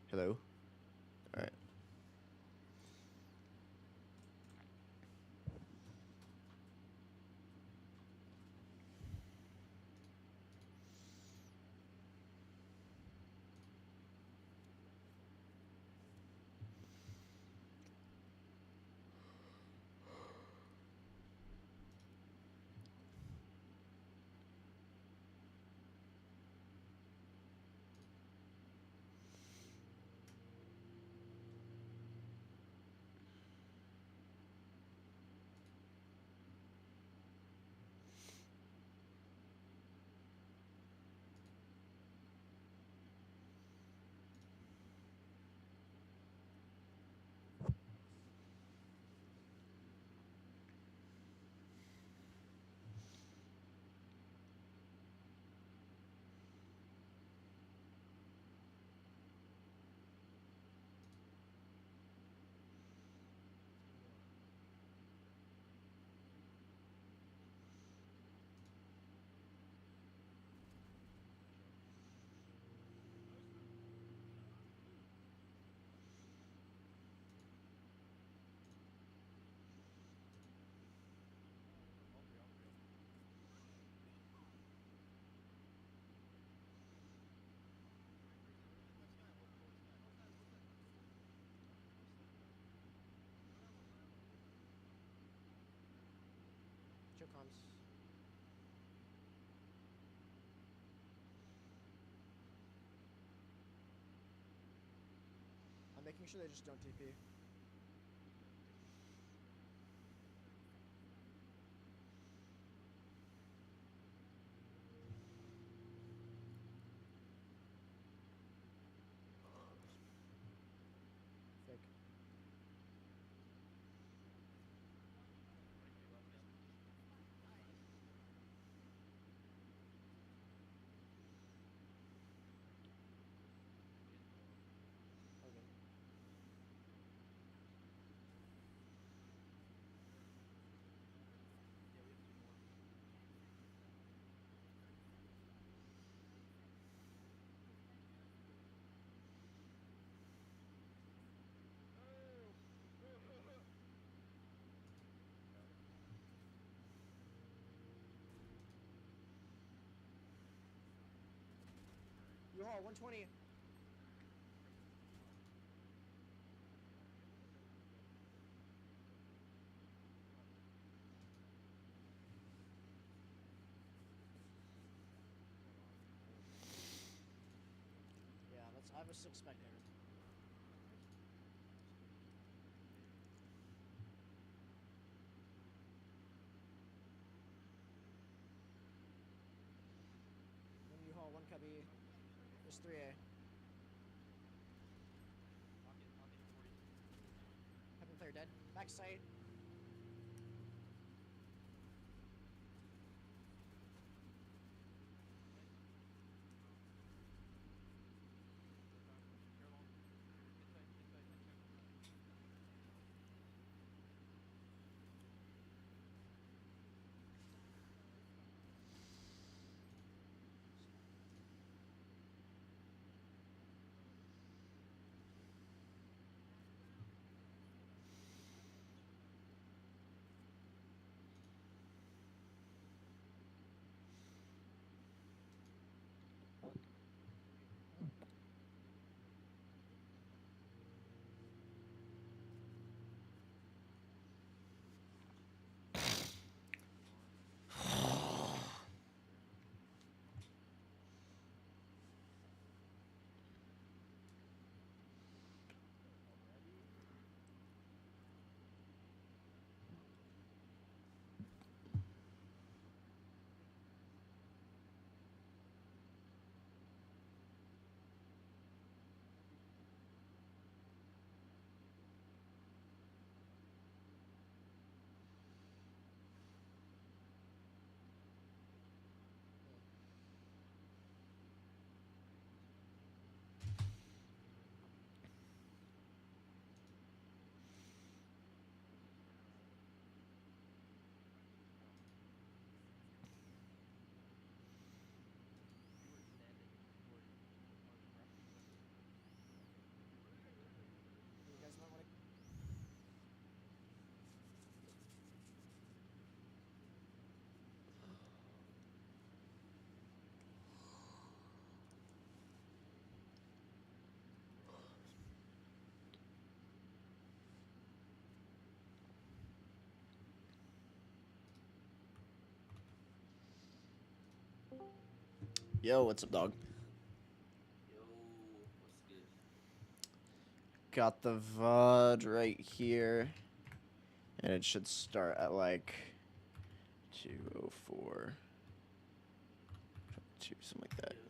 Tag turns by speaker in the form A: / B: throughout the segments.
A: Hello? Alright.
B: Joe comes. I'm making sure they just don't TP. Fake. Okay. U-Haul 120. Yeah, that's. I was expecting. One U-Haul, one Cubby. There's 3A. Heaven player dead. Back sight.
A: Yo, what's up, dog?
C: Yo, what's good?
A: Got the VOD right here. And it should start at like 2:04. 2, something like that.
C: Yo.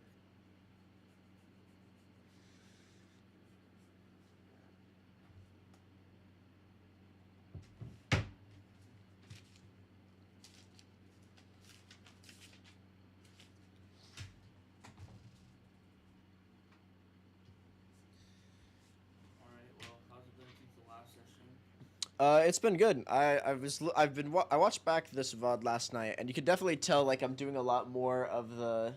C: Alright, well, how's it been since the last session?
A: It's been good. I watched back this VOD last night, and you could definitely tell like I'm doing a lot more of the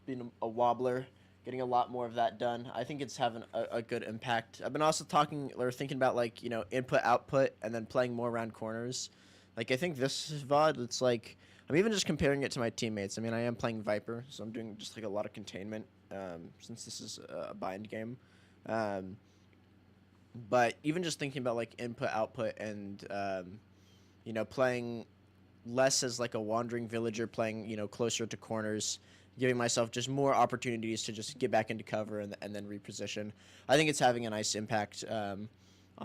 A: being a wobbler, getting a lot more of that done. I think it's having a good impact. I've been also talking or thinking about like input output and then playing more around corners. Like I think this VOD, it's like I'm even just comparing it to my teammates. I mean, I am playing Viper, so I'm doing just like a lot of containment since this is a bind game. Um, but even just thinking about like input output and playing less as like a wandering villager, playing closer to corners, giving myself just more opportunities to just get back into cover and then reposition. I think it's having a nice impact on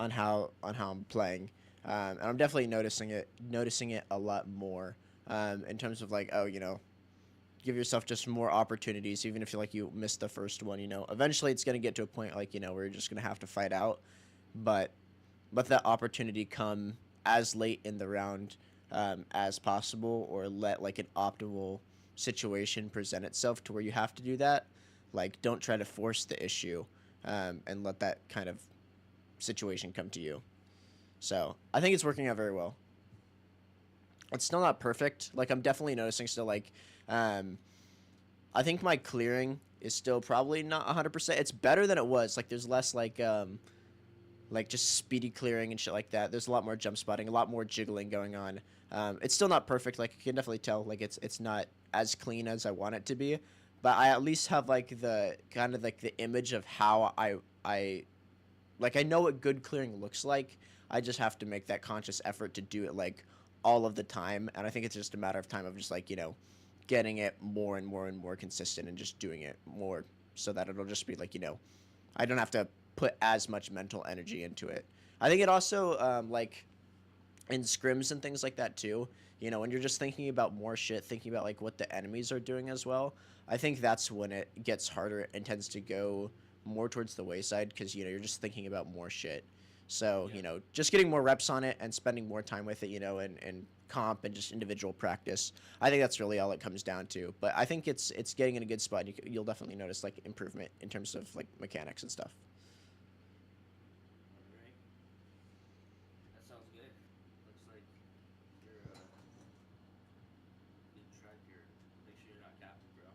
A: how I'm playing, and I'm definitely noticing it a lot more in terms of like, oh, give yourself just more opportunities, even if you like you missed the first one. Eventually it's gonna get to a point like where you're just gonna have to fight out, but let that opportunity come as late in the round as possible, or let like an optimal situation present itself to where you have to do that. Like, don't try to force the issue, and let that kind of situation come to you. So I think it's working out very well. It's still not perfect. Like, I'm definitely noticing still like um, I think my clearing is still probably not 100%. It's better than it was. Like, there's less like just speedy clearing and shit like that. There's a lot more jump spotting, a lot more jiggling going on. It's still not perfect. Like, you can definitely tell like it's not as clean as I want it to be, but I at least have like the kind of like the image of how I like, I know what good clearing looks like. I just have to make that conscious effort to do it like all of the time, and I think it's just a matter of time of just like getting it more and more and more consistent and just doing it more so that it'll just be like I don't have to put as much mental energy into it. I think it also like in scrims and things like that too. When you're just thinking about more shit, thinking about like what the enemies are doing as well. I think that's when it gets harder and tends to go more towards the wayside because you're just thinking about more shit. So
C: Yeah.
A: just getting more reps on it and spending more time with it, and comp and just individual practice. I think that's really all it comes down to. But I think it's getting in a good spot. You'll definitely notice like improvement in terms of like mechanics and stuff.
C: Alright. That sounds good. Looks like you're good track here. Make sure you're not capping, bro.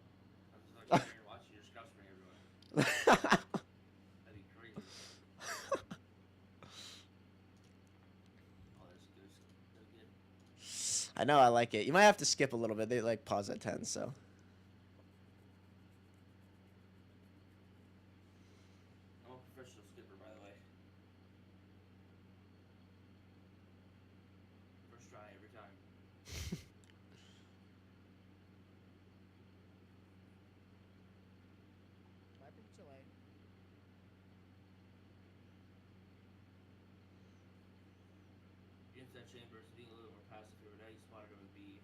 C: I'm just like sitting here watching your scouts bring everyone. That'd be crazy. Oh, that's good. So good.
A: I know, I like it. You might have to skip a little bit. They like pause at 10, so.
C: I'm a professional skipper, by the way. First try every time.
B: Viper to Chile.
C: Into that chamber, so being a little bit more passive here, but now you spotted him with B.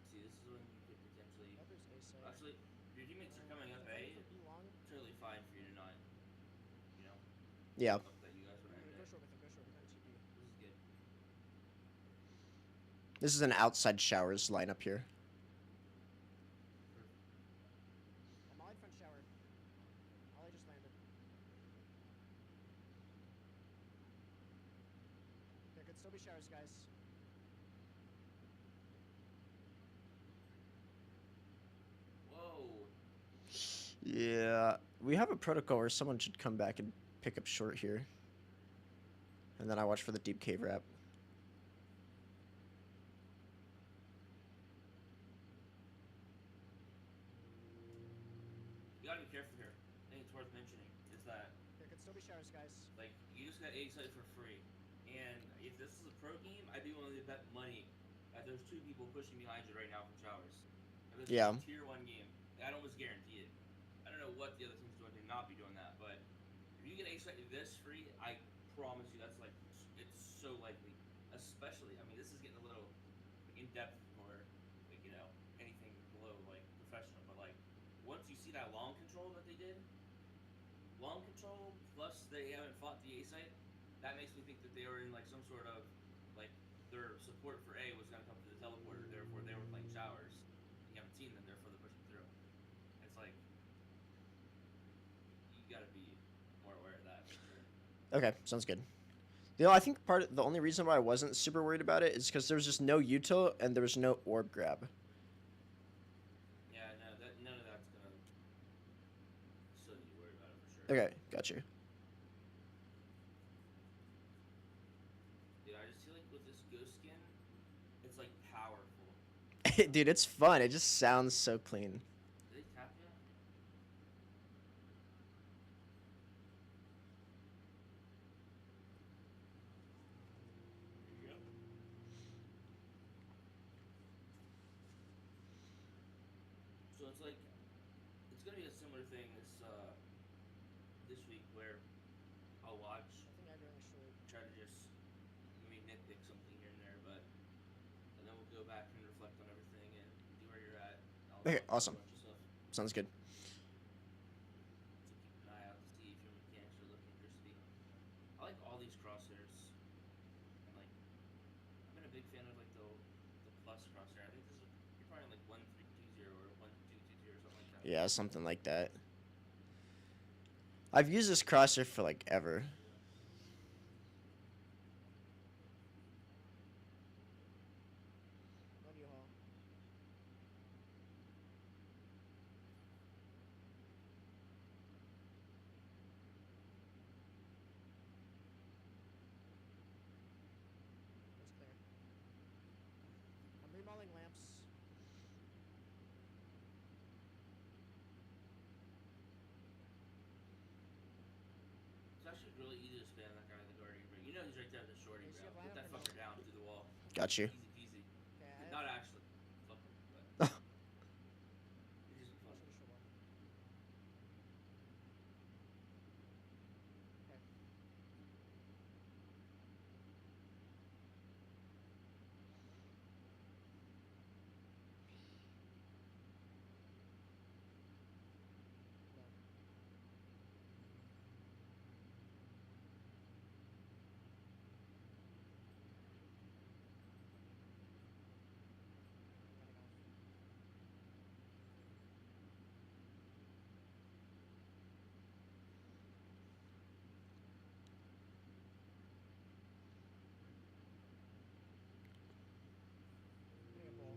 C: See, this is when you could potentially.
B: Viper's A side.
C: Actually, your teammates are coming
B: Is
C: up
B: it fighting
C: A.
B: for B long?
C: Totally fine for you to not, you know,
A: Yeah.
C: fuck that you guys were
B: Okay,
C: in
B: go
C: there.
B: short with him. Go short with him. TP.
C: This is good.
A: This is an outside showers lineup here.
C: Perfect.
B: I'm Molly front shower. Molly just landed. There could still be showers, guys.
C: Whoa.
A: Yeah, we have a protocol where someone should come back and pick up short here, and then I watch for the deep cave wrap.
C: You gotta be careful here. I think it's worth mentioning is that
B: There could still be showers, guys.
C: like you just got A site for free, and if this is a pro game, I'd be willing to bet money there's two people pushing behind you right now from showers. If this
A: Yeah.
C: was a tier 1 game, I'd almost guarantee it. I don't know what the other team's doing to not be doing that, but if you get a site this free, I promise you that's like it's so likely. Especially, I mean, this is getting a little in depth or like anything below like professional, but like once you see that long control that they did, long control plus they haven't fought the A site, that makes me think that they were in like some sort of like their support for A was gonna come to the teleporter, therefore they were playing showers. You haven't seen them, therefore they're pushing through. It's like you gotta be more aware of that for sure.
A: Okay, sounds good. I think the only reason why I wasn't super worried about it is because there was just no util and there was no orb grab.
C: Yeah, no, none of that's gonna so you worry about it for sure.
A: Okay, got you.
C: Dude, I just feel like with this ghost skin, it's like powerful.
A: Dude, it's fun. It just sounds so clean.
C: Did they tap yet? There you go. So it's like it's gonna be a similar thing this week where I'll watch,
B: I think everyone should.
C: try to just maybe nitpick something here and there, but and then we'll go back and reflect on everything and see where you're at. I'll
A: Okay,
C: talk about
A: awesome.
C: a bunch of stuff.
A: Sounds good.
C: So keep an eye out to see if your mechanics are looking crispy. I like all these crosshairs, and like I've been a big fan of like the plus crosshair. I think this is you're probably like 1320 or 1220 or something like that.
A: Yeah, something like that. I've used this crosshair for like ever.
B: Love you, Hall. That's clear. I'm remodeling lamps.
C: It's actually really easy to spam that guy with the guardian ring. You know he's right there at the shorty,
B: Is he
C: bro.
B: a
C: Put that
B: lineup or no?
C: fucker down through the wall.
A: Got you.
C: Easy peasy.
B: Okay,
C: Not actually. Fuck him, but he's just
B: I
C: fun.
B: should have showed up. Okay. No. Gotta go. Give me a ball.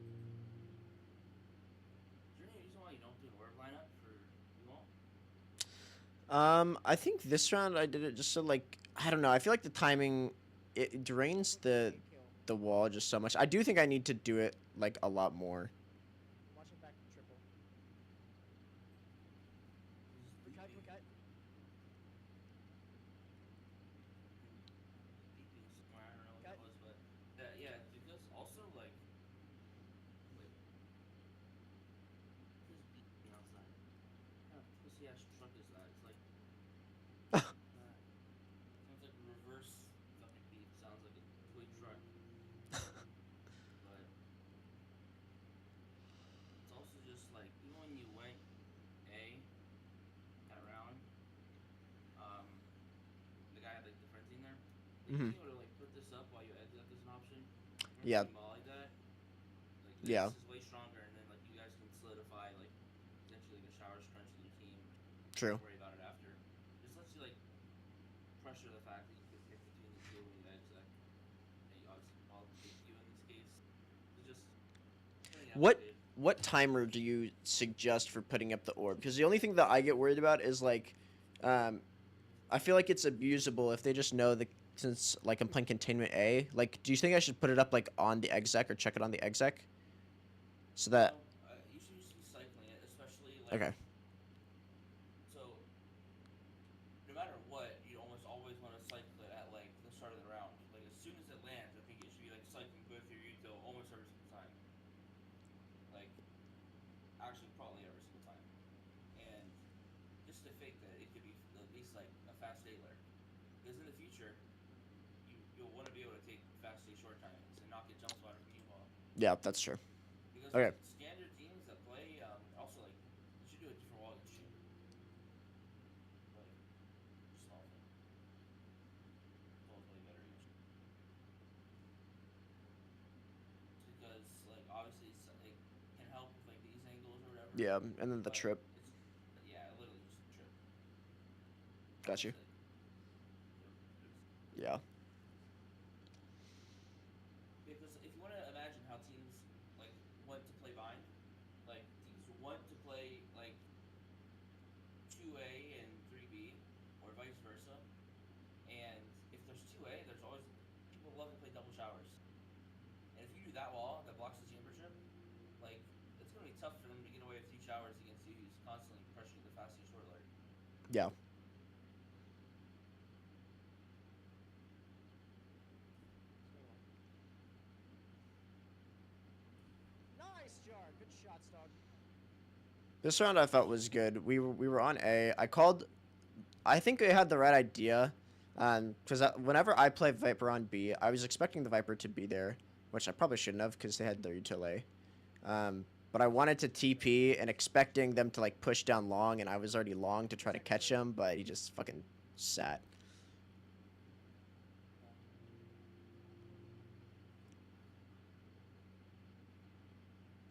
C: Is there any reason why you don't do an orb lineup for you all?
A: I think this round I did it just so like I don't know. I feel like the timing it drains the
B: Okay, kill.
A: the wall just so much. I do think I need to do it like a lot more.
B: I'm watching back to triple.
C: This is
B: We cut, we cut.
C: beeping somewhere. I don't know what
B: Cut.
C: that was, but yeah, because also like, wait, who's beeping outside? How pussy ass truck is that? It's like sounds like reverse fucking beep. Sounds like a toy truck, but it's also just like even when you went A that round, the guy had like the frenzy in there. If
A: Mhm.
C: you were to like put this up while you exit as an option,
A: Yeah.
C: you molly that, like this
A: Yeah.
C: is way stronger, and then like you guys can solidify like potentially like a shower crunch in your team.
A: True.
C: Don't worry about it after. Just lets you like pressure the fact that you could pick between the two when you exit. And you obviously all pick you in this case. So just putting it out
A: What
C: there, dude.
A: what timer do you suggest for putting up the orb? Because the only thing that I get worried about is like, I feel like it's abusable if they just know the since like I'm playing containment A. Like, do you think I should put it up like on the exec or check it on the exec? So that
C: No, you should just be cycling it, especially like.
A: okay.
C: So, no matter what, you almost always want to cycle it at like the start of the round. Like as soon as it lands, I think it should be like cycling both your util almost every least like a fast A lurk. Because in the future, you'll want to be able to take fast A short timings and not get jump spotted for team ball.
A: Yeah, that's true.
C: Because
A: Okay.
C: like standard teams that play, also like you should do a different wall against chamber. Like just small thing. It's always way better against chamber. Because like obviously it can help with like these angles or whatever.
A: Yeah, and then the
C: But
A: trip.
C: it's yeah, literally just a trip.
A: Got you.
C: It's like,
A: Yeah.
C: because if you want to imagine how teams like want to play bind, like teams want to play like 2A and 3B or vice versa. And if there's 2A, there's always people love to play double showers. And if you do that wall that blocks the chamber trip, like it's gonna be tough for them to get away with 2 showers against you who's constantly pressuring the fast and short alert.
A: Yeah.
B: Nice jar. Good shots, dog.
A: This round I felt was good. We were on A. I called. I think they had the right idea, because whenever I play Viper on B, I was expecting the Viper to be there, which I probably shouldn't have because they had their util A. But I wanted to TP and expecting them to like push down long, and I was already long to try to catch him, but he just fucking sat.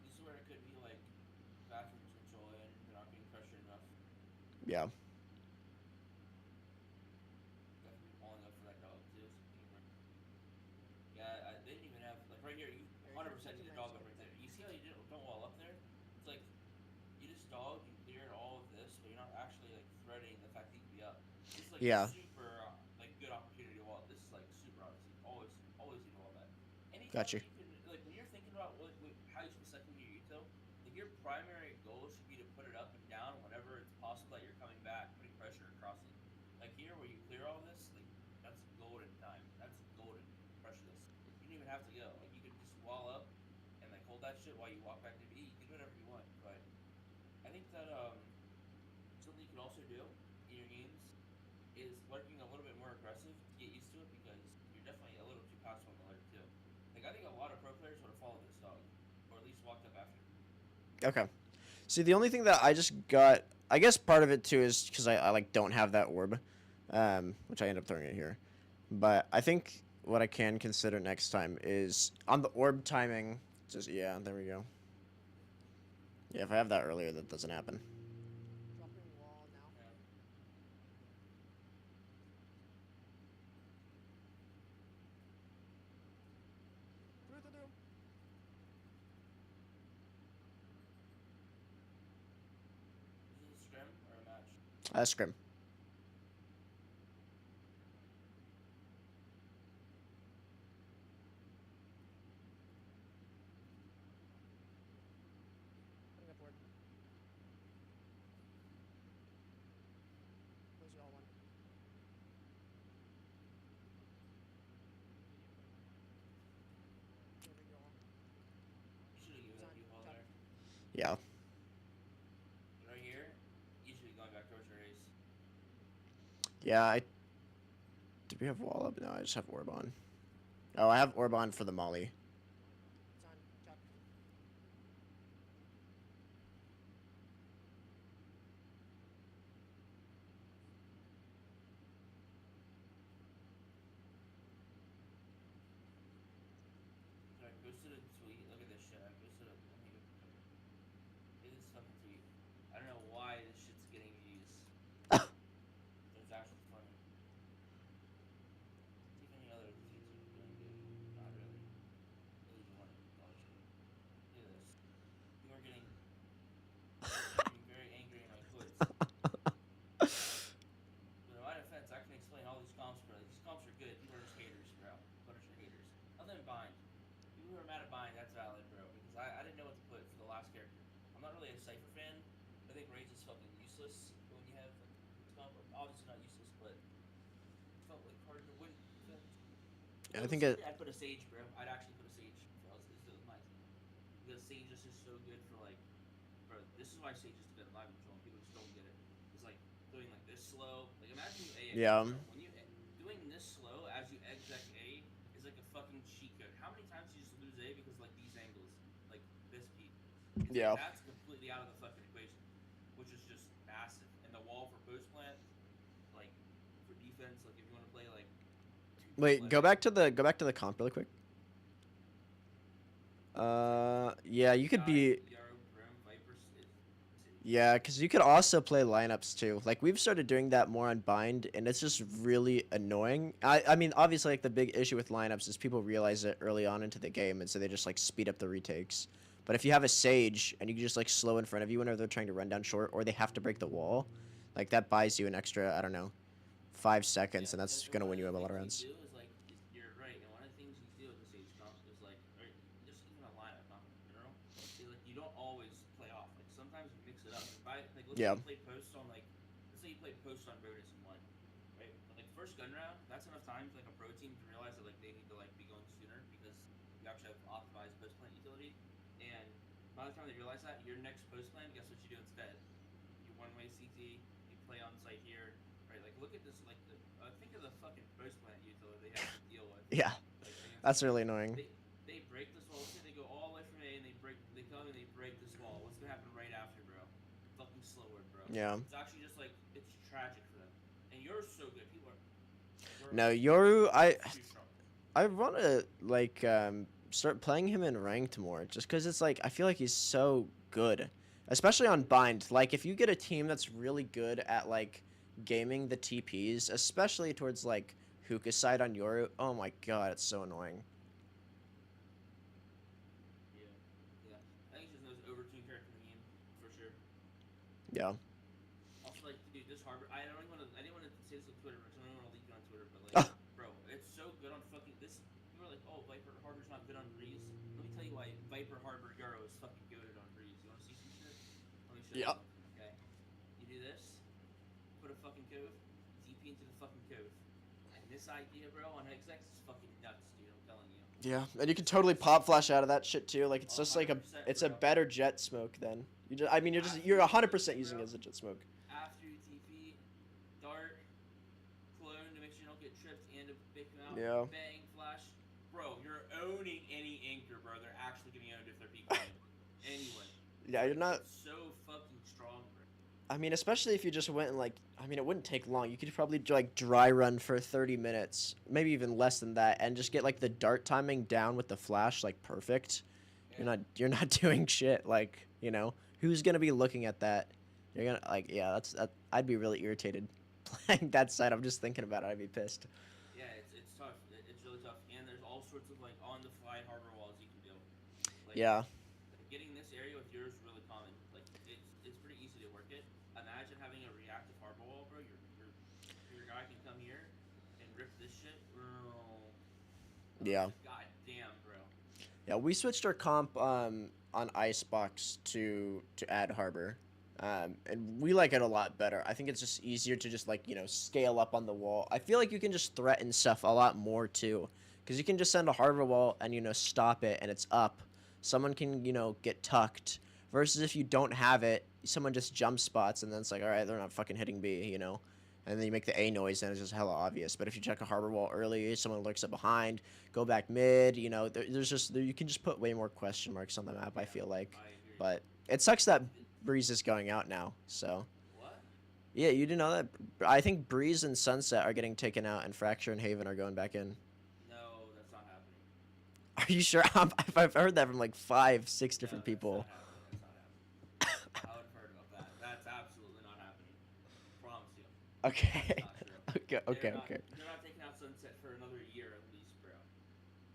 C: This is where it could be like bathroom control and they're not getting pressured enough.
A: Yeah.
C: Definitely pulling up for that dog too. Yeah, they didn't even have like right here. You 100% need a dog up right there. You see how you don't wall up there? It's like you just dog, you cleared all of this, but you're not actually like threading the fact that you can be up. This is like
A: Yeah.
C: super like good opportunity to wall up. This is like super obviously. Always need to wall that. Anytime
A: Got you.
C: can like when you're thinking about how you should be second your util, like your primary goal should be to put it up and down whenever it's possible that you're coming back, putting pressure across it. Like here where you clear all this, like that's golden time. That's golden. Pressure this. You don't even have to go. Like you could just wall up and like hold that shit while you walk back to B. You can do whatever you want. But I think that something you can also do in your games is lurking a little bit more aggressive to get used to it because you're definitely a little too passive on the lurk too. Like I think a lot of pro players would have followed this dog, or at least walked up after.
A: Okay. See, the only thing that I just got, I guess part of it too is because I like don't have that orb, which I end up throwing it here. But I think what I can consider next time is on the orb timing. Just yeah, there we go. Yeah, if I have that earlier, that doesn't happen.
B: Dropping wall now.
C: Yeah.
B: Through.
C: Is this a scrim or a match?
A: Scrim.
B: Putting upward. Close you all one. Moving you all.
C: You should have given that U-haul
B: Done.
C: there.
A: Yeah.
C: Right here, you should be going back towards your ace.
A: Yeah. Did we have wall up? No, I just have orb on. Oh, I have orb on for the molly.
B: It's on. Chop.
C: I boosted a tweet. Look at this shit. I boosted a. Let me go. Look at this fucking tweet. I don't know why this shit's getting views. It's actually funny. See if any other tweets are doing good. Not really. Really just want to acknowledge it. Look at this. People are getting very angry in my quotes. But in my defense, I can explain all these comps, bro. These comps are good. People are just haters, bro. People are just haters. Other than bind. People who are mad at bind, that's valid, bro. Because I didn't know what to put for the last character. I'm not really a Cypher fan. I think Rage is fucking useless when you have like, this comp. Obviously not useless, but it felt like hard to win.
A: Yeah, I think it.
C: I'd put a Sage, bro. I'd actually put a Sage if it was my team. Because Sage is just so good for like, bro. This is why Sage is good in live control. And people just don't get it. It's like doing like this slow. Like imagine you AFK,
A: Yeah.
C: bro. When you doing this slow as you exec A is like a fucking cheat code. How many times do you just lose A because like these angles, like this peak? It's
A: Yeah.
C: like that's completely out of the fucking equation, which is just massive. And the wall for post plant, like for defense, like if you want to play like two
A: Wait,
C: people
A: go
C: at A,
A: back to the comp really quick. Yeah, you could be.
C: Yarrow, Brim, Viper, Sage.
A: Yeah, because you could also play lineups too. Like we've started doing that more on Bind, and it's just really annoying. I mean, obviously, like the big issue with lineups is people realize it early on into the game, and so they just like speed up the retakes. But if you have a Sage and you can just like slow in front of you whenever they're trying to run down short, or they have to break the wall, like that buys you an extra, I don't know, 5 seconds, and that's gonna
C: One
A: win
C: of
A: you a
C: the
A: lot of
C: things
A: rounds.
C: you do is like, you're right, and one of the things you do with the Sage comp is like, or just even a lineup comp in general, is like you don't always play off. Like sometimes you mix it up. Like let's say
A: Yeah.
C: you play post on like, let's say you play post on Bonus in one, right? But like first gun round, that's enough time for like a pro team to realize that like they need to like be going sooner because you actually have optimized post plant utility, and by the time they realize that, your next post plan, guess what you do instead? You one way CT, you play on site here, right? Like look at this, like think of the fucking post plant utility they have to deal with.
A: Yeah,
C: Like
A: that's really annoying.
C: they break this wall. Let's say they go all the way from A and they come and they break this wall. What's gonna happen right after, bro? Fucking slower, bro.
A: Yeah.
C: It's actually just like it's tragic for them. And you're so good. People are.
A: No, Yoru,
C: Too strong.
A: I want to like start playing him in ranked more, just because it's like I feel like he's so good, especially on Bind. Like if you get a team that's really good at like gaming the TPs, especially towards like Hookah side on Yoru, oh my god, it's so annoying.
C: Yeah. I think he's just the most overtuned character in the game for sure.
A: Yeah.
C: Also, like, dude, this Harbor. I didn't want to say this on Twitter, but I don't want to leak it on Twitter. But like,
A: Ah.
C: bro, it's so good on fucking this. You were like, oh, Viper Harbor's not good on Breeze. Let me tell you why Viper Harbor Yarrow is fucking goaded on Breeze. You want to see some shit? Let me show
A: Yeah.
C: you. Okay. You do this. Put a fucking cove. DP into the fucking cove. And this idea, bro, on XX is fucking nuts, dude. I'm telling you.
A: Yeah, and you can totally pop flash out of that shit too. Like it's just like
C: 100%,
A: it's a
C: bro.
A: better jet smoke then. You're 100% using it as a jet smoke.
C: After you TP, dart, clone to make sure you don't get tripped and to pick them out.
A: Yeah.
C: Bang, flash. Bro, you're owning any anchor, bro. They're actually getting owned if they're peeking. Anyone.
A: Yeah, you're not.
C: It's so fucking strong, bro.
A: I mean, especially if you just went and like, I mean, it wouldn't take long. You could probably like dry run for 30 minutes, maybe even less than that, and just get like the dart timing down with the flash like perfect.
C: Yeah.
A: You're not doing shit. Like, you know, who's gonna be looking at that? You're gonna like, yeah, that. I'd be really irritated playing that side. I'm just thinking about it. I'd be pissed.
C: Yeah, it's tough. It's really tough. And there's all sorts of like on the fly harbor walls you can do. Like,
A: Yeah.
C: Getting this area with yours is really common. Like it's pretty easy to work it. Imagine having a reactive harbor wall, bro. Your guy can come here and rip this shit.
A: Yeah.
C: God damn, bro.
A: Yeah, we switched our comp on Icebox to add Harbor, and we like it a lot better. I think it's just easier to just like scale up on the wall. I feel like you can just threaten stuff a lot more too, because you can just send a Harbor wall and stop it and it's up. Someone can get tucked. Versus if you don't have it, someone just jump spots and then it's like, all right, they're not fucking hitting B, and then you make the A noise and it's just hella obvious. But if you check a Harbor wall early, someone lurks up behind, go back mid, you can just put way more question marks on the map. I feel like,
C: I agree.
A: but it sucks that Breeze is going out now. So
C: What?
A: yeah, you didn't know that. I think Breeze and Sunset are getting taken out, and Fracture and Haven are going back in.
C: No, that's not happening.
A: Are you sure? I've heard that from like 5-6 different
C: No,
A: people.
C: That's not happening. I would have heard about that. That's absolutely not happening. Promise you.
A: Okay.
C: Not true.
A: Okay. Okay.
C: They're not,
A: Okay.
C: They're not taking out Sunset for another year at least, bro.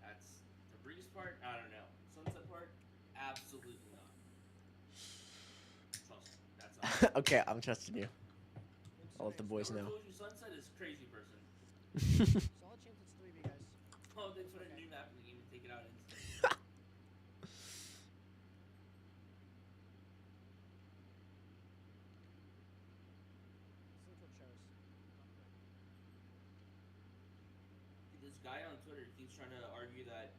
C: That's the Breeze part. I don't know. Sunset part, absolutely not. Trust me. That's not.
A: Okay, I'm trusting you. I'll let the boys
C: Whoever
A: know.
C: told you Sunset is a crazy person.
B: Solid chance it's 3v, guys.
C: Oh, they put a new map in the game and take it out instantly.
B: See what shows.
C: This guy on Twitter keeps trying to argue that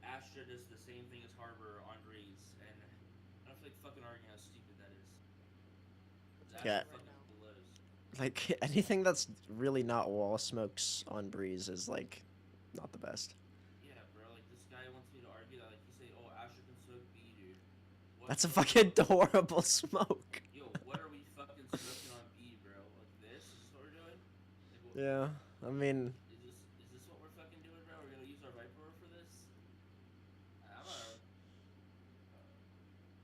C: Astra does the same thing as Harbor on Breeze, and I don't feel like fucking arguing how stupid that is. Astra
A: Yeah.
C: fucking
B: Right now.
C: blows.
A: Like anything that's really not wall smokes on Breeze is like not the best.
C: Yeah, bro. Like this guy wants me to argue that like he say, "Oh, Asher can smoke B, dude." What
A: That's a
C: the
A: fucking
C: fuck?
A: horrible smoke.
C: Yo, what are we fucking smoking on B, bro? Like this? Is this what we're doing? Like,
A: Yeah, I mean,
C: is this what we're fucking doing, bro? We're gonna use our Viper for this? I'm a.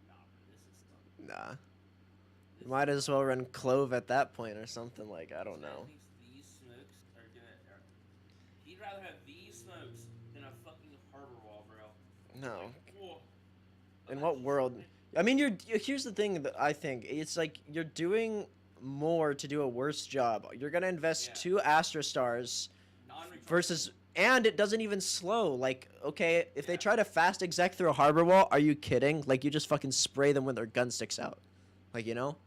C: Nah, bro. This is something.
A: nah.
C: This
A: You might as well run Clove at that point or something. Like I don't
C: This guy
A: know.
C: thinks these smokes are gonna. He'd rather have these smokes than a fucking harbor wall, bro.
A: No.
C: Like, whoa.
A: In
C: Imagine
A: what world?
C: something-
A: I mean, here's the thing that I think it's like you're doing more to do a worse job. You're gonna invest
C: Yeah.
A: 2 Astra Stars
C: Non-rechargeable.
A: versus, and it doesn't even slow. Like, okay, if they
C: Yeah.
A: try to fast exec through a harbor wall, are you kidding? Like, you just fucking spray them when their gun sticks out. Like, you know?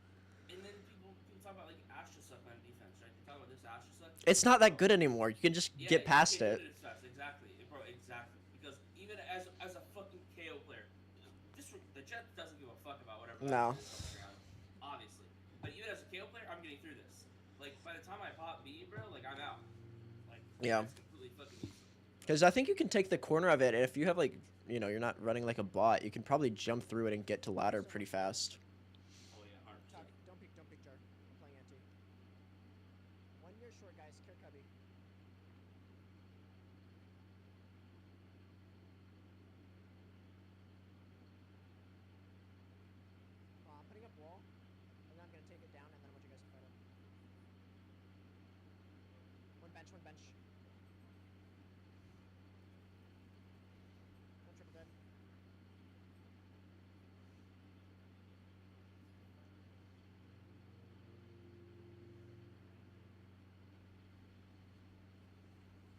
C: And then people talk about like Astra suck on defense, right? They talk about this Astra suck.
A: It's not that good anymore. You can just
C: Yeah,
A: get
C: you
A: past
C: can't
A: it.
C: do it as fast. Exactly, bro. Exactly. Because even as a fucking KO player, the Jet doesn't give a fuck about whatever.
A: No.
C: Is on the ground, obviously. But even as a KO player, I'm getting through this. Like by the time I pop B, bro, like I'm out. Like
A: Yeah.
C: it's completely fucking easy.
A: Because I think you can take the corner of it, and if you have, like, you know, you're not running like a bot, you can probably jump through it and get to ladder pretty fast.
C: Oh yeah, 100%.
B: Talk. Don't peek jar. I'm playing anti. 1 year short, guys. Care cubby. I'm putting up wall, and then I'm gonna take it down, and then I want you guys to fight it. One bench. One triple dead.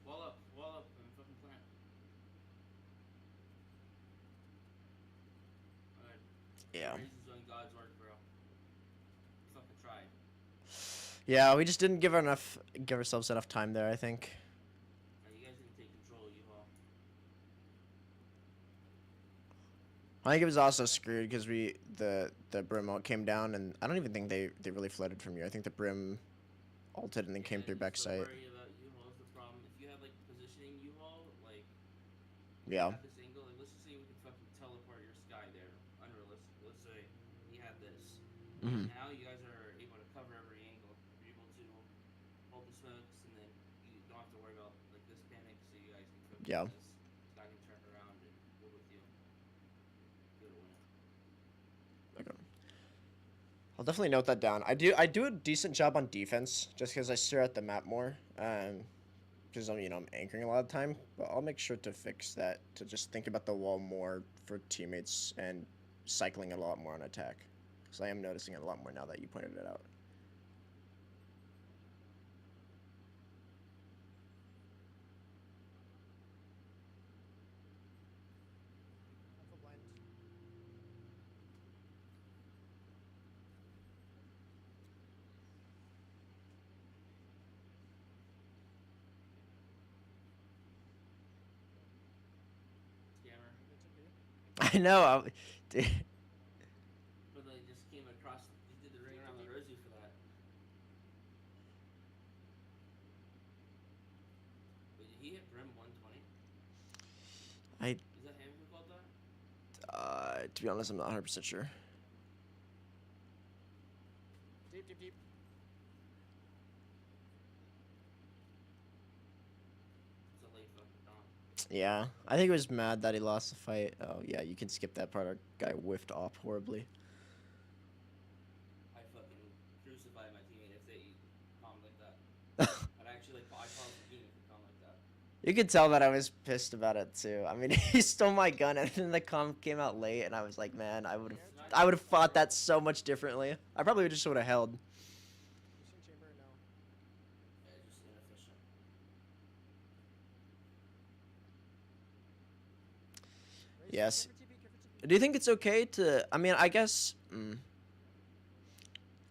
C: Wall up, and fucking plant. Alright.
A: Yeah.
C: Raises doing God's work, bro. Fucking tried.
A: Yeah, we just didn't give ourselves enough time there, I think.
C: Now, you guys didn't take control of U-Haul.
A: I think it was also screwed because the Brim ult came down, and I don't even think they really flooded from you. I think the Brim ulted and then came through backside.
C: Worry about U-Haul is the problem. If you have like positioning U-Haul, like
A: Yeah.
C: at this angle, like let's just say we could fucking teleport your sky there. Unrealistic. Let's say he had this.
A: Mhm.
C: Now you guys are able to cover every angle. You're able to hold the smokes, and then you don't have to worry about like this panic, so you guys can focus
A: Yeah.
C: on this. Guy can turn around and go with you. Good win.
A: Okay. I'll definitely note that down. I do a decent job on defense just because I stare at the map more. Because I'm anchoring a lot of the time. But I'll make sure to fix that to just think about the wall more for teammates and cycling it a lot more on attack. Because I am noticing it a lot more now that you pointed it out.
B: Alpha blend.
C: Scammer.
B: They took B.
A: I know. Dude.
C: But they just came across. They did the ring around the rosy for that. Wait, did he hit Brim 120?
A: I-
C: Is that him who called that?
A: To be honest, I'm not 100% sure.
B: Deep.
C: It's a late fucking dawn.
A: Yeah, I think he was mad that he lost the fight. Oh yeah, you can skip that part. Our guy whiffed off horribly.
C: I fucking crucified my teammate if they calm like that. I'd actually like I pause the game if they calm like that.
A: You could tell that I was pissed about it too. I mean, he stole my gun, and then the comp came out late, and I was like, man, I would have fought that so much differently. I probably just would have held.
B: Eastern chamber, no.
C: Yeah, it's just inefficient.
B: Raise,
A: Yes.
B: care for TP.
A: Do you think it's okay to? I mean, I guess.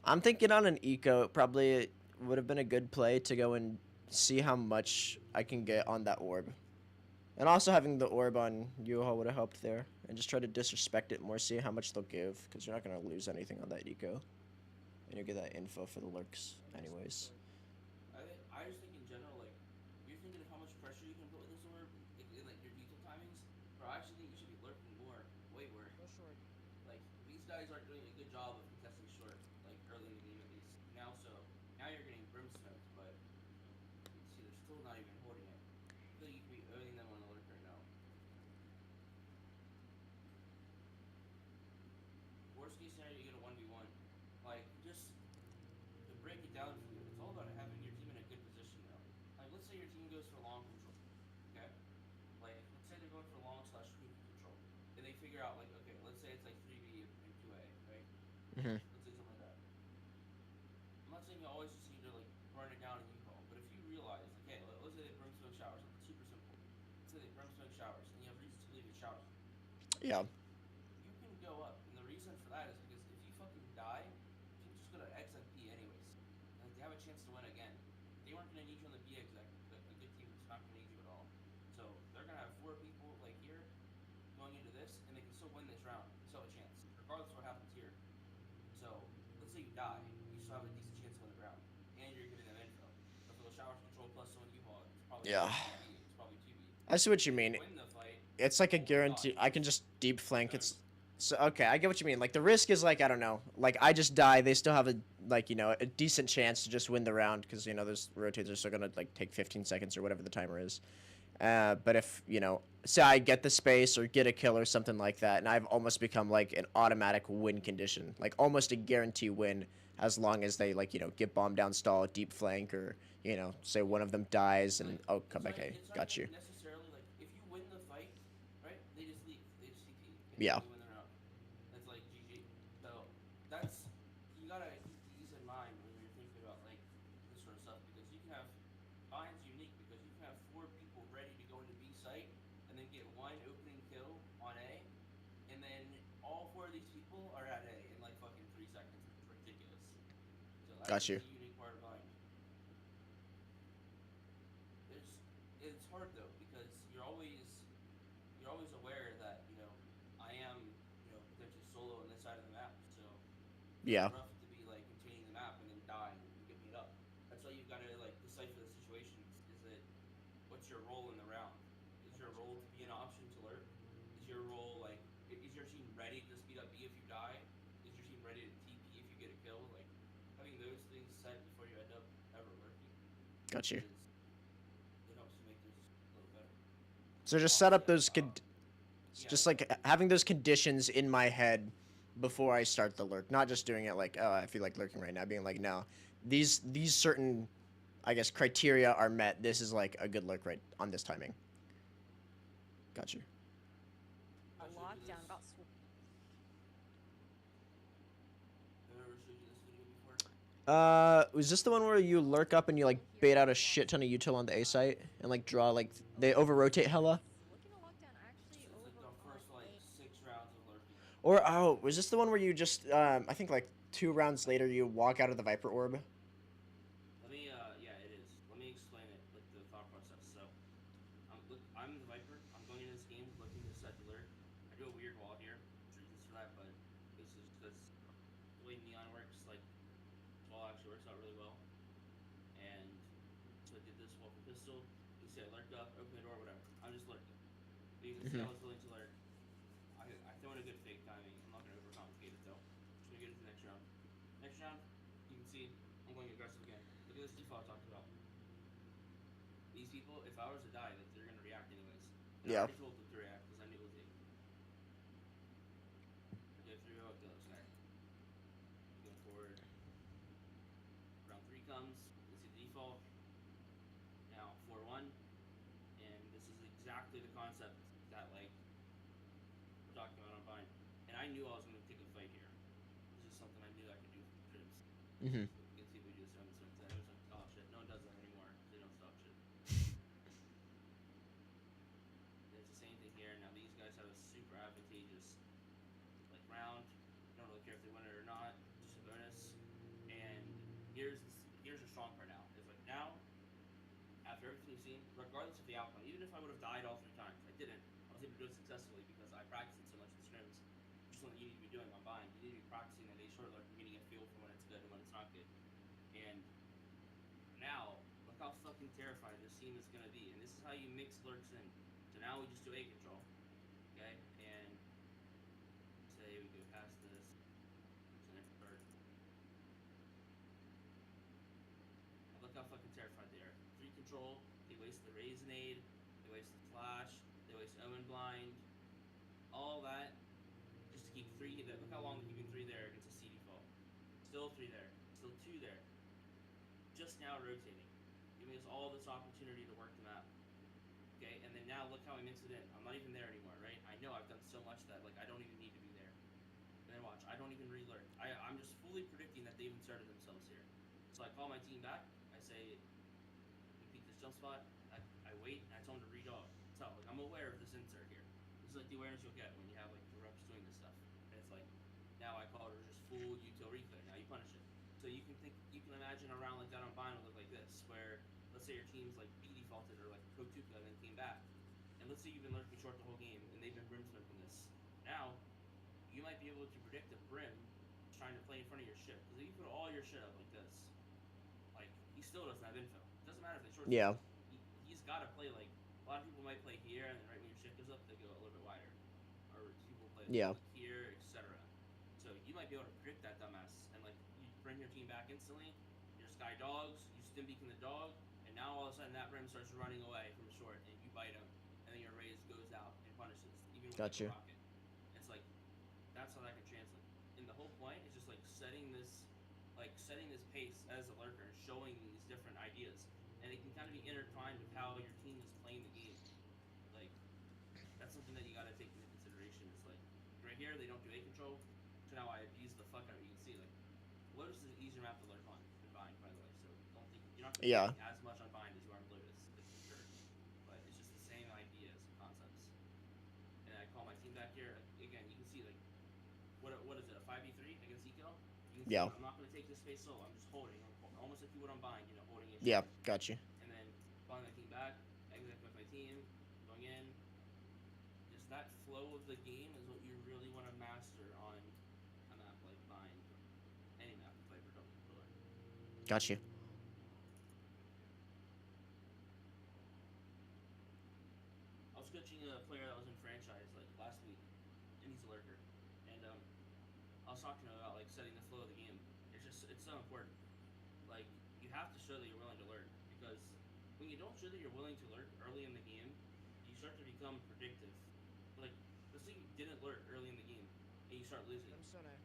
A: I'm thinking on an eco. It probably would have been a good play to go and see how much I can get on that orb. And also having the orb on U-Haul would have helped there. And just try to disrespect it more, see how much they'll give. Because you're not going to lose anything on that eco. and you get that info for the lurks,
B: One year
A: anyways.
B: short.
C: I just think in general, like, you're thinking of how much pressure you can put with this orb, in like your detail timings. Bro, I actually think you should be lurking more, way more.
B: Go short.
C: Like, these guys aren't doing a good job of contesting short, like early in the game at least. Now, so now you're getting brim smoked, but you see, they're still not even holding it. I feel like you could be owning them on the lurk right now. Worst case scenario, you get a 1v1. Like, just to break it down for you, it's all about having your team in a good position now. Like, let's say your team goes for long control, okay? Like, let's say they're going for long slash scoop control, and they figure out, like, okay, let's say it's like 3B and 2A, right?
A: Hmm.
C: Let's say something like that. I'm not saying you always just need to, like, burn it down and you call, but if you realize, okay, let's say they brimstone showers, it's super simple. Let's say they brimstone showers, and you have reasons to believe it showers.
A: Yeah.
C: You can go up, and the reason for that is because if you fucking die, you can just go to exec B anyways. Like, they have a chance to win again. They weren't gonna need you on the B exec. A good team is not gonna need you at all. So they're gonna have 4 people like here going into this, and they can still win this round. Still have a chance, regardless of what happens here. So let's say you die, you still have a decent chance to win the round, and you're giving them info. So for the showers control plus someone you haul, it's probably
A: Yeah.
C: 2B. It's probably 2B.
A: I see what you
C: If you
A: mean.
C: win the fight,
A: It's like a
C: oh my
A: guarantee.
C: god,
A: I can just deep flank.
C: bonus.
A: It's so okay. I get what you mean. Like the risk is like I don't know. Like I just die. They still have a like a decent chance to just win the round because those rotates are still gonna like take 15 seconds or whatever the timer is. But if say I get the space or get a kill or something like that, and I've almost become like an automatic win condition, like almost a guarantee win as long as they get bomb down stall, deep flank, or say one of them dies and
C: Like,
A: come back. Hey,
C: it's not
A: got you.
C: even necessarily like if you win the fight, right? They just leave. They just CP and
A: Yeah.
C: you win the round. That's like GG. So that's you gotta keep these in mind when you're thinking about like this sort of stuff because you can have Bine's unique because you can have 4 people ready to go into B site and then get 1 opening kill on A, and then all 4 of these people are at A in like fucking 3 seconds. It's ridiculous. So that's
A: Got you.
C: the unique part of Vine. It's hard though because you're always aware that I am potentially solo on this side of the map, so
A: Yeah.
C: it's rough to be like containing the map and then die and get beat up. That's why you've got to like decipher the situations. Is it what's your role in the round? Is your role to be an option to lurk? Is your role like is your team ready to speed up B if you die? Is your team ready to TP if you get a kill? Like having those things set before you end up ever lurking.
A: Got you.
C: It helps you make this a little better.
A: So just set up
C: Also,
A: those just like having those conditions in my head before I start the lurk, not just doing it like, oh, I feel like lurking right now, being like, no, these certain, I guess, criteria are met. This is like a good lurk right on this timing. Got you.
B: A lockdown got
C: Have I ever showed you this video before?
A: Was this the one where you lurk up and you like bait out a shit ton of util on the A site and like draw like they over rotate hella?
B: looking to lock down actually
C: It's like
B: over
C: the first like 6 rounds of lurking.
A: Or was this the one where you just I think like 2 rounds later you walk out of the Viper orb?
C: Let me yeah, it is. Let me explain it, like the thought process. So I'm the Viper. I'm going into this game looking to set the lurk. I do a weird wall here. Reasons for that, but basically just because the way Neon works, like this wall actually works out really well. And so I did this wall for pistol. You see I lurked up, open the door, whatever. I'm just lurking. But you can see I was willing to lurk. I throw in a good fake timing. I'm not gonna overcomplicate it though. Just gonna get into the next round. Next round, you can see I'm going aggressive again. Look at this default I talked about. These people, if I was to die, they're gonna react anyways. And
A: Yeah.
C: I already told them to react because I knew it was it. Okay, 3-0, okay, let's go. Going forward. Round 3 comes. You see the default. Now 4-1, and this is exactly the concept that like we're talking about on Vine. And I knew I was gonna take a fight here. This is something I knew I could do for trips.
A: Mm-hmm.
C: You can see we do this around this one. I was like, oh shit, no one does that anymore. They don't stop shit. It's the same thing here. Now these guys have a super advantageous like round. Don't really care if they win it or not. Just a bonus. And here's the strong part now. It's like now, after everything you've seen, regardless of the outcome, even if I would have died all 3 times, I didn't. I was able to do it successfully because I practiced it so much in scrims. Just just something you need to be doing on bind. You need to be practicing that A short lurk and getting a feel for when it's good and when it's not good. And now, look how fucking terrifying this team is gonna be. And this is how you mix lurks in. So now we just do A control. Okay? And say we go past this. So next bird. And look how fucking terrified they are. 3 control, they waste the Raisinade, they waste the flash, they waste Omen Blind, all that just to keep 3. Look how long they're keeping 3 there against a C default. Still 3 there, still 2 there. Just now rotating, giving us all this opportunity to work the map. Okay, and then now look how I mix it in. I'm not even there anymore, right? I know I've done so much that like I don't even need to be there. And then watch, I don't even re-lurk. I'm just fully predicting that they've inserted themselves here. So I call my team back. I say, we peek this jump spot. I wait, and I tell them to re-dog. So like I'm aware of this insert here. This is like the awareness you'll get when you have like the reps doing this stuff. And it's like, now I call it just full util reclear. Now you punish it. So you can imagine a round like that on bind will look like this, where let's say your team's like B defaulted or like Pro Tuka and then came back. And let's say you've been lurking short the whole game and they've been brim smoking this. Now, you might be able to predict a brim trying to play in front of your ship. Because if you put all your shit up like this, like he still doesn't have info. It doesn't matter if they short.
A: Yeah.
C: He's got to play like a lot of people might play here and then right when your ship goes up they go a little bit wider, or people play
A: Yeah.
C: like here, etc. So you might be able to predict that dumbass and like you bring your team back instantly. Your sky dogs, you stim beacon the dog, and now all of a sudden that brim starts running away from short and you bite him, and then your raise goes out and punishes even with
A: Got
C: the
A: you.
C: rocket. It's like that's how that can translate. And the whole point is just like setting this pace as a lurker and showing these different ideas. And it can kind of be intertwined with how your team is playing the game. Like, that's something that you gotta take into consideration. It's like, right here, they don't do A control, so now I abuse the fuck out of it. You can see, like, Lotus is an easier map to lurk on than Bind, by the way, so don't think, you're not gonna
A: Yeah.
C: be as much on Bind as you are on Lotus, that's for sure. But it's just the same ideas and concepts. And I call my team back here, again, you can see, like, what is it, a 5v3 against Eco? You can see,
A: Yeah.
C: I'm not gonna take this space solo, I'm just holding, almost like you would on Bind, you know, holding it.
A: Yeah, got you.
C: And then calling my team back, exec with my team, going in. Just that flow of the game is what you really want to master on a map like Bind, any map you play for Double Controller.
A: Got you.
C: I was coaching a player that was in franchise like last week, and he's a lurker. And I was talking to him about like setting the flow of the game. It's so important. Like you have to show that you're willing to lurk, because when you don't show that you're willing to lurk early in the game, you start to become predictive. Like let's say you didn't lurk early in the game and you start losing.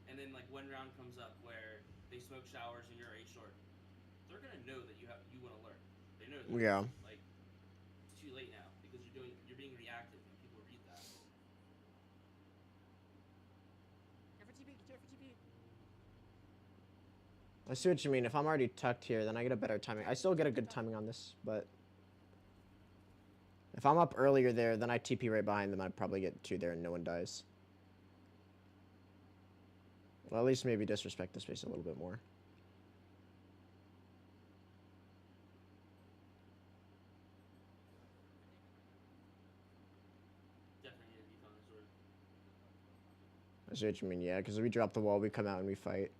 C: And then like one round comes up where they smoke showers and you're A short. They're gonna know that you want to lurk. They know that.
A: Yeah.
C: Like it's too late now because you're being reactive and people read that.
A: I see what you mean. If I'm already tucked here, then I get a better timing. I still get a good timing on this, but if I'm up earlier there, then I TP right behind them. I'd probably get 2 there and no one dies. Well, at least maybe disrespect the space a little bit more.
C: Definitely need to be on the sword.
A: I see what you mean, yeah, because we drop the wall, we come out and we fight.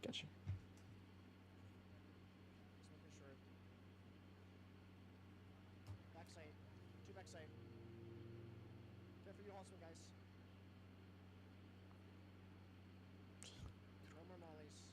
A: Gotcha.
B: Smoking short. Backside. 2 backside. Careful you also, guys. No more mollies.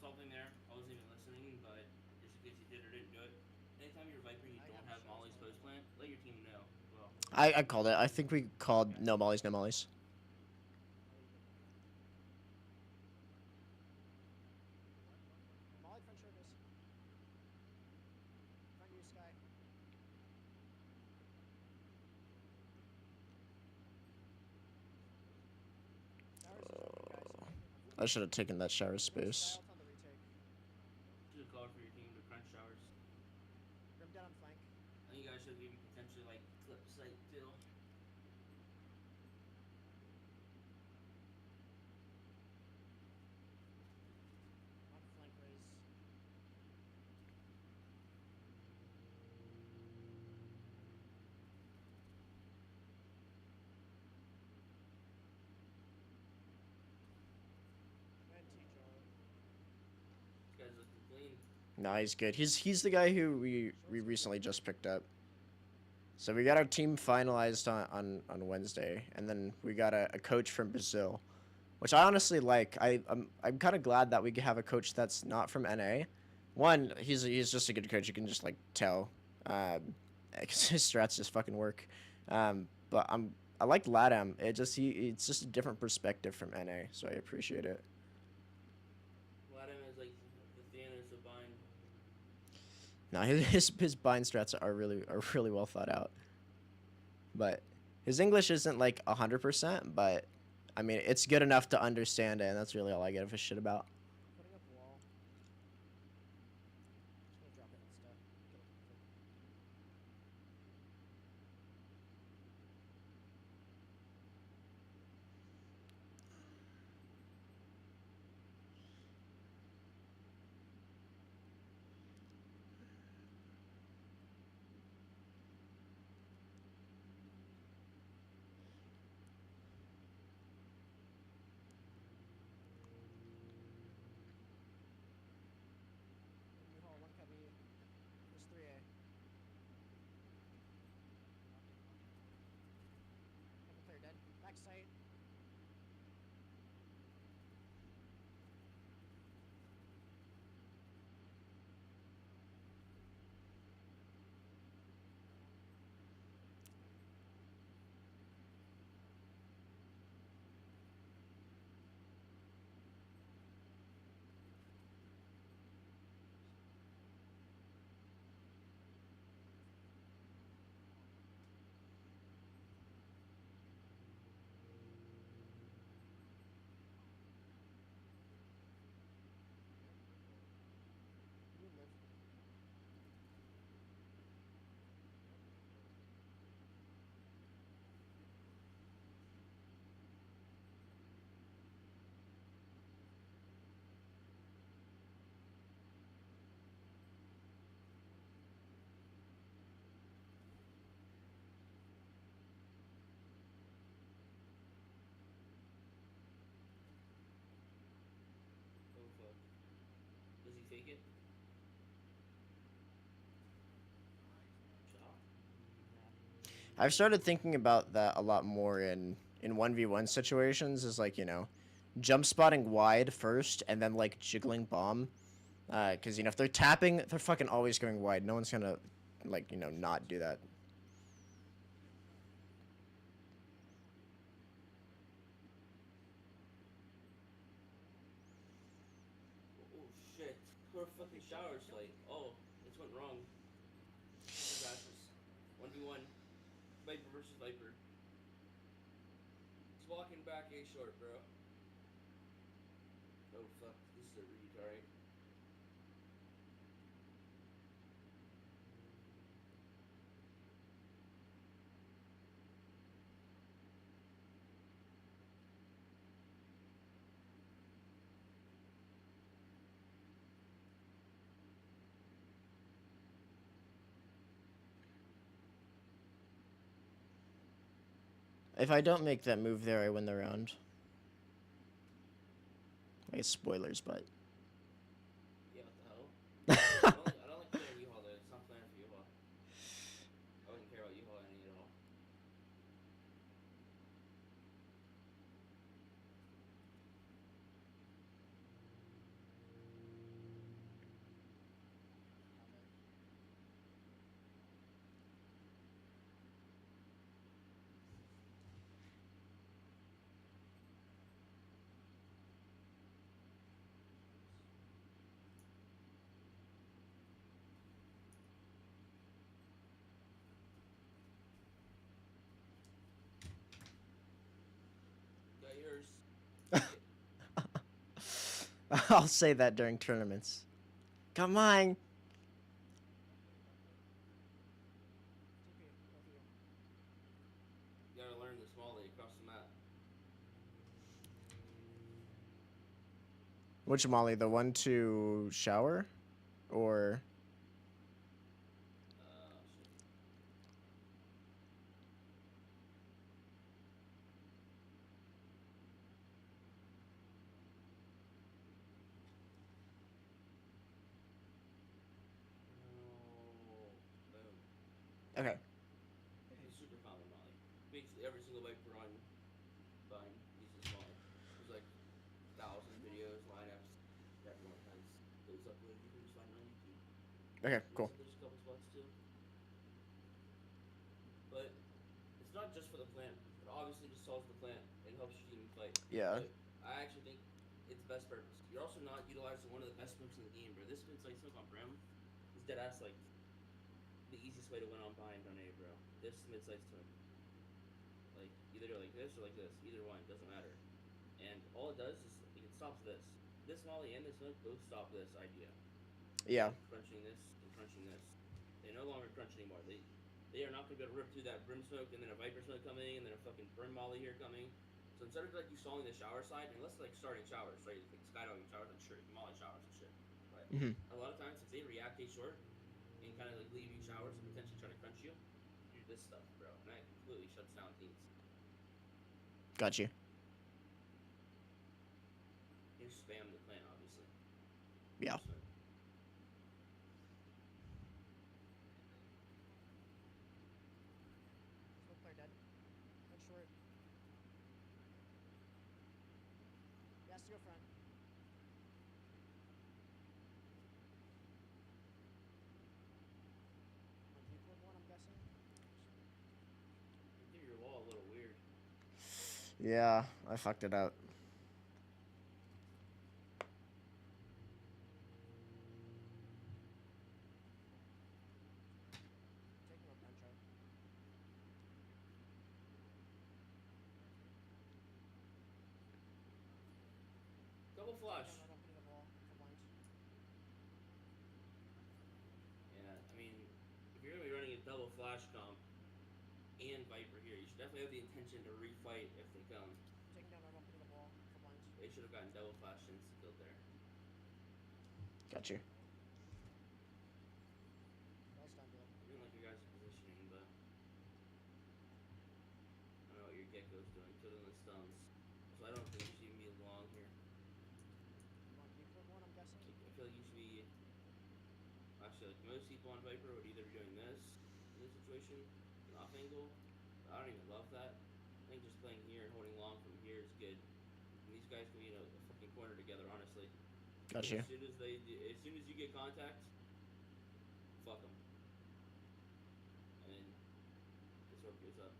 C: Something there. I wasn't even listening, but just in case you did or didn't do it. Anytime you're Viper and you don't have Molly's post plant, let your team know. Well,
A: I called it. I think we called no mollies, no mollies.
B: Molly front short is. Front you, Sky. Towers is open, guys.
A: I should have taken that shower space.
B: Style on the retake.
C: Should have called for your team to crunch showers.
B: Grim dead on flank.
C: I think you guys should have given potentially like clip sight too.
B: On flank raise. And T-Jar.
C: This guy's looking clean.
A: No, he's good. He's the guy who we recently just picked up. So we got our team finalized on Wednesday, and then we got a coach from Brazil, which I honestly like. I'm kind of glad that we have a coach that's not from NA. One, he's just a good coach. You can just like tell, because his strats just fucking work. But I like Latam. It's just a different perspective from NA, so I appreciate it.
C: Latam is like the Thanos of Bind.
A: No, his bind strats are really well thought out. But his English isn't like 100%, but I mean it's good enough to understand it, and that's really all I give a shit about.
B: Putting up wall. Just gonna drop it instead. Get it config. New hall, 1 cubby. There's 3A. Open clear, dead. Back sight. You live.
C: Oh fuck. Does he fake it? Shot.
A: I've started thinking about that a lot more in 1v1 situations. Is like jump spotting wide first, and then like jiggling bomb. Because if they're tapping, they're fucking always going wide. No one's gonna like not do that.
C: Oh shit. Poor fucking showers like. Oh, this went wrong. Disasters. 1v1. Viper versus Viper. He's walking back A short, bro. Oh fuck. This is a read, alright.
A: If I don't make that move there, I win the round. I guess spoilers, but.
C: Yeah, what the hell? I don't like playing U-Haul though. It's not playing for U-Haul. I wouldn't care about U-Haul any at all.
A: I'll say that during tournaments. Come on.
B: TP, both of you.
C: You gotta learn the small league across the map.
A: Which Molly? The one to shower? Or.
C: Shit. Oh, boom.
A: Okay.
C: It's super common Molly. Basically, every single Viper on Vine uses Molly. There's like 1,000 videos, lineups. Everyone has those uploaded. You can just find it on YouTube.
A: Okay,
C: Looks
A: cool.
C: like there's a couple spots too. But it's not just for the plant. It obviously just solves the plant and helps your team fight.
A: Yeah.
C: But I actually think it's best purpose. You're also not utilizing one of the best smokes in the game, bro. This mid-sight smoke on Brim is dead ass like the easiest way to win on bind on A, bro. This mid-sight smoke. Like either do it like this or like this. Either one, doesn't matter. And all it does is it stops this. This molly and this smoke both stop this idea.
A: Yeah.
C: Crunching this and crunching this. They no longer crunch anymore. They are not gonna be able to rip through that Brim smoke and then a Viper smoke coming and then a fucking Brim molly here coming. So instead of like you stalling the shower side, unless like starting showers, right? Like skydiving showers, like sure, molly showers and shit. But
A: Mhm.
C: a lot of times if they react a short and kind of like leave you showers and potentially try to crunch you, do this stuff, bro. And that completely shuts down teams.
A: Got you.
C: You spam the plant, obviously.
A: Yeah.
C: So,
B: Smoke player dead. One short. Yes, to your front. On deep room one, I'm guessing.
C: you do your wall a little weird.
A: Yeah, I fucked it up.
B: Taking a Pancho.
C: Double flush.
B: Taking on opening the ball for blind.
C: Yeah, I mean, if you're gonna be running a double flash comp and Viper here, you should definitely have the intention to refight if they come.
B: Taking down arm, opening the ball for blind.
C: They should have gotten double flash since killed there.
A: Got you.
B: Well done, dude.
C: I didn't like your guys' positioning, but I don't know what your gecko's doing. Twiddling his thumbs. So I don't think you should even be long here.
B: On deep room one, I'm guessing.
C: I feel like you should be. Actually, like most people on Viper would either be doing this in this situation, an off angle. But I don't even love that. I think just playing here and holding long from here is good. And these guys can be in a fucking corner together, honestly.
A: Got you.
C: As soon as you get contact, fuck them. And then this orb goes up.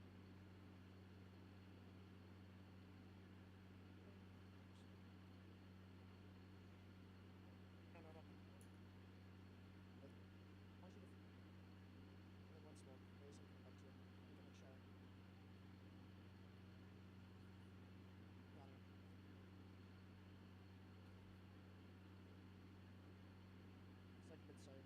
B: Down arm, open. Want you to. And then one smoke. Raise him up to you. You can shower. Got him. It's like mid side.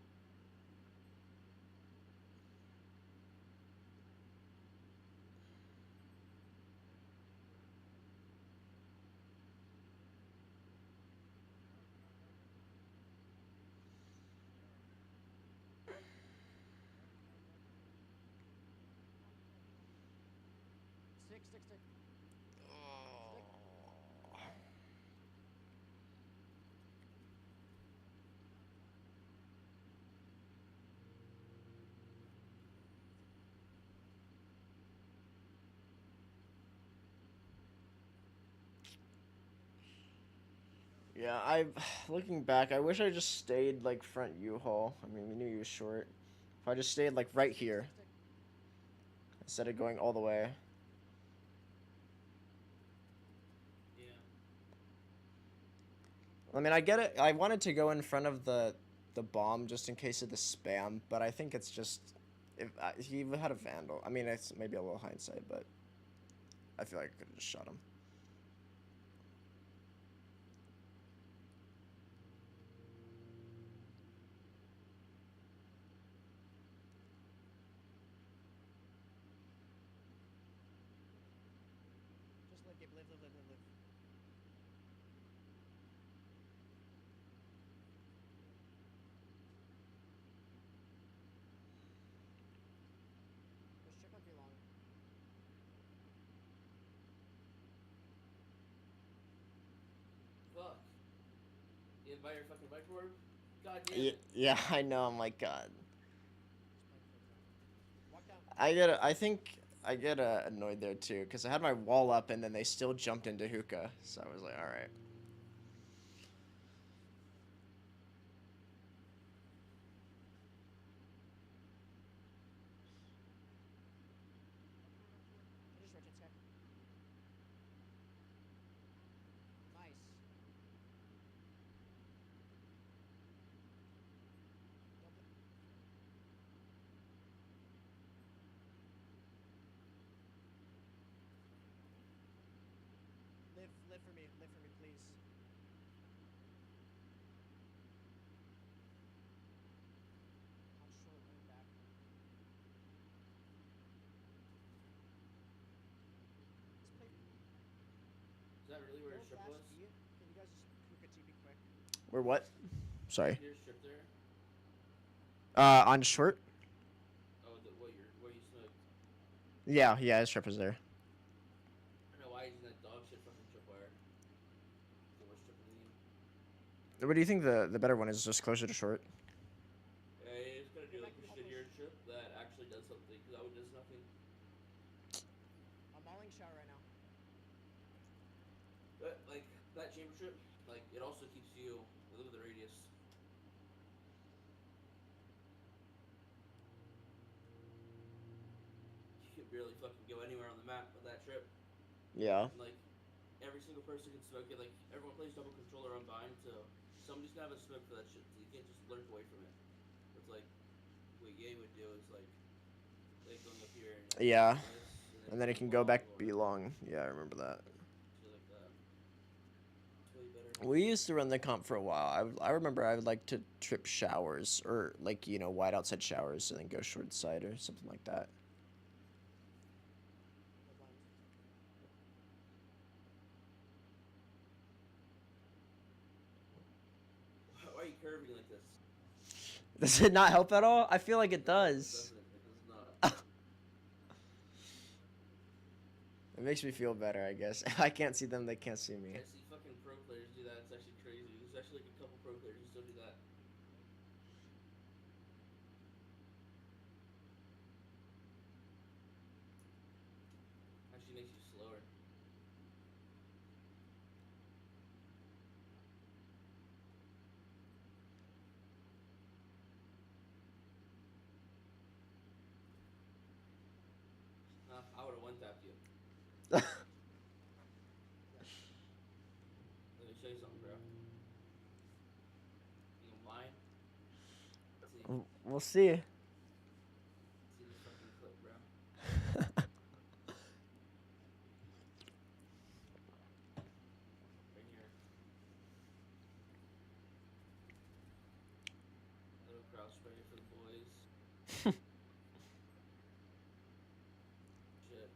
B: Stick.
A: Yeah, I looking back, I wish I just stayed like front U-Haul. I mean, we knew he was short. If I just stayed like right here
B: Stick.
A: instead of going all the way.
C: Yeah.
A: I mean, I get it. I wanted to go in front of the bomb just in case of the spam, but I think it's just if he had a vandal. I mean, it's maybe a little hindsight, but I feel like I could have just shot him.
C: buy your fucking bike for? God damn
A: Yeah,
C: it.
A: yeah, I know. I'm like, God.
B: Just playing Forza. Walk down.
A: I think I get annoyed there too because I had my wall up and then they still jumped into hookah, so I was like, all right.
B: Finish rotate sky. Nice. Double. Live for me, please. On short, lean back. Let's play.
C: Is that really where
B: Go
C: his strip
B: fast
C: was?
B: B. Can you guys just hookah TP quick?
A: We're what? Sorry.
C: Your strip there?
A: On short.
C: Oh, where you smoked.
A: Yeah, yeah, his trip was there.
C: I don't know why he's using that dog shit fucking tripwire. The worst trip in the game.
A: What do you think the better one is? Just closer to short.
C: Yeah, he's gonna do like a shittier trip that actually does something, because that one does nothing.
B: I'm mauling shower right now.
C: But, like, that chamber trip, like, it also keeps you within the radius. You can barely fucking go anywhere on the map with that trip.
A: Yeah.
C: And, like, every single person can smoke it. Like, everyone plays double controller on Vine, so somebody's gonna have a smoke for that shit, so you can't just lurk away from it. It's like, what Ye would do is, like going up here and
A: Yeah.
C: this,
A: And then it can go back be long. Yeah, I remember that.
C: shit like that. It's way better.
A: We used to run the comp for a while. I remember I would like to trip showers or like wide outside showers and then go short side or something like that.
B: No blind.
C: Why are you curving like this?
A: Does it not help at all? I feel like it does.
C: It does not.
A: It makes me feel better, I guess. If I can't see them, they can't see me.
C: I see fucking pro players do that. It's actually crazy. There's actually like a couple pro players who still do that. Actually makes you slower. I would have one tapped you. Let me show you something, bro. You gonna mind?
A: We'll see.
C: See this fucking clip, bro. Right here. A little crowd spray for the boys. Shit.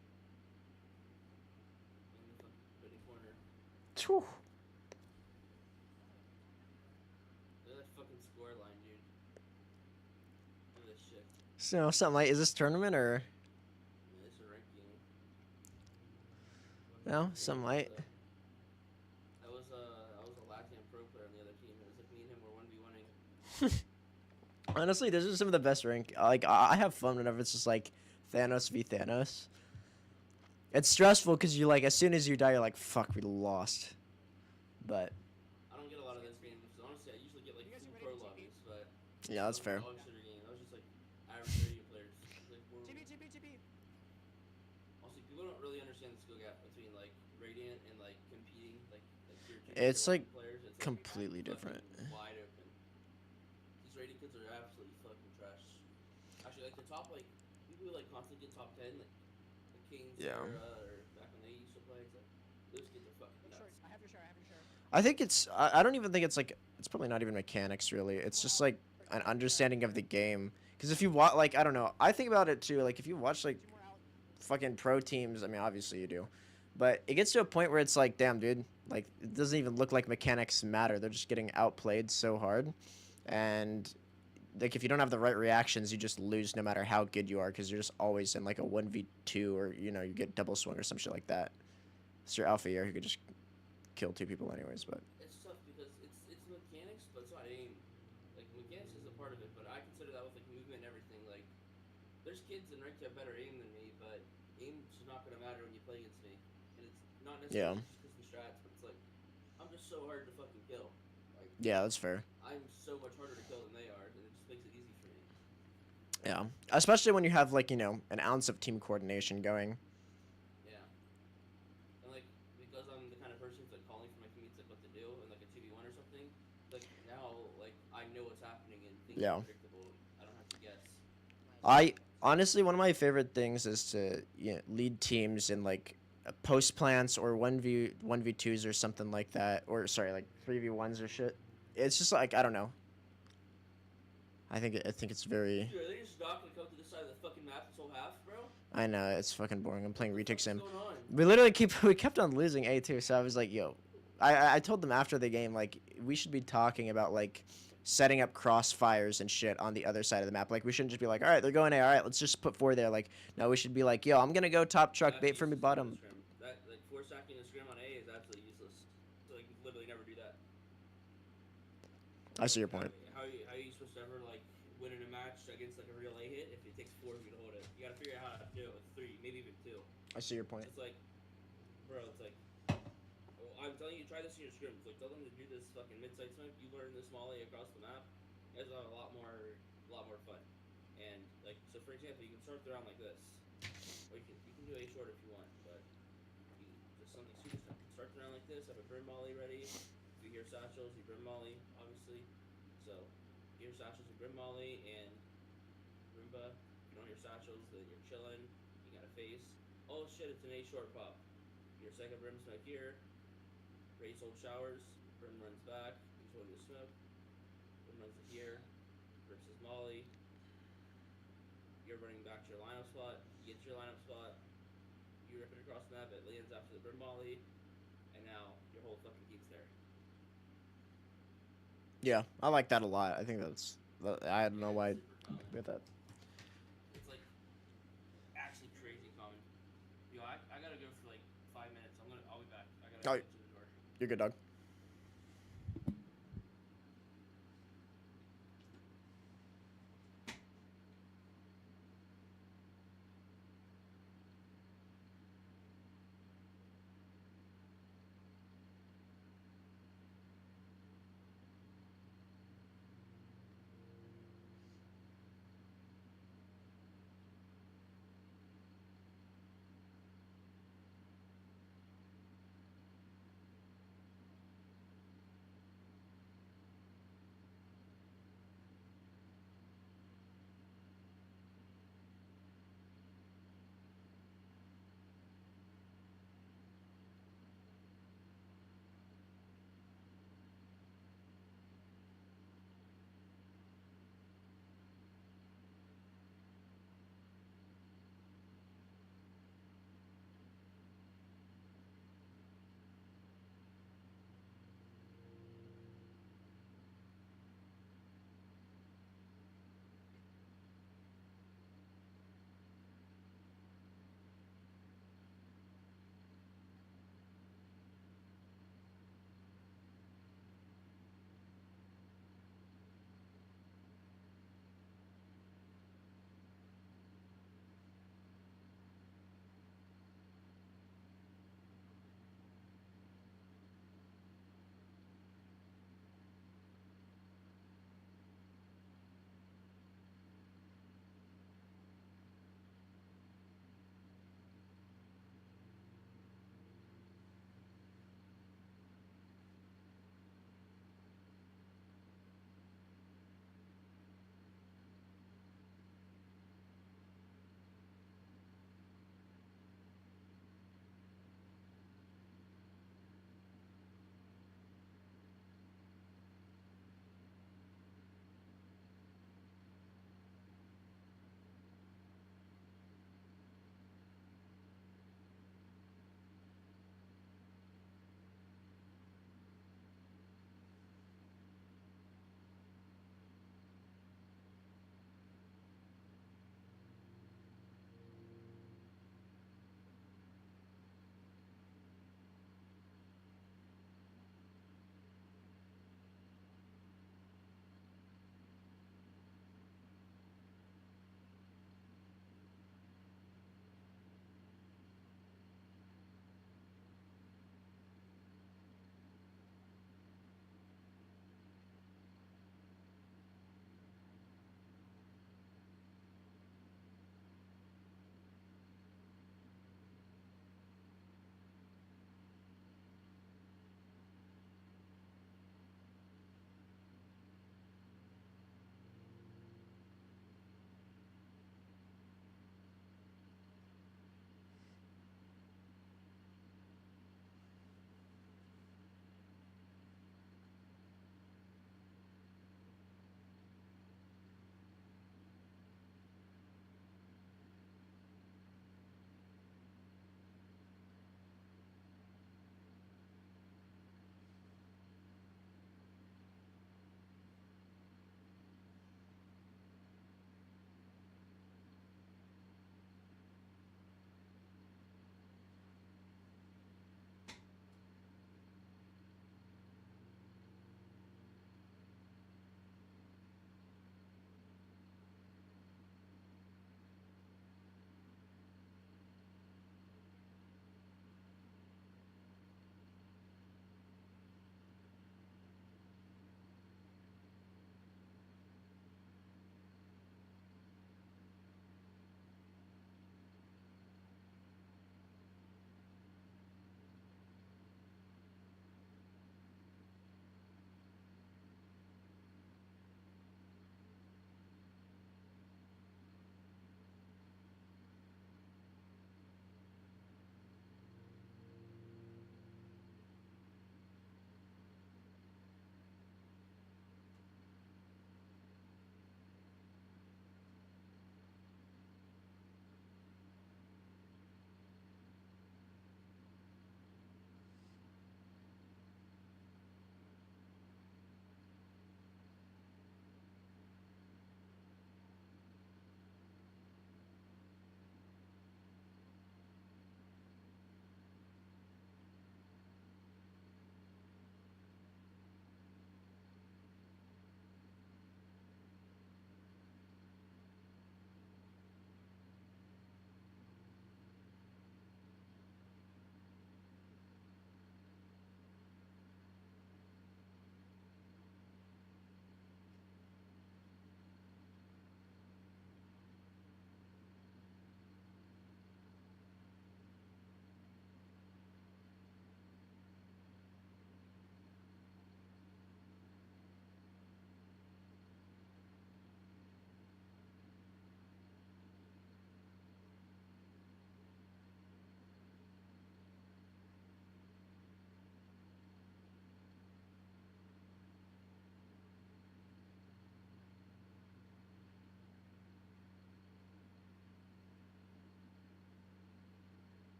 C: In the fucking bitty corner.
A: Phew.
C: Look at that fucking score line, dude. Look at this shit.
A: So something like, is this tournament or
C: Man, it's a ranked game.
A: no? Something like.
C: I was a Latin pro player on the other team. It was like me and him were 1v1ing.
A: Honestly, those are some of the best rank. Like I have fun whenever it's just like Thanos v Thanos. It's stressful because you like as soon as you die, you're like, fuck, we lost. But
C: I don't get a lot of those games. Honestly, I usually get like
B: You guys
C: 2
B: are
C: pro
B: ready to
C: lobbies, but
A: yeah, that's fair.
C: dog shitter game. That was just like average radio players. Like,
B: TP.
C: also, people don't really understand the skill gap between like Radiant and like competing like tier 2
A: It's,
C: tier 1
A: like,
C: players. It's
A: completely
C: fucking
A: different.
C: Wide open. These Radiant kids are absolutely fucking trash. Actually, like the top like people who like constantly get top 10 like Kings
A: Yeah.
C: or back when they used to play. It's like those kids are fucking
B: Look
C: nuts.
B: short. I have your shower.
A: I think I don't even think it's like it's probably not even mechanics really. It's just like an understanding of the game. Because if you watch like I don't know, I think about it too. Like if you watch like
B: 2 more out.
A: fucking pro teams, I mean obviously you do, but it gets to a point where it's like, damn, dude, like it doesn't even look like mechanics matter. They're just getting outplayed so hard, and like if you don't have the right reactions, you just lose no matter how good you are because you're just always in like a 1v2 or you get double swing or some shit like that. So you're alpha here who could just kill 2 people anyways, but
C: It's tough because it's the mechanics there's kids in ranked who have better aim than me, but aim's not gonna matter when you play against me, and it's not
A: Yeah.
C: necessarily just because of the strats, but it's like I'm just so hard to fucking kill. Like
A: Yeah, that's fair.
C: I'm so much harder to kill than they are, and it just makes it easy for me.
A: Yeah, especially when you have like an ounce of team coordination going.
C: Yeah. And like because I'm the kind of person who's like calling for my teammates like what to do in like a 2v1 or something, like now like I know what's happening and things
A: Yeah.
C: are predictable. I don't have to guess.
A: I honestly, one of my favorite things is to lead teams in like post plants or 1v1v2s or something like that, or sorry, like 3v1s or shit. It's just like I don't know. I think it's very.
C: Dude, are they just not gonna come to this side of the fucking map this whole half, bro?
A: I know it's fucking boring. I'm playing
C: What the
A: retake
C: fuck is
A: sim.
C: going on?
A: We literally we kept on losing A2, so I was like, yo, I told them after the game like we should be talking about like setting up crossfires and shit on the other side of the map. Like we shouldn't just be like, all right, they're going A, all right, let's just put 4 there. Like no, we should be like, yo, I'm gonna go top truck,
C: That's
A: bait for me
C: useless in
A: bottom.
C: the scrim. That like force stacking the scrim on A is absolutely useless. So like you literally never do that.
A: I see your
C: How,
A: point.
C: how are you supposed to ever like win in a match against like a real A hit if it takes 4 of you to hold it? You gotta figure out how to do it with 3, maybe even 2.
A: I see your point.
C: It's like, bro, it's like, well, I'm telling you, try this in your scrims. Like, tell them to do this fucking mid-side smoke. You learn this molly across the map. You guys will have a lot more fun. And like, so for example, you can start the round like this, or you can do A short if you want, but you just something super simple. Start the round like this. Have a brim molly ready. If you hear satchels, you brim molly, obviously. So, you hear satchels, you brim molly, and Roomba. If you don't hear satchels, then you're chilling. You got a face. Oh shit, it's an A short pop. Your second brim smoke here. Raise hold showers. Brim runs back. He's holding the smoke. Brim runs to here. Brim says molly. You're running back to your lineup spot. You get to your lineup spot. You rip it across the map. It lands after the brim molly. And now your whole fucking team's there.
A: Yeah, I like that a lot. I think I don't know why
C: Super common.
A: with that.
C: It's like actually crazy common. Yo, I gotta go for like 5 minutes. I'll be back. I gotta
A: Oh,
C: go to the door.
A: you're good, dog.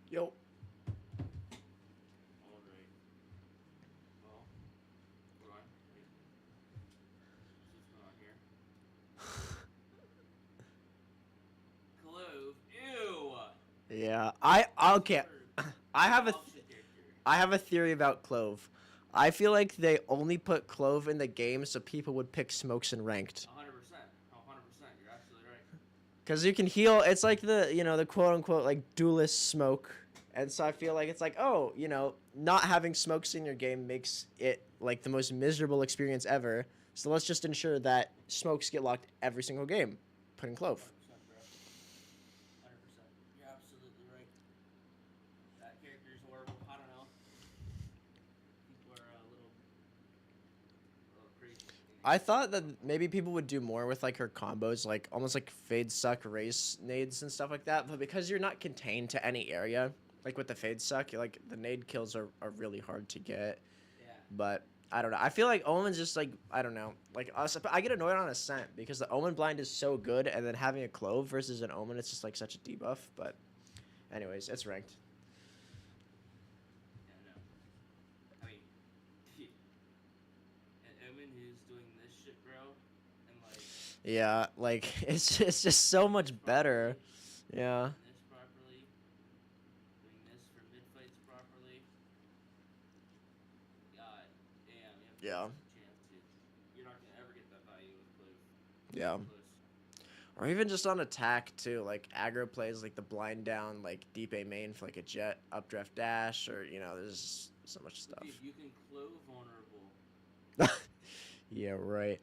A: Yo.
C: All right. Well, hold on. Wait. See what's going on here. Clove. Ew.
A: Yeah.
C: That's
A: Okay.
C: her
A: I have a
C: dog shit character.
A: I have a theory about Clove. I feel like they only put Clove in the game so people would pick Smokes in ranked.
C: 100%. Oh, 100%. You're absolutely right.
A: Cause you can heal. It's like the quote unquote like duelist Smoke, and so I feel like it's like, oh, not having Smokes in your game makes it like the most miserable experience ever. So let's just ensure that Smokes get locked every single game. Put in Clove.
C: 100%, bro. 100%. You're absolutely right. That character is horrible. I don't know. People are a little crazy.
A: I thought that maybe people would do more with like her combos, like almost like fade suck, race nades and stuff like that. But because you're not contained to any area, like with the fade suck, like the nade kills are really hard to get.
C: Yeah.
A: But I don't know. I feel like Omen's just like, I don't know. Like I get annoyed on Ascent because the Omen blind is so good, and then having a Clove versus an Omen, it's just like such a debuff. But anyways, it's ranked.
C: Yeah, no. I mean, an Omen who's doing this shit, bro, and like
A: Yeah, like it's just so much better. Yeah.
C: doing this properly, doing this for mid fights properly. God damn, you
A: Yeah.
C: have no chance, dude. You're not gonna ever get that value with Clove.
A: Yeah.
C: Close.
A: Or even just on attack too, like aggro plays like the blind down, like deep A main for like a jet updraft dash, or there's so much stuff.
C: Dude, you can Clove vulnerable.
A: Yeah, right.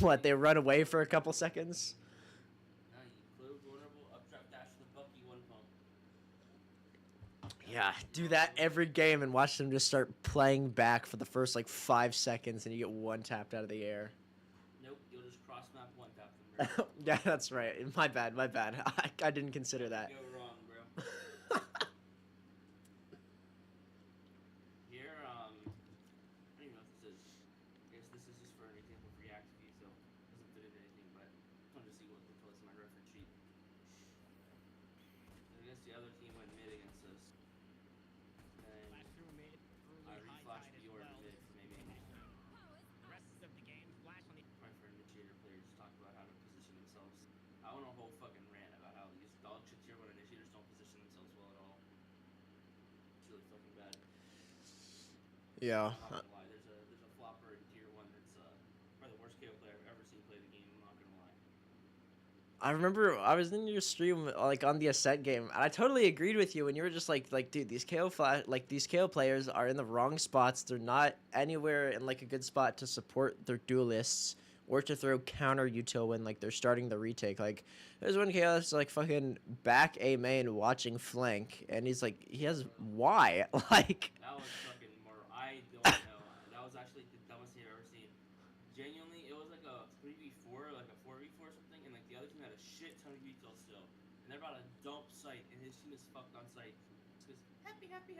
A: What, they run away for a couple seconds?
C: Now you Clove vulnerable, updraft dash with the Bucky one pump.
A: Yeah, do that every game and watch them just start playing back for the first like 5 seconds, and you get one tapped out of the air.
C: Nope, you'll just cross map one tap them, bro.
A: Yeah, that's right. My bad. I didn't consider that.
C: Go wrong, bro. Here, I don't even know what this is. I guess this is just for an example for React view, so it doesn't fit into anything, but I wanted to see what the plus in my reference sheet. I guess the other team went mid against us. Then
B: Flash through mid, through
C: I
B: high
C: reflashed
B: side
C: the
B: as
C: orb
B: well.
C: mid for maybe
B: The rest of the game, Flash on the
C: my friend initiator players talk about how to position themselves. I want a whole fucking rant about how these dog shit tier 1 initiators don't position themselves well at all. It's really fucking bad.
A: Yeah.
C: I'm not gonna lie. There's a flopper in tier 1 that's probably the worst KO player I've ever seen play the game. I'm not gonna lie.
A: I remember I was in your stream like on the Ascent game, and I totally agreed with you when you were just like dude, these these KO players are in the wrong spots. They're not anywhere in like a good spot to support their duelists or to throw counter util when like they're starting the retake. Like there's one KO that's like fucking back A main watching flank, and he's like he has why like
C: That was fucking more. I don't know. That was actually the dumbest thing I've ever seen. Genuinely, it was like a 3v4, like a 4v4 or something, and like the other team had a shit ton of util still, and they're about to dump site, and his team is fucked on site. Just goes happy.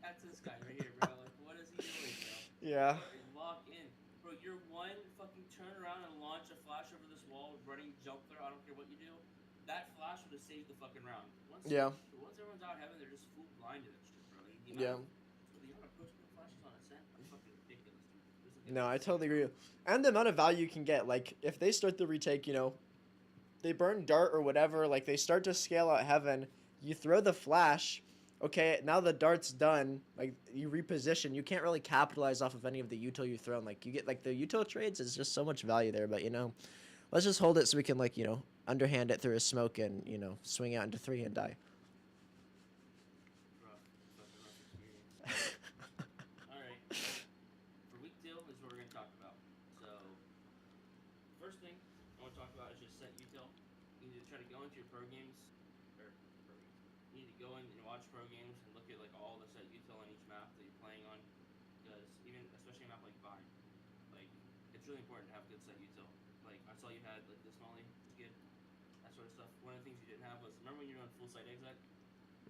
C: That's this guy right here, bro. Like, what is he doing, bro?
A: yeah.
C: Fucking lock in, bro. You're one fucking turn around and launch a flash over this wall, running jump throw. I don't care what you do. That flash would have saved the fucking round. Once everyone's out of heaven, they're just full blinded and shit, bro. Like,
A: Yeah.
C: the amount of post-mid flashes on Ascent are fucking ridiculous, dude. There's like
A: No, I totally agree. And the amount of value you can get, like if they start the retake, they burn dart or whatever, like they start to scale out heaven, you throw the flash, okay, now the dart's done, like you reposition, you can't really capitalize off of any of the util you've thrown. Like you get like the util trades is just so much value there, but let's just hold it so we can like, underhand it through a smoke and, swing out into 3 and die.
C: rough, fucking rough experience. Alright. For week 2 is what we're gonna talk about. So first thing I want to talk about is just set util. You need to try to go into your pro games, or pro games. You need to go in and watch pro games and look at like all the set util on each map that you're playing on, because even especially a map like Vine, like it's really important to have good set util. Like I saw you had like this molly, was good, that sort of stuff. One of the things you didn't have was, remember when you were doing full site exec?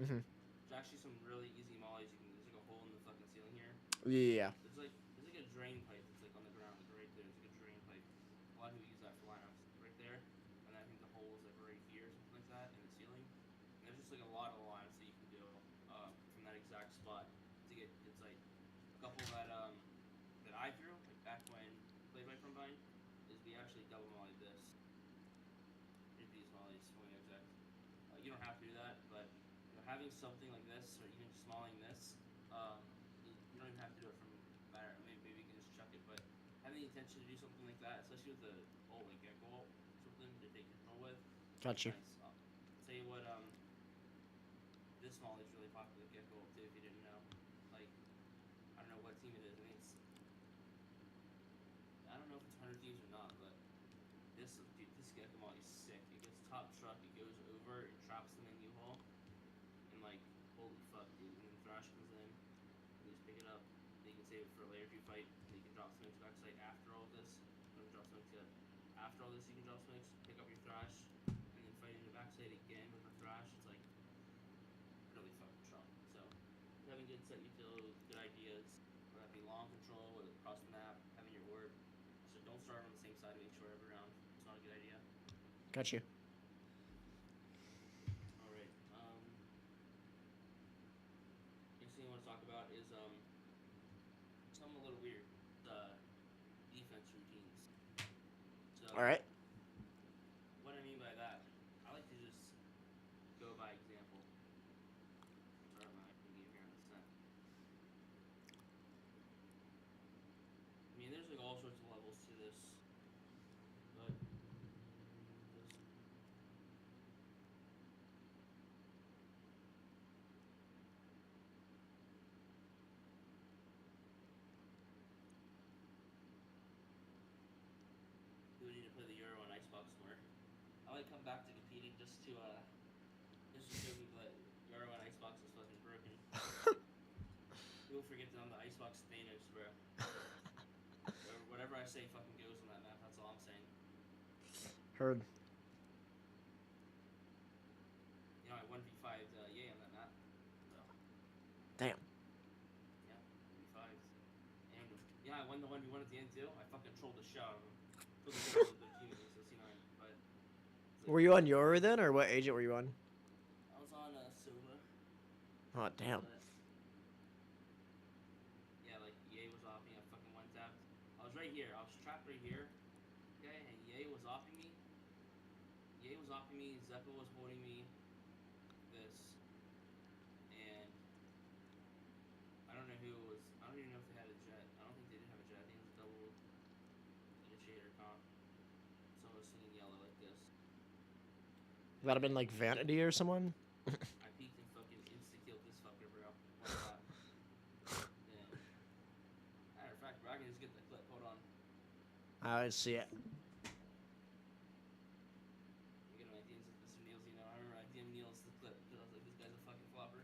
A: Mm-hmm.
C: There's actually some really easy mollies you can. There's like a hole in the fucking ceiling here.
A: Yeah.
C: There's like a drain pipe that's like on the ground, like right there. There's like a drain pipe. A lot of people use that for lineups, right there. And I think the hole is like right here, or something like that, in the ceiling. And there's just like a lot of lines that you can do from that exact spot to get. It's like a couple that that I drew like back when I played my combine is we actually double mollied this. These mollies, to be exact. You don't have to do that, but having something like this or even smalling this, you don't even have to do it from matter. Maybe you can just chuck it, but having the intention to do something like that, especially with the old like gecko ult, something to take control with.
A: Got you.
C: Nice. Tell you what, this molly is really popular with gecko ult too. If you didn't know, like, I don't know what team it is. I think it's, I don't know if it's 100 Thieves or not, but this dude, this gecko molly is sick. It gets top truck, it goes over, it traps them in U-Haul, and like, holy fuck, dude. And then Thrash comes in, you just pick it up, then you can save it for a later 2 fight, then you can drop smokes backside after all this. Don't drop smokes yet. After all this, you can drop smokes, pick up your Thrash, and then fight in the backside again with a Thrash. It's like, really fucking strong. So, having good set utility, good ideas, whether that be long control, whether it's cross the map, having your word. So don't start on the same side, make sure every round. It's not a good idea.
A: Got you.
C: Alright, next thing I want to talk about is, something a little weird. Defense routines. So,
A: All right.
C: what I mean by that, I like to just go by example. Sorry, I'm not gonna give here in a sec. I mean, there's like all sorts of levels to this, but just we need to play the Euro on Icebox more. I might come back to competing just to show people that Euro on Icebox is fucking broken. People forget that I'm the Icebox Thanos, bro. Whatever I say fucking goes on that map. That's all I'm saying.
A: Heard.
C: You know, I 1v5'd Yay on that map. So,
A: Damn.
C: yeah, 1v5'd. And, yeah, I won the 1v1 at the end, too. I fucking trolled the shit out of him. Took the goals with their teammates, so C9. But, like,
A: Were you on Yoru then, or what agent were you on?
C: I was on Sova.
A: Oh, damn.
C: But, yeah, like, Yay was off me. I fucking one tapped. I was right here. I was trapped right here. Okay, and Yay was offing me. Yay was offing me. Zeppo was holding me. This. And I don't know who it was. I don't even know if they had a jet. I don't think they did have a jet. I think it was a double initiator comp. Someone was singing yellow like this.
A: That'd have been like Vanity or someone.
C: I peeked and fucking insta-killed this fucker, bro. One shot. And, matter of fact, bro, I can just get the clip. Hold on.
A: I see it.
C: I'm getting my DMs with Mr. Niels, you know. I remember I DM Niels the clip because I was like, this guy's a fucking flopper.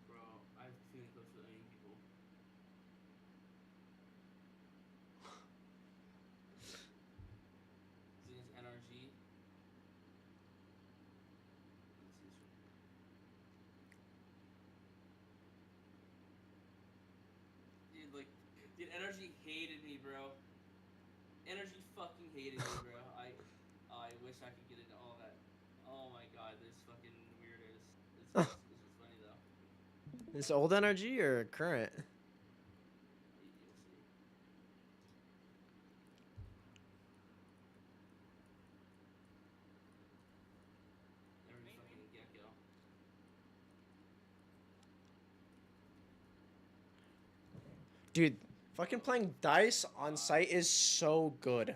C: Bro, I have too many clips with owning people. This is NRG. Let's see this one. Dude, like, dude, NRG hated me, bro. NRG fucking hated me, bro. I wish I could get into all that. Oh my god, this fucking weirdos. This is funny though.
A: This old energy or current?
C: You'll see. Every fucking gecko.
A: Dude, fucking playing dice on site is so good.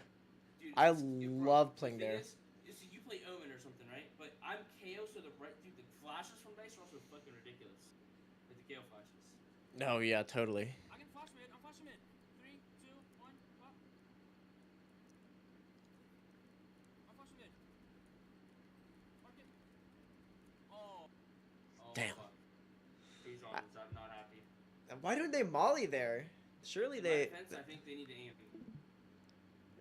C: Dude,
A: I
C: bro,
A: love
C: the
A: playing
C: thing
A: there.
C: is, so you play Omen or something, right? But I'm KO, so the right dude, the flashes from dice are also fucking ridiculous. Like the KO flashes.
A: No, yeah, totally.
C: I can flash mid. I'm flashing mid. 3, 2, 1, pop. I'm flashing mid. Mark it. Oh.
A: Damn.
C: Fuck. He's on. Not
A: Why don't they molly there? Surely
C: In my
A: they.
C: defense, I think they need to aim.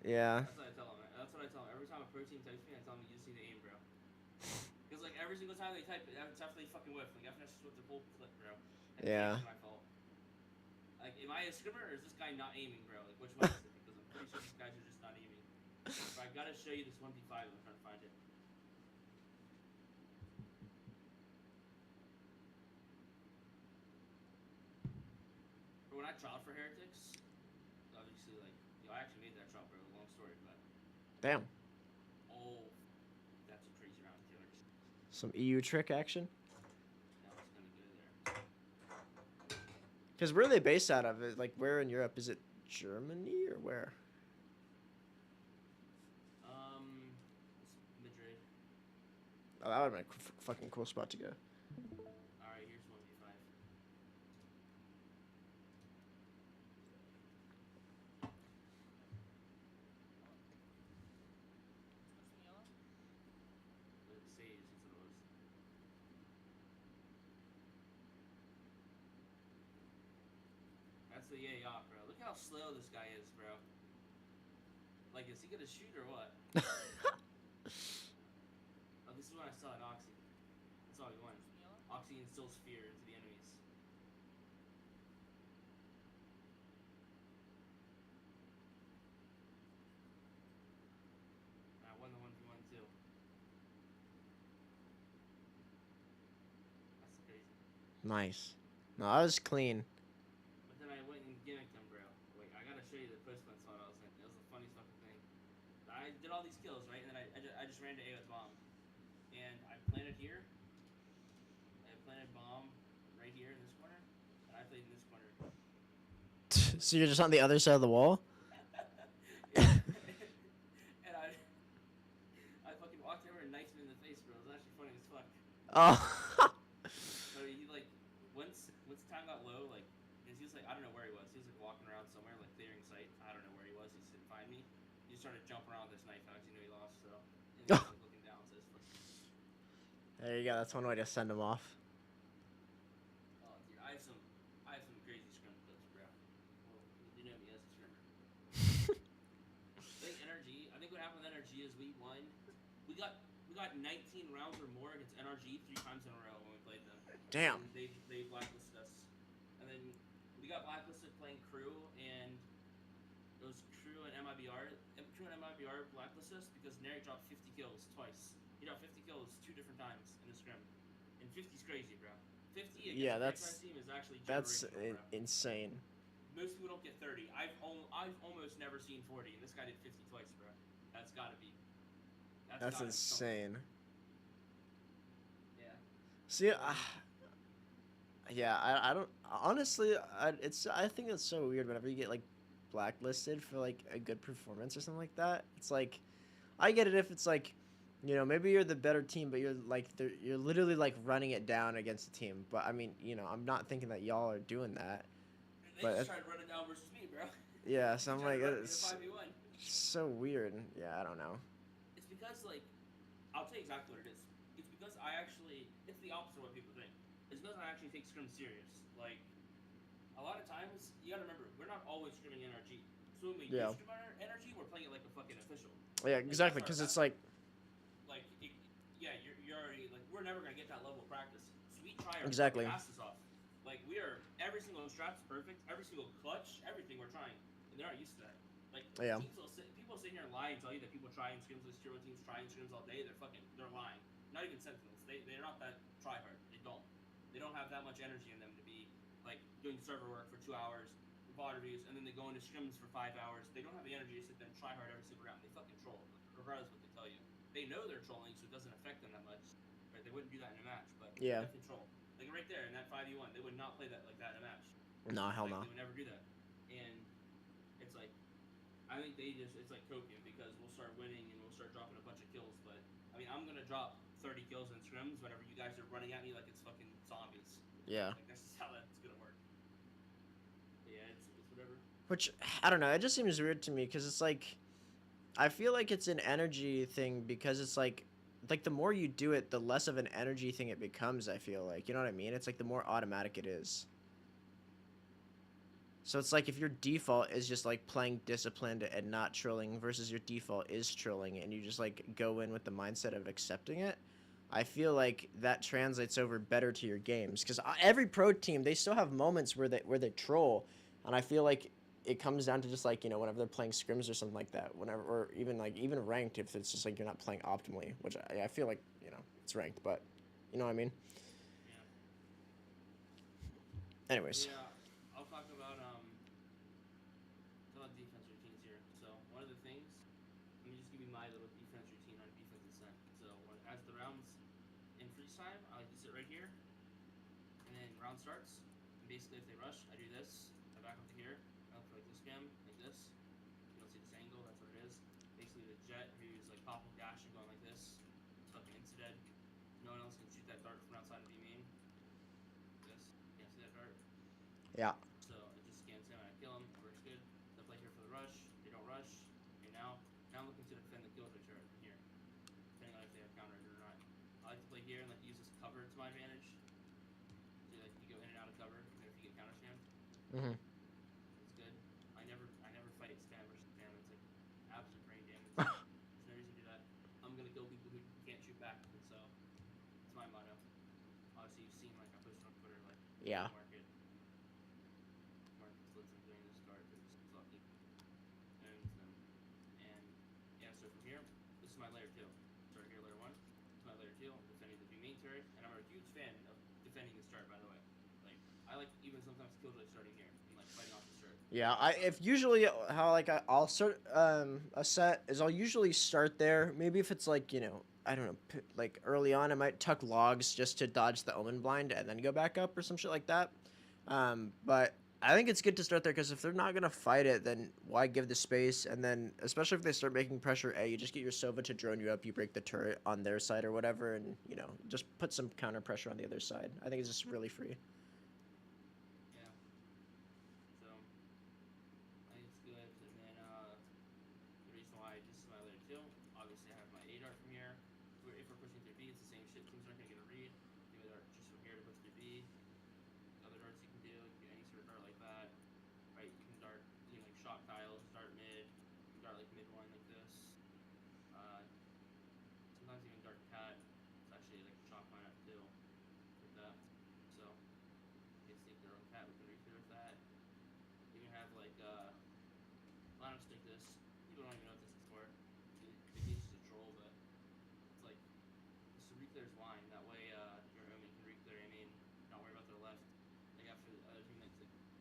A: Yeah.
C: That's what I tell them. That's what I tell them. Every time a pro team types me, I tell them you just need to aim, bro. Because like every single time they type it, it's after they fucking whiff. Like after I just whipped the whole clip, bro. And
A: Yeah.
C: it's my fault. Like, am I a scrimmer or is this guy not aiming, bro? Like, which one is it? Because I'm pretty sure these guys are just not aiming. But I gotta show you this 1v5. I'm trying to find it. But when I dropped for Heretics, obviously, like, yo, I actually made that drop, bro. Long story, but
A: Damn.
C: oh, that's a crazy round, killers.
A: Some EU trick action.
C: That was gonna go there.
A: Because where are they based out of? Like, where in Europe? Is it Germany or where?
C: It's Madrid.
A: Oh, that would have been a fucking cool spot to go.
C: All right, here's 1v5. It saves, that's what it was. That's the yay yacht, bro. Look how slow this guy is, bro. Like, is he gonna shoot or what? Oh, this is when I saw an Oxy. That's all he wants. Oxy instills fear into the enemies. And I won the 1v1 too. That's crazy.
A: Nice. No, that was clean.
C: But then I went and gimmicked him, bro. Wait, I gotta show you the postman spot I was in. It was the funniest fucking thing. I did all these kills, right? And then I just ran to A with bomb. And I planted here. I planted bomb right here in this corner. And I played in this corner.
A: So you're just on the other side of the wall?
C: And I fucking walked over and knifed him in the face, bro. It was actually funny as fuck.
A: Oh.
C: So he like once time got low, like, cause he was like, I don't know where he was. He was like walking around somewhere, like clearing sight. I don't know where he was. He just didn't find me. He just started jumping around with this knife out 'cause he knew he lost. So and he was like, looking down. So it's fucking.
A: There you go. That's one way to send him off.
C: Oh, dude, I have some crazy scrim clips, bro. Well, you know me as a scrimmer. I think NRG. I think what happened with NRG is we won. We got 19 rounds or more against NRG 3 times in a row when we played them.
A: Damn.
C: And they blacklisted us. And then we got blacklisted playing crew, and it was crew and MIBR. Crew and MIBR blacklisted us because Neri dropped 50 kills twice. He dropped 50 kills 2 different times in the scrim. And 50's crazy, bro. 50 against
A: Yeah,
C: a
A: that's-
C: franchise team is actually
A: That's
C: generational, bro.
A: insane.
C: Most people don't get 30. I've almost never seen 40, and this guy did 50 twice, bro. That's gotta be.
A: That's
C: gotta be something.
A: insane.
C: Yeah.
A: See, yeah, I don't honestly. I think it's so weird whenever you get like blacklisted for like a good performance or something like that. It's like, I get it if it's like, you know, maybe you're the better team, but you're like you're literally like running it down against the team. But I mean, you know, I'm not thinking that y'all are doing that.
C: They
A: But
C: just tried to run it down versus me, bro.
A: Yeah, so I'm
C: They tried
A: like,
C: to run me in a
A: it's
C: 5v1.
A: so weird. Yeah, I don't know.
C: It's because, like, I'll tell you exactly what it is. It's because I actually, it's the opposite of what people think. It's because I actually take scrim serious. Like, a lot of times, you gotta remember, we're not always scrimming NRG. So when we do
A: Yeah.
C: scrim NRG, we're playing it like a fucking official.
A: Yeah, exactly, because it's like,
C: Like, yeah, you're already, like, we're never gonna get that level of practice. So we try our
A: Exactly.
C: fucking asses off. Like, we are, every single strat's perfect, every single clutch, everything we're trying. And they're not used to that. Like,
A: Yeah.
C: people sit here and lie and tell you that people try and scrims, these hero teams try and scrims all day. They're lying. Not even Sentinels. They're not that try hard. They don't have that much energy in them to be, like, doing server work for 2 hours, VOD reviews, and then they go into scrims for 5 hours. They don't have the energy to sit there and try hard every single round. They fucking troll, regardless of what they tell you. They know they're trolling, so it doesn't affect them that much. Right? They wouldn't do that in a match, but
A: Yeah.
C: they control. Like right there in that 5v1, they would not play that like that in a match.
A: no, hell
C: Like,
A: no.
C: They would never do that. And it's like, I think it's like copium because we'll start winning and we'll start dropping a bunch of kills. But I mean, I'm gonna drop 30 kills in scrims whenever you guys are running at me like it's fucking zombies.
A: Yeah.
C: Like that's just how that's gonna work. But yeah, it's whatever.
A: Which, I don't know, it just seems weird to me because it's like, I feel like it's an energy thing because it's like the more you do it, the less of an energy thing it becomes, I feel like. You know what I mean? It's like the more automatic it is. So it's like if your default is just like playing disciplined and not trolling versus your default is trolling and you just like go in with the mindset of accepting it, I feel like that translates over better to your games because every pro team they still have moments where they troll, and I feel like it comes down to just like whenever they're playing scrims or something like that, whenever or even ranked if it's just like you're not playing optimally, which I feel like it's ranked, but you know what I mean.
C: Yeah.
A: Anyways,
C: Yeah. I'll talk about defense routines here. So one of the things, let me just give you my little defense routine on defense ascent. So as the rounds in freeze time, I like to sit right here, and then round starts. And basically, if they rush, I do this. I back up to here. I look for like this cam, like this. You don't see this angle. That's what it is. Basically, the jet who's like popping dash and going like this. It's fucking insta-dead. No one else can shoot that dart from outside of B main. This. Can't see that dart.
A: yeah.
C: So it just scans him and I kill him. It works good. They'll play here for the rush. They don't rush. Okay, now I'm looking to defend the killjoy turret from here. Depending on if they have counter or not. I like to play here and like use this cover to my advantage. So like you go in and out of cover, even if you get counter spam.
A: Mhm.
C: It's good. I never fight spam versus spam. It's like absolute brain damage. There's no reason to do that. I'm gonna kill people who can't shoot back, and so it's my motto. Obviously you've seen like I posted on Twitter like
A: Yeah.
C: market splits I'm doing this card, but it's lucky. Owns them. And yeah, so from here, this is my layer 2. Start here, layer 1. This is my layer 2. I'm defending the B main turret, and I'm a huge fan of defending this turret, by the way. Like, I like even sometimes Killjoy starting here and like fighting off this turret.
A: Yeah, if usually how like I'll start a set is I'll usually start there. Maybe if it's like I don't know like early on I might tuck logs just to dodge the omen blind and then go back up or some shit like that. But I think it's good to start there because if they're not gonna fight it, then why give the space? And then especially if they start making pressure, you just get your Sova to drone you up. You break the turret on their side or whatever, and just put some counter pressure on the other side. I think it's just really free.
C: Yeah. So I think it's good. And then the reason why this is my layer 2, obviously I have my A dart from here. If we're pushing through B, it's the same shit. Teams aren't gonna get a read. Do a dart just from here to push through B. Other darts you can do any sort of dart like that. Right, you can dart, like shock tiles, dart mid, you can dart like mid one like this. Sometimes even dart cat. It's actually like a shock lineup too, like that. So they sneak their own cat. We can reclear with that. You can have like lineups like this. People don't even know what this is for. They think it's a troll, but it's like this reclears line. That way your omen can reclear. I mean, not worry about their left. Like after the other team, like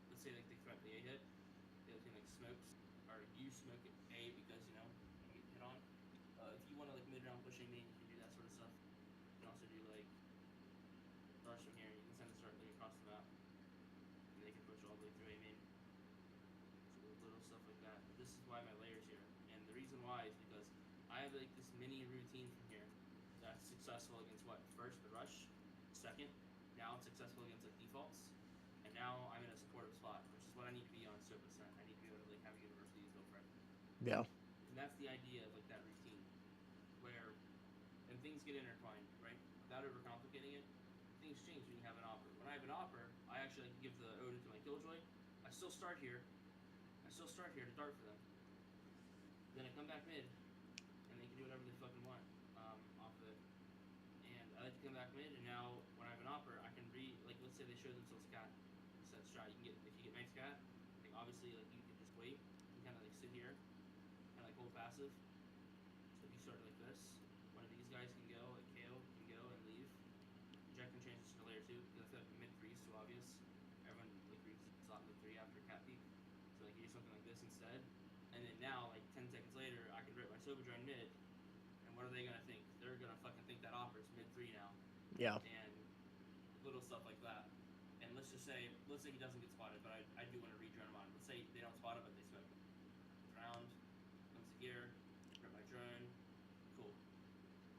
C: let's say like they threat the A hit. The other team like smokes, or you smoke A because you get hit on. If you want to like mid round pushing me, you can do that sort of stuff. You can also do like darts from here. You can send a start like across the map, and they can push all the way through A main. So little stuff like that. But this is why my layer's here, and the reason why is because I have like this mini routine from here that's successful against what? First the rush, second. Now it's successful against like defaults, and now I'm in a supportive spot, which is what I need to be on Soap Ascent. I need to be able to like have a university as no threat.
A: Yeah.
C: And that's the idea of like that routine, where and things get intertwined, right? Without overcomplicating it, things change when you have an opper. When I have an opper, I actually like to give the Odin to my Killjoy. I still start here. To dart for them. Then I come back mid, and they can do whatever they fucking want off of it. And I like to come back mid, and now when I have an opper, I can like let's say they show themselves cat. Set strat. You can get if you get max cat, like obviously like you can just wait. You kind of like sit here, kind of like hold passive. So if you start like this, one of these guys can go, like KO can go and leave. Jack can change this to layer 2 because I feel like mid 3 is too obvious. Everyone like reads slot mid 3 after cat peak. So like you do something like this instead. And then now, like 10 seconds later, I can rip my Silver Drone mid. And what are they gonna think? They're gonna fucking think that offer's mid 3 now.
A: Yeah.
C: And little stuff like that. And let's say he doesn't get spotted, but I do want to re-drone him on. Let's say they don't spot him, but they smoke him. Round, comes the gear, rip my drone, cool.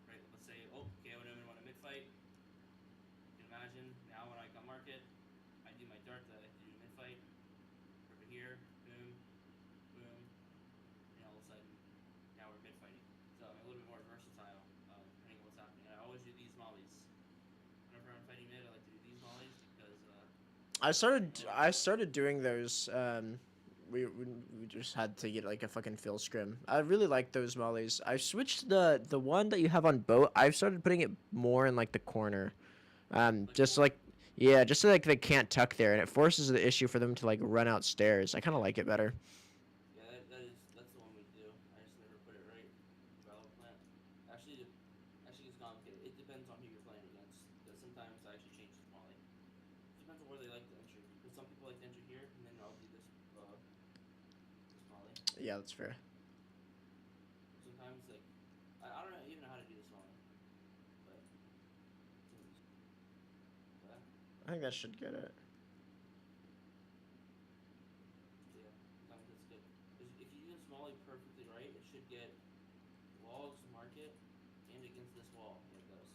C: Right, let's say, KO and Omen want a mid-fight. You can imagine, now when I got market, I do my dart that I have to do mid-fight. Rip it here, boom, boom, and all of a sudden, now we're mid-fighting. So I'm a little bit more versatile, depending on what's happening. And I always do these mollies. Whenever I'm fighting mid, I like to do these mollies because
A: I started doing those. We just had to get like a fucking fill scrim. I really like those mollies. I switched the one that you have on boat. I've started putting it more in like the corner.
C: Like
A: Just
C: more.
A: like yeah, just so like they can't tuck there, and it forces the issue for them to like run out stairs. I kind of like it better.
C: Yeah, that's the one we do. I just never put it right. Valor plant. Actually, actually, it's complicated. It depends on who you're playing against. Because sometimes I actually change the molly. Depends on where they like to enter. Because some people like to enter here, and then I'll do this molly.
A: Yeah, that's fair.
C: Sometimes like I don't know even know how to do this molly, but yeah,
A: I think that should get it.
C: yeah. Sometimes it's good. 'Cause if you do this molly perfectly right, it should get logs, market, and against this wall like this.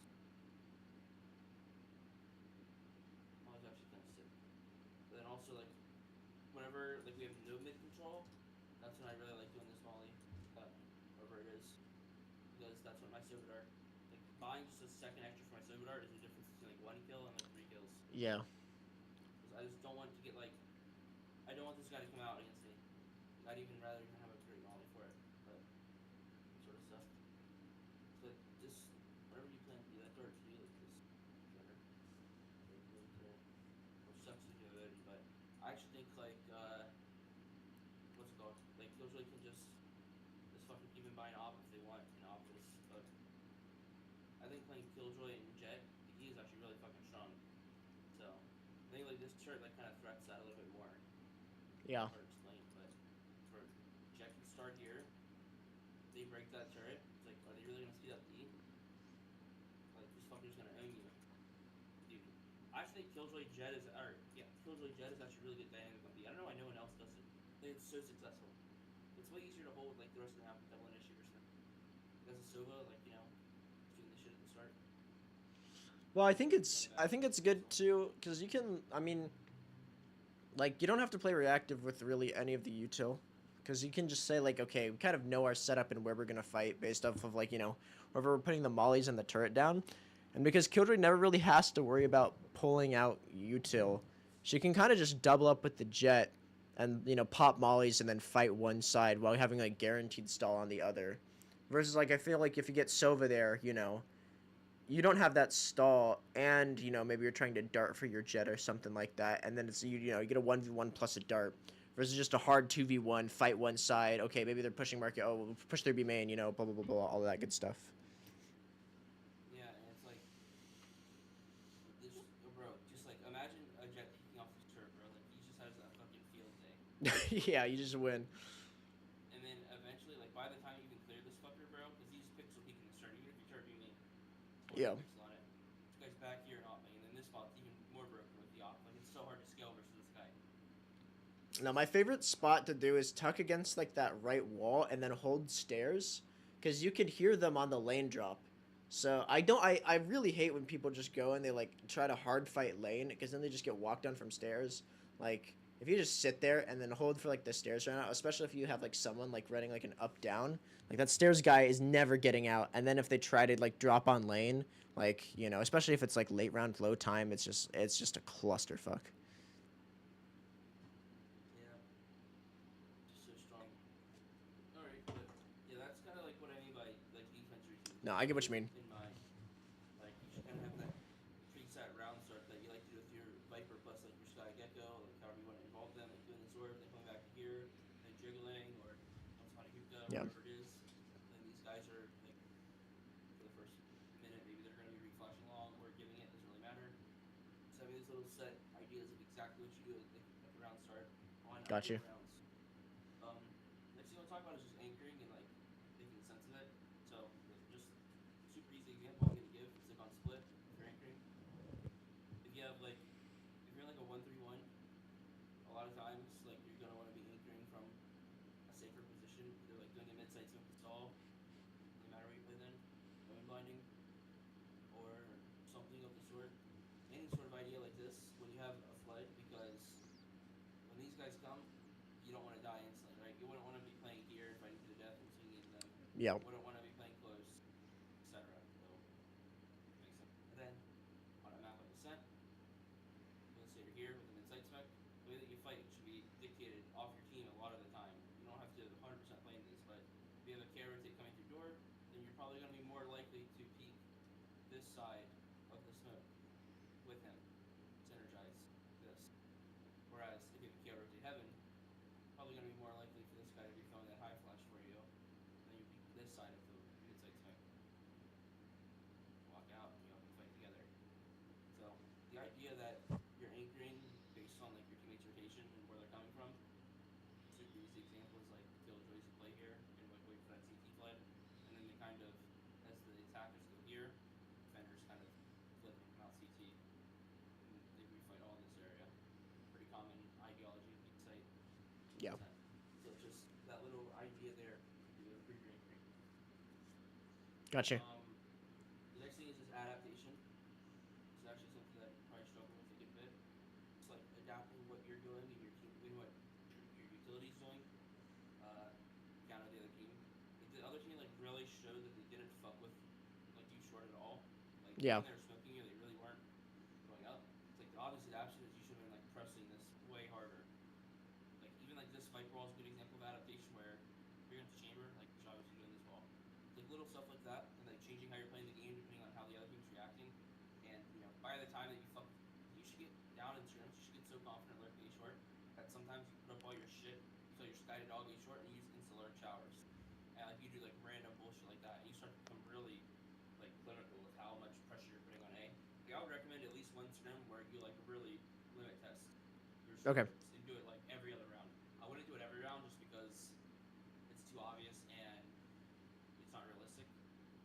C: Molly's actually kind of sick. But then also like whenever like we have no mid control, that's when I really like doing this molly, wherever it is, because that's what my Sovidar. Like buying just a second extra for my Sovidar is the difference between like 1 kill and like 3 kills.
A: Yeah.
C: Because I just don't want to get like I don't want this guy to come out against me. I'd even rather even have a great molly for it, but sort of stuff. But just whatever you plan to do, that dart to do like this better. Or sucks to do it, but I actually think like what's it called? Like Killjoy can just fucking keep him buying op if they want an op this, but I think playing Killjoy and Jet, the E is actually really fucking strong. So I think like this turret like kind of threats that a little bit more.
A: Yeah.
C: Hard to explain, but for Jet can start here, they break that turret. It's like, are they really gonna speed up the E? Like this fucker's gonna own you, dude. I actually think Killjoy Jet is, or yeah, Killjoy Jet is actually really good dynamic on B. I don't know why no one else does it. Like, it's so successful. It's way easier to hold like the rest of the map with double initiative or something. As a Sova, like doing this shit at the start.
A: Well, I think it's good too because you can. I mean, like you don't have to play reactive with really any of the util, because you can just say like, okay, we kind of know our setup and where we're gonna fight based off of like wherever we're putting the mollies and the turret down, and because Killjoy never really has to worry about pulling out util, she can kind of just double up with the jet, and pop mollies and then fight one side while having like guaranteed stall on the other, versus like I feel like if you get Sova there, you don't have that stall, and maybe you're trying to dart for your jet or something like that, and then it's you get a 1v1 plus a dart versus just a hard 2v1 fight one side. Okay, maybe they're pushing market, oh, we'll push their B main, blah blah blah blah, all of that good stuff.
C: Yeah, and it's like this, bro. Just like imagine a Jet kicking off this turret, bro. Like he just has that fucking field day.
A: Yeah, you just win.
C: And then eventually, like by the time you can clear this fucker, bro, because he just pixel peeking the start, even if you start doing me,
A: Yeah.
C: pixel on it. This guy's back here and opping, and then this spot's even more broken with the op. Like it's so hard to scale versus this guy.
A: Now my favorite spot to do is tuck against like that right wall and then hold stairs, because you can hear them on the lane drop. So I really hate when people just go and they like try to hard fight lane, because then they just get walked down from stairs. Like if you just sit there and then hold for like the stairs run out, especially if you have like someone like running like an up down, like that stairs guy is never getting out. And then if they try to like drop on lane, like especially if it's like late round low time, it's just a clusterfuck.
C: Yeah, just so strong. All right, but yeah, that's kind of like what I mean by like defense routine.
A: No, I get what you mean.
C: In mind, like you should kind of have that preset round start that you like to do with your Viper plus like your Sky Gecko, like however you want to involve them, like doing this orb, then coming back to here, then jiggling or Sonic Hookah,
A: Yeah.
C: whatever it is. Then these guys are like for the first minute, maybe they're going to be reflashing long or giving it, doesn't really matter. So having these little set ideas of exactly what you do at the round start on
A: Got you.
C: rounds. Next thing I want to talk about is just anchoring and like making sense of it. So just super easy example I'm gonna give is like on split for anchoring. If you have like if you're in like a 1-3-1, a lot of times like you're gonna want to be anchoring from a safer position, either like doing a mid side smoke stall, no matter where you play then, going blinding, or something of the sort. Any sort of idea like this when you have a flood, because when these guys come, you don't want to die instantly, right? You wouldn't want to be playing here fighting to the death and swinging into them.
A: Yeah.
C: You wouldn't want to be playing close, etc. So makes sense. And then on a map like Ascent, let's say you're here with an insight side of the smoke with him to energize this. Whereas if you have a KO rotate heaven, probably going to be more likely for this guy to be throwing that high flash for you than you be this side of the mid-side smoke. Walk out, and can fight together. So the idea that you're anchoring based on like your teammates' rotation and where they're coming from. Super easy example is like Killjoys who play here and like wait for that CT flood, and then they kind of, as the attackers go here, defenders kind of flip and come out CT, and they refight all this area. Pretty common ideology of each site.
A: Yeah.
C: So it's just that little idea there, you know, pre anchoring.
A: Gotcha.
C: The next thing is this adaptation. It's actually something that I probably struggle with a good bit. It's like adapting what you're doing and your team, and what your utility's doing. Counter the other team. Like the other team like really showed that they didn't fuck with like you short at all. Like
A: Yeah.
C: when they were smoking you, they really weren't going up. It's like the obvious adaptation is you should have been like pressing this way harder. Like even like this fight brawl is a good example of adaptation where you're in the chamber, like you're obviously doing this wall. Like little stuff like that, and like changing how you're playing the game depending on how the other team's reacting. And you know, by the time that you should get down in scrims, you should get so confident lurking A short that sometimes you put up all your shit, so you're sky to dog A short, and you use insta lurk showers. And like you do like random bullshit like that, and you start to become really like clinical with how much pressure you're putting on A. Like I would recommend at least one scrim where you like really limit test your
A: Okay.
C: scrims and do it like every other round. I wouldn't do it every round just because it's too obvious and it's not realistic.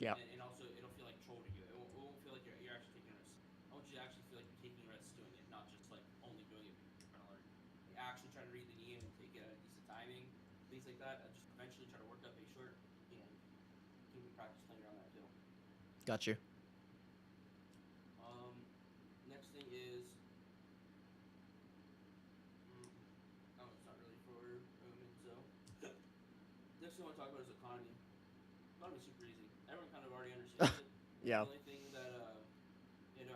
A: Yeah.
C: And also, it'll feel like troll to you. It won't feel like you're actually taking risks. I want you to actually feel like you're taking risks doing it, not just like only doing it because you're trying to learn. Like, actually try to read the game and take it at a decent timing, things like that. And just eventually try to work up A short and keep practice playing around that too.
A: Got you.
C: Next thing is, oh, it's not really for Omen, so. Next thing I want to talk about is economy. Economy's super easy. Everyone kind of already understands it.
A: Yeah.
C: The only thing that,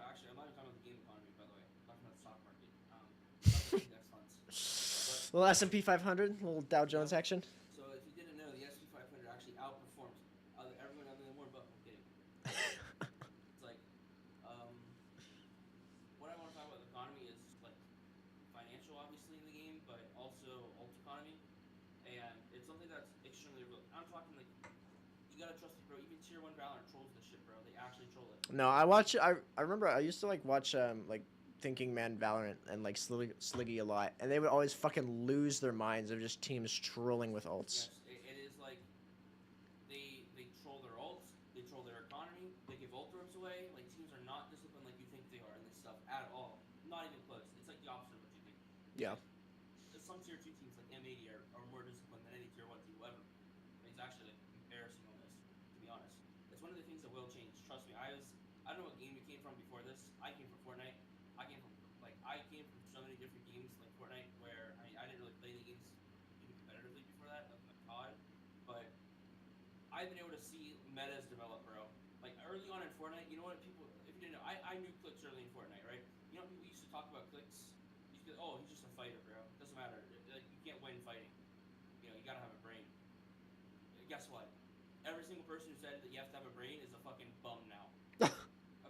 C: actually, I'm not even talking about the game economy, by the way. I'm talking about the stock market. I'm talking about index funds.
A: Little S&P 500, little Dow Jones action.
C: So if you didn't know, the S&P 500 actually outperforms everyone other than Warren Buffett. I'm kidding. It's like, what I want to talk about with economy is like financial, obviously, in the game, but also alt economy. And it's something that's extremely real. I'm talking like, you gotta trust it, bro. Even tier 1 Valorant trolls this shit, bro. They actually troll it.
A: No, I remember I used to like watch like Thinking Man Valorant and like Sliggy a lot, and they would always fucking lose their minds of just teams trolling with ults.
C: Yes, it is like they troll their ults, they troll their economy, they give ult ropes away. Like teams are not disciplined like you think they are in this stuff at all. Not even close. It's like the opposite of what you think.
A: Yeah.
C: Some tier 2 teams like M80 are more disciplined than any tier 1 team will ever. It's actually like embarrassing almost, to be honest. It's one of the things that will change. Trust me. I don't know what game you came from before this. I came from Fortnite. I came from so many different games like Fortnite where I didn't really play the games even competitively before that, like COD. But I've been able to see metas develop, bro. Like early on in Fortnite, you know what people, if you didn't know, I knew clicks early in Fortnite, right? You know, people used to talk about clicks. You could, oh, he's just a fighter, bro. Doesn't matter. Like you can't win fighting. You know, you gotta have a brain. Guess what? Every single person who said that you have to have a brain is a fucking bum now.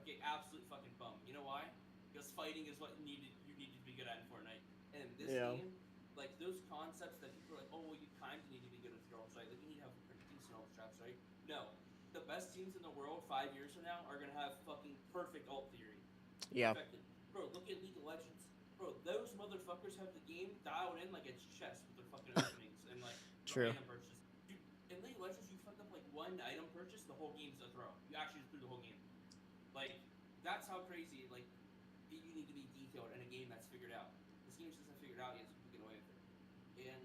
C: Okay, absolute fucking bum. You know why? Because fighting is what you need to be good at in Fortnite. And in this game, like those concepts that people are like, oh, well, you kind of need to be good with your ults, right? Like you need to have decent ult traps, right? No, the best teams in the world 5 years from now are gonna have fucking perfect ult theory.
A: Yeah.
C: Perfected. Bro, look at League of Legends. Bro, those motherfuckers have the game dialed in like it's chess with their fucking openings and like
A: True.
C: random purchases. Dude, in League of Legends, you fuck up like one item purchase, the whole game's a throw. You actually just threw the whole game. Like, that's how crazy, like, you need to be detailed in a game that's figured out. This game just isn't figured out yet, so we can get away with it. And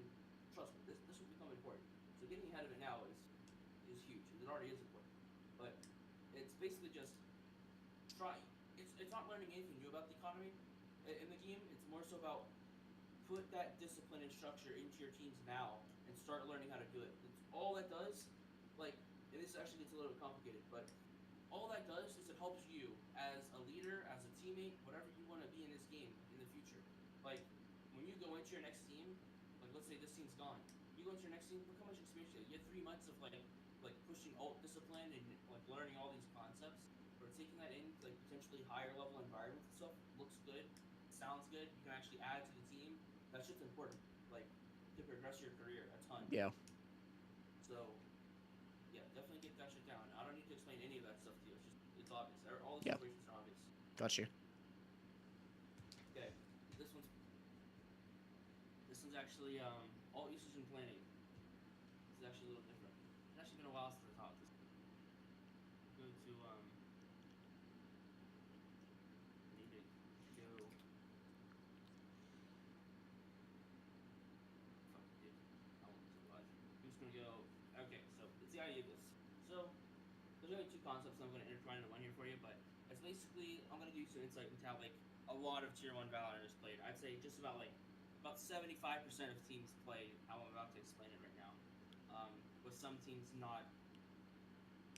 C: trust me, this will become important. So getting ahead of it now is huge. It already is important. But it's basically just try. It's not learning anything new about the economy in the game. It's more so about put that discipline and structure into your teams now and start learning how to do it. It's all that does, like, and this actually gets a little bit complicated, but all that does is it helps you as a leader, as a teammate, whatever you want to be in this game in the future. Like, when you go into your next team, like let's say this team's gone, you go into your next team, look how much experience you have. You have 3 months of like pushing ult discipline and like learning all these concepts. Where it's taking that in, like potentially higher level environments and stuff, looks good, sounds good. You can actually add to the team. That shit's important. Like to progress your career a ton.
A: Yeah.
C: So yeah, definitely get that shit down. I don't need to explain any of that stuff to you. It's obvious. All the
A: Yeah.
C: situations are obvious.
A: Got you.
C: Okay, this one's actually all usage and planning. This is actually a little different. It's actually been a while since I taught this. Go to I need to go. Fuck, dude. I won't survive. I'm just gonna go. Okay, so it's the idea of this. So there's only two concepts I'm gonna intertwine into one here for you, but it's basically I'm gonna give you some insight into how like a lot of tier 1 Valorant is played. I'd say just about 75% of teams play how I'm about to explain it right now. With some teams not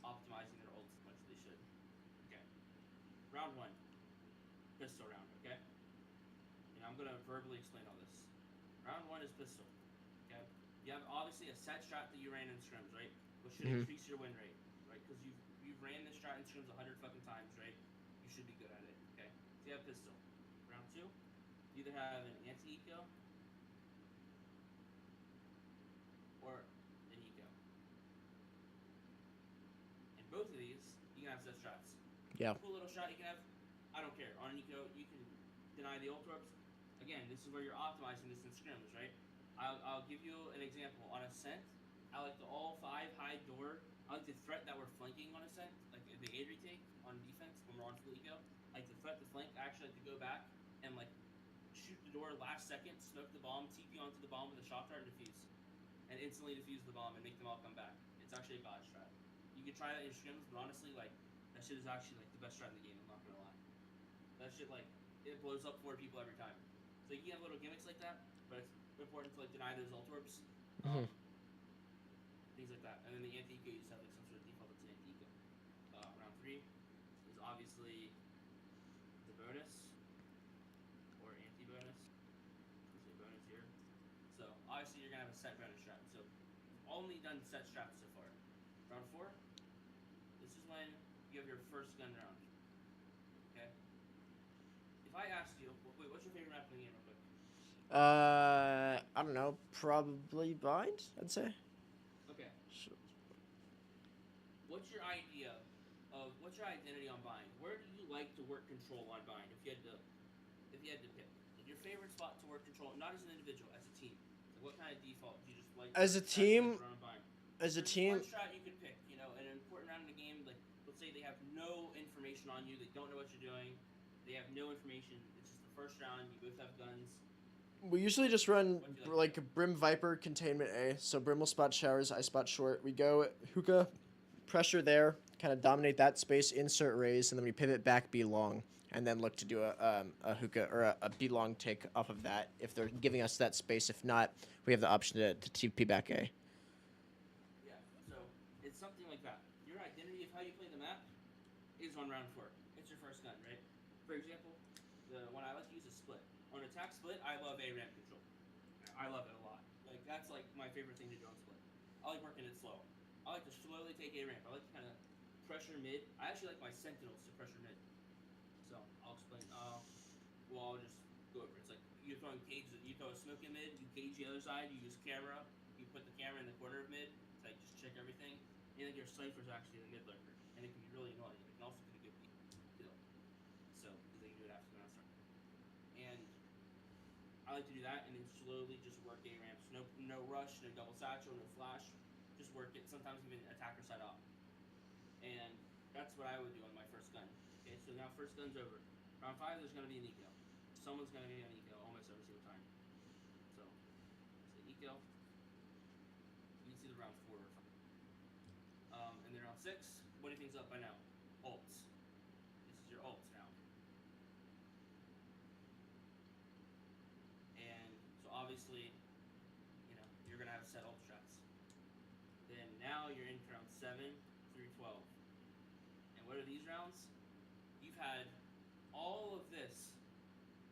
C: optimizing their ults as much as they should. Okay. Round 1. Pistol round, okay? And I'm gonna verbally explain all this. Round 1 is pistol. Okay? You have obviously a set strat that you ran in scrims, right? Which should increase your win rate, right? Because you've ran this strat in scrims 100 fucking times, right? You should be good at it. Okay? So you have pistol. Round 2, you either have an anti-eco or an eco. And both of these, you can have set strats.
A: Yeah.
C: Cool little shot you can have. I don't care. On an eco, you can deny the ult orbs. Again, this is where you're optimizing this in scrims, right? I'll give you an example. On Ascent, I like the all 5 hide door. I like the threat that we're flanking on Ascent, like the aid retake on defense when we're on full eco. I like the threat to flank. I actually like to go back and shoot the door last second, smoke the bomb, TP onto the bomb with a shot dart, and defuse. And instantly defuse the bomb and make them all come back. It's actually a god strat. You can try that in scrims, but honestly, that shit is actually the best strat in the game. I'm not gonna lie. That shit it blows up 4 people every time. So you can have little gimmicks like that, but it's important to deny those ult orbs. Things like that. And then the anti-eco, you just have some sort of default that's an anti-eco. Round 3 is obviously the bonus or anti-bonus. There's a bonus here. So obviously you're gonna have a set bonus strat. So you've only done set strats so far. Round 4, this is when you have your first gun round. Okay? If I asked you, wait, what's your favorite map in the game real quick?
A: I don't know. Probably Bind, I'd say.
C: Okay.
A: Sure.
C: What's your identity on Bind? Where do you like to work control on Bind? If you had to pick your favorite spot to work control, not as an individual, as a team. What kind of default do you just like?
A: As a team.
C: Run on Bind?
A: As a
C: There's
A: team.
C: one strat you could pick. An important round in the game. Let's say they have no information on you. They don't know what you're doing. They have no information. It's just the first round. You both have guns.
A: We usually just run
C: What do you like?
A: Brim Viper containment A. So Brim will spot showers, I spot short. We go hookah, pressure there, kind of dominate that space, insert raise, and then we pivot back B long, and then look to do a hookah or a B long take off of that if they're giving us that space. If not, we have the option to TP back A.
C: Yeah. So it's something like that. Your identity of how you play the map is on round 4. It's your first gun, right? For example, the one I like to use is split. On attack split, I love A ramp control. I love it a lot. That's my favorite thing to do on split. I like working it slow. I like to slowly take A ramp. I like to kind of pressure mid. I actually like my sentinels to pressure mid. So I'll explain. I'll just go over it. It's like you're throwing cage. You throw a smoke in mid. You cage the other side. You use camera. You put the camera in the corner of mid. To just check everything. And then your cypher's actually the mid lurker, and it can be really annoying. It can also be a good kill. So because they can do it after the round start. And I like to do that and then slowly just work A ramps. No rush, no double satchel, no flash. Just work it. Sometimes even attacker side off. And that's what I would do on my first gun. Okay, so now first gun's over. Round 5, there's gonna be an eco. Someone's gonna be an eco almost every single time. So eco. You can see the round 4. And then round 6. What do you think's up by now? Ults. This is your ults now. And so obviously, you're gonna have set ult strats. Then now you're in round 7 through 12. And what are these rounds? You've had all of this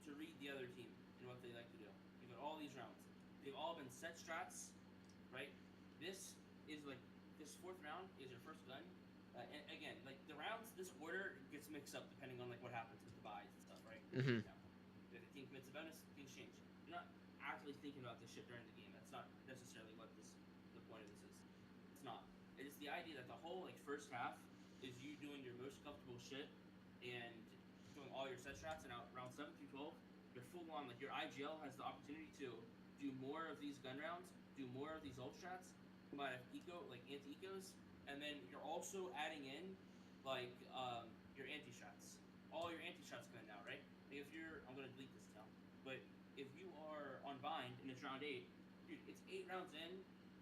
C: to read the other team and what they like to do. You've got all these rounds. They've all been set strats, right? This 4th round is your first gun. And again, the rounds, this order gets mixed up depending on like what happens with the buys and stuff, right?
A: Mhm.
C: For example, if the team commits a bonus, things change. You're not actively thinking about this shit during the game. That's not necessarily what the point of this is. It's not. It is the idea that the whole like first half is you doing your most comfortable shit and doing all your set strats, and out round 7 through 12, you're full on like your IGL has the opportunity to do more of these gun rounds, do more of these ult strats, combine eco like anti ecos, and then you're also adding in like your anti strats. All your anti strats come in now, right? Like if you're, I'm gonna delete this now, but if you are on bind and it's round 8, dude, it's 8 rounds in,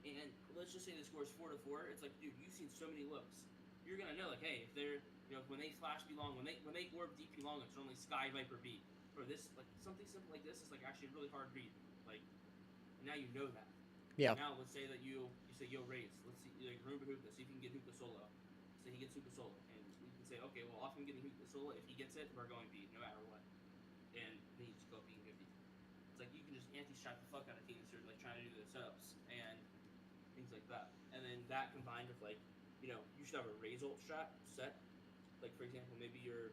C: and let's just say the score is 4-4. It's like, dude, you've seen so many looks. You're gonna know, like, hey, if they're, you know, when they flash B long, when they orb DP long, it's only Sky Viper B. Or this, like, something simple like this is like actually a really hard read. Like, now you know that.
A: Yeah.
C: Now let's say that you say, yo, Raze, let's see, like, Roomba Hookah, see if you can get Hookah solo. Say he gets Hookah solo, and we can say, okay, well, off him getting Hookah solo, if he gets it, we're going B, no matter what. And then you just go B and get B. It's like you can just anti-strat the fuck out of teams who are like trying to do the setups and things like that. And then that combined with like, you know, you should have a Raze ult strat set. Like for example, maybe your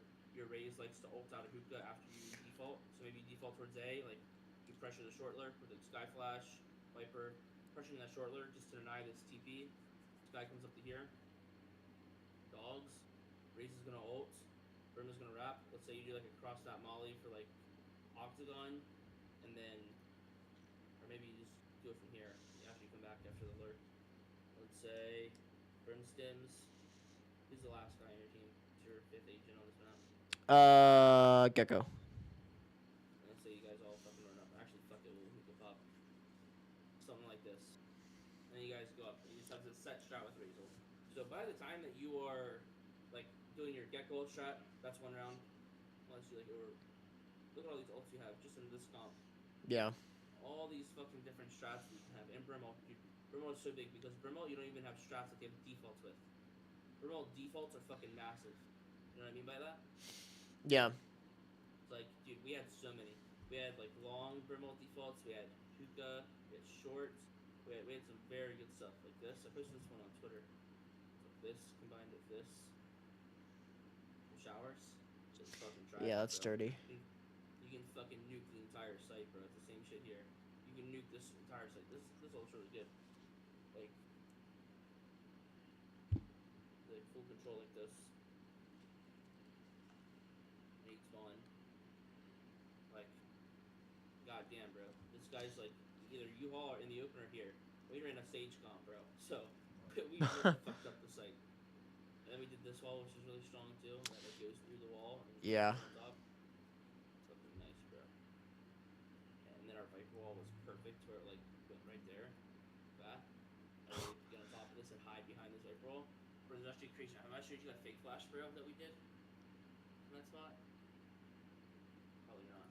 C: Raze likes to ult out a hookah after you default. So maybe you default towards A, like you pressure the short lurk with the Sky Flash, Viper, pressuring that short lurk just to deny this TP. Sky comes up to here. Dogs. Raze is gonna ult. Brim is gonna wrap. Let's say you do like a cross that molly for like Octagon, and then, or maybe you just do it from here after you come back after the lurk. Let's say Brim stims. Who's the last guy on your team? It's your 5th agent on this map.
A: Gecko.
C: And let's say you guys all fucking run up. Actually, fuck it, we'll hook up. Something like this. And then you guys go up, and you just have this set strat with Razel. So by the time that you are like doing your Gecko ult strat, that's one round. Unless you like, or look at all these ults you have just in this comp.
A: Yeah.
C: All these fucking different strats that you can have. And Brimalt, dude, Brimalt is so big because Brimalt you don't even have strats that they have defaults with. Brimalt defaults are fucking massive. You know what I mean by that?
A: Yeah.
C: It's like, dude, we had so many. We had like long Brimalt defaults. We had hookah. We had shorts. We had some very good stuff like this. I posted this one on Twitter. Like this combined with this. Showers. Just fucking trash.
A: Yeah, that's
C: bro.
A: dirty.
C: You can fucking nuke the entire site, bro. It's the same shit here. You can nuke this entire site. This ult's really good. Like full control like this. Nate spawn. Like, goddamn, bro. This guy's like either U-Haul or in the opener here. We ran a Sage comp, bro. So we really fucked up the site. And then we did this wall, which is really strong too. That like goes through the wall. And
A: Yeah.
C: on top. Fucking nice, bro. And then our Viper wall was perfect, where it like went right there. That. And then we get on top of this and hide behind this Viper wall. Bro, there's actually crazy. Have I showed you that fake flash, bro, that we did in that spot? Probably not.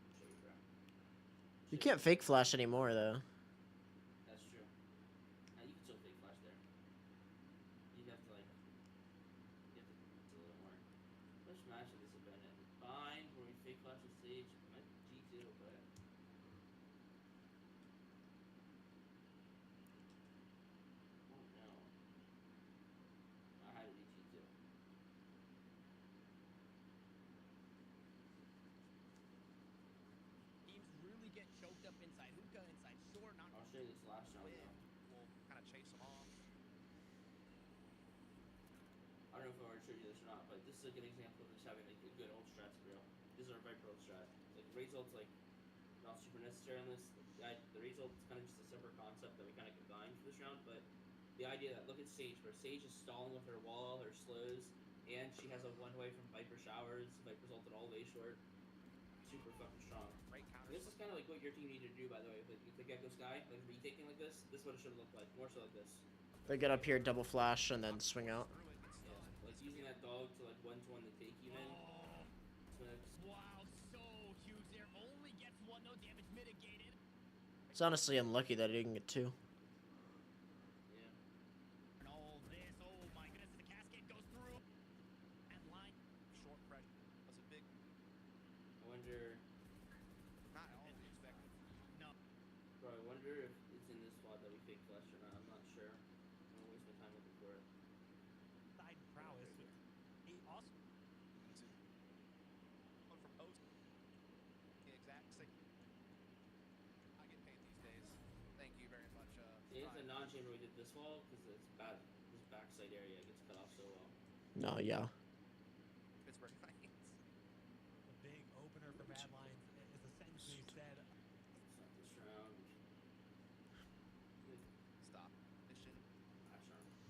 C: I'll show you, bro.
A: You can't fake flash anymore though.
C: That's true. You can still fake flash there. You'd have to like, you have to do a little more. Which match of this event at Bind, where we fake flash the stage, might be G2, but. Oh no. I had it be G2.
B: Teams really get choked up inside hookah, inside short, not
C: I'll show you this last round
B: win.
C: though.
B: We'll kind of chase them off.
C: I don't know if I already showed you this or not, but this is a good example of just having like a good ult strats, bro. This is our Viper ult strat. Like Raze ult's like not super necessary on this. The Raze ult's kind of just a separate concept that we kind of combined for this round, but the idea that look at Sage, bro. Sage is stalling with her wall, her slows, and she has a one-way from Viper showers. Viper's ulted all the way short. Super fucking strong.
B: Great
C: And
B: counter.
C: this is kind of like what your team needed to do, by the way, with the Gecko Sky, like retaking like this. This is what it should have looked like, more so like this.
A: They get up here, double flash, and then swing out.
B: Through it, gets
C: Yeah, like using that dog to like one-to-one the take even. Smiths.
B: Wow, so huge there. Only gets one, no damage mitigated.
A: It's honestly unlucky that he didn't get two.
C: Yeah.
B: And all this, oh my goodness, the cascade goes through. And line. Short pressure. Was it big?
C: I wonder,
B: Not all expected. No.
C: bro, I wonder if it's in this spot that we fake flash or not. I'm not sure. I'm gonna waste my time looking for it.
B: Side prowess.
C: Right here. Crown Chamber we did this fall because it's bad. This backside area gets cut off so well.
A: No, yeah.
D: Pittsburgh Knights.
B: The big opener for Mad Lions is essentially said.
C: It's not this round.
D: Stop. Mission.
C: Last round.
D: It's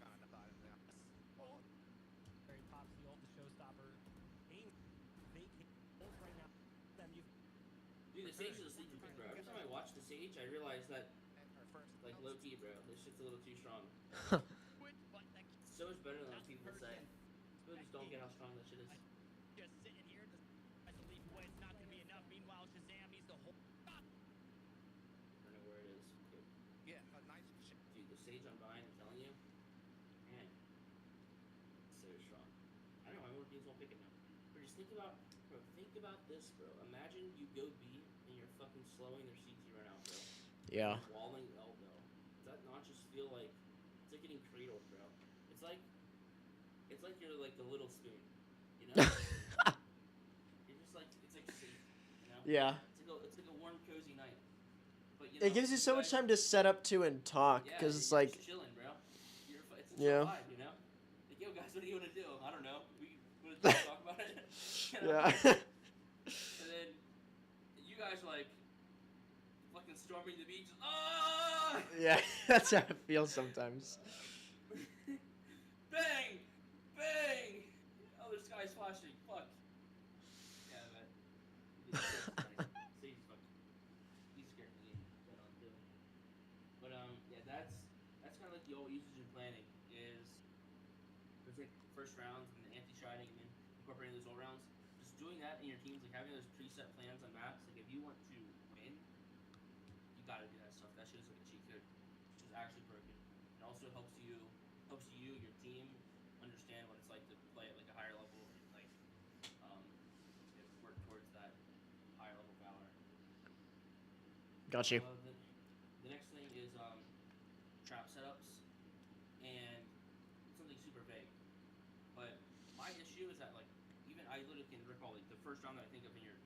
D: kind of thought in there.
B: Very pops the ult, the showstopper. Aim vacate both right now. Them you
C: Dude, the Sage is a sleeper pick, bro. Every time I watch the Sage, I realize that,
D: And our first.
C: like, low key, bro, this shit's a little too strong.
B: quit, but that
C: It's so much better than what people say.
B: person.
C: People just don't get how strong that shit is.
B: just sitting here. As a leap away, it's not going to be enough. Meanwhile, Shazam needs to hold.
C: I don't know where it is. Okay.
D: Yeah, a nice shit.
C: Dude, the Sage I'm buying, I'm telling you, man, it's so strong. I don't know why more teams won't pick it now. But just think about this, bro. Imagine you go B and you're fucking slowing their CT run out, bro.
A: Yeah.
C: You're walling elbow. Does that not just feel like it's like getting cradled, bro? It's like you're like the little spoon, you know? You're just like it's like safe, you know?
A: Yeah.
C: It's like a warm, cozy night. But you know,
A: It gives you so much
C: guys-
A: time to set up to and talk,
C: Yeah,
A: because it's
C: you're
A: like,
C: just chilling, bro. It's a
A: Yeah.
C: chill vibe, you know? Like, yo, guys, what do you want to do? I don't know. We want to talk about it. You know?
A: yeah.
C: And then you guys are like fucking storming the beach. Ah!
A: Yeah, that's how it feels sometimes.
C: Bang! Bang! Oh, the sky's flashing. Fuck. Yeah, man. He's fucking. He's scared to leave. But yeah, that's kind of like the old usage and planning is. It's like first rounds and the anti-shotting and then incorporating those all rounds. Just doing that in your teams, like having those preset plans on maps. Like if you want to win, you gotta do that stuff. That shit is like a cheat code, which is actually broken. It also helps you, your team, understand what it's like to play at like a higher level and like work towards that higher level valor.
A: Got you.
C: The next thing is trap setups, and it's something super vague. But my issue is that like even I literally can recall like the first round that I think of in your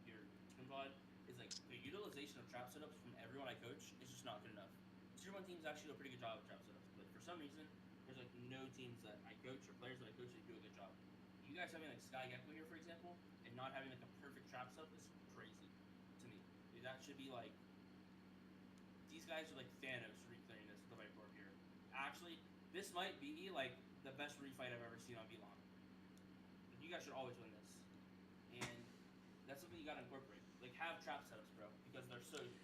C: team VOD is like the utilization of trap setups from everyone I coach is just not good enough. Tier 1 teams actually do a pretty good job of trap setups, but for some reason there's like no teams that I coach or players that I coach that do a good job. You guys having like Sky Gecko here for example, and not having like a perfect trap setup is crazy to me. That should be like these guys are like Thanos reclaiming this the whiteboard here. Actually, this might be like the best refight I've ever seen on VLAN. Like, you guys should always win this, and that's something you gotta incorporate. Like have trap setups, bro, because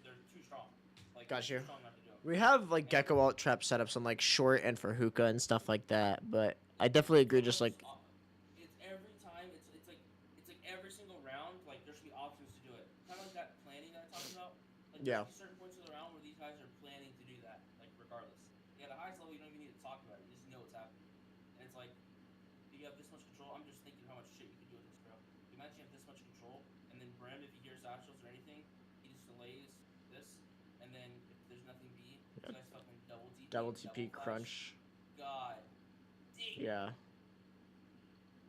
C: they're too strong. Like
A: Got
C: they're
A: you.
C: too strong not to do 'em.
A: We have like Gecko alt trap setups on like short and for hookah and stuff like that, but I definitely agree. Just like,
C: It's every time. It's like every single round. Like there should be options to do it. Kind of like that planning that I talked about. Like
A: Yeah.
C: there's certain points of the round where these guys are planning to do that. Like regardless. Yeah, the highest level you don't even need to talk about it. You just know what's happening. And it's like you have this much control. I'm just thinking how much shit you could do with this, bro. Imagine you have this much control, and then Bram, if he hears Astros or anything, he just delays this, and then if there's nothing B, you guys fucking double TP
A: TP
C: flash.
A: crunch.
C: God. Damn.
A: Yeah.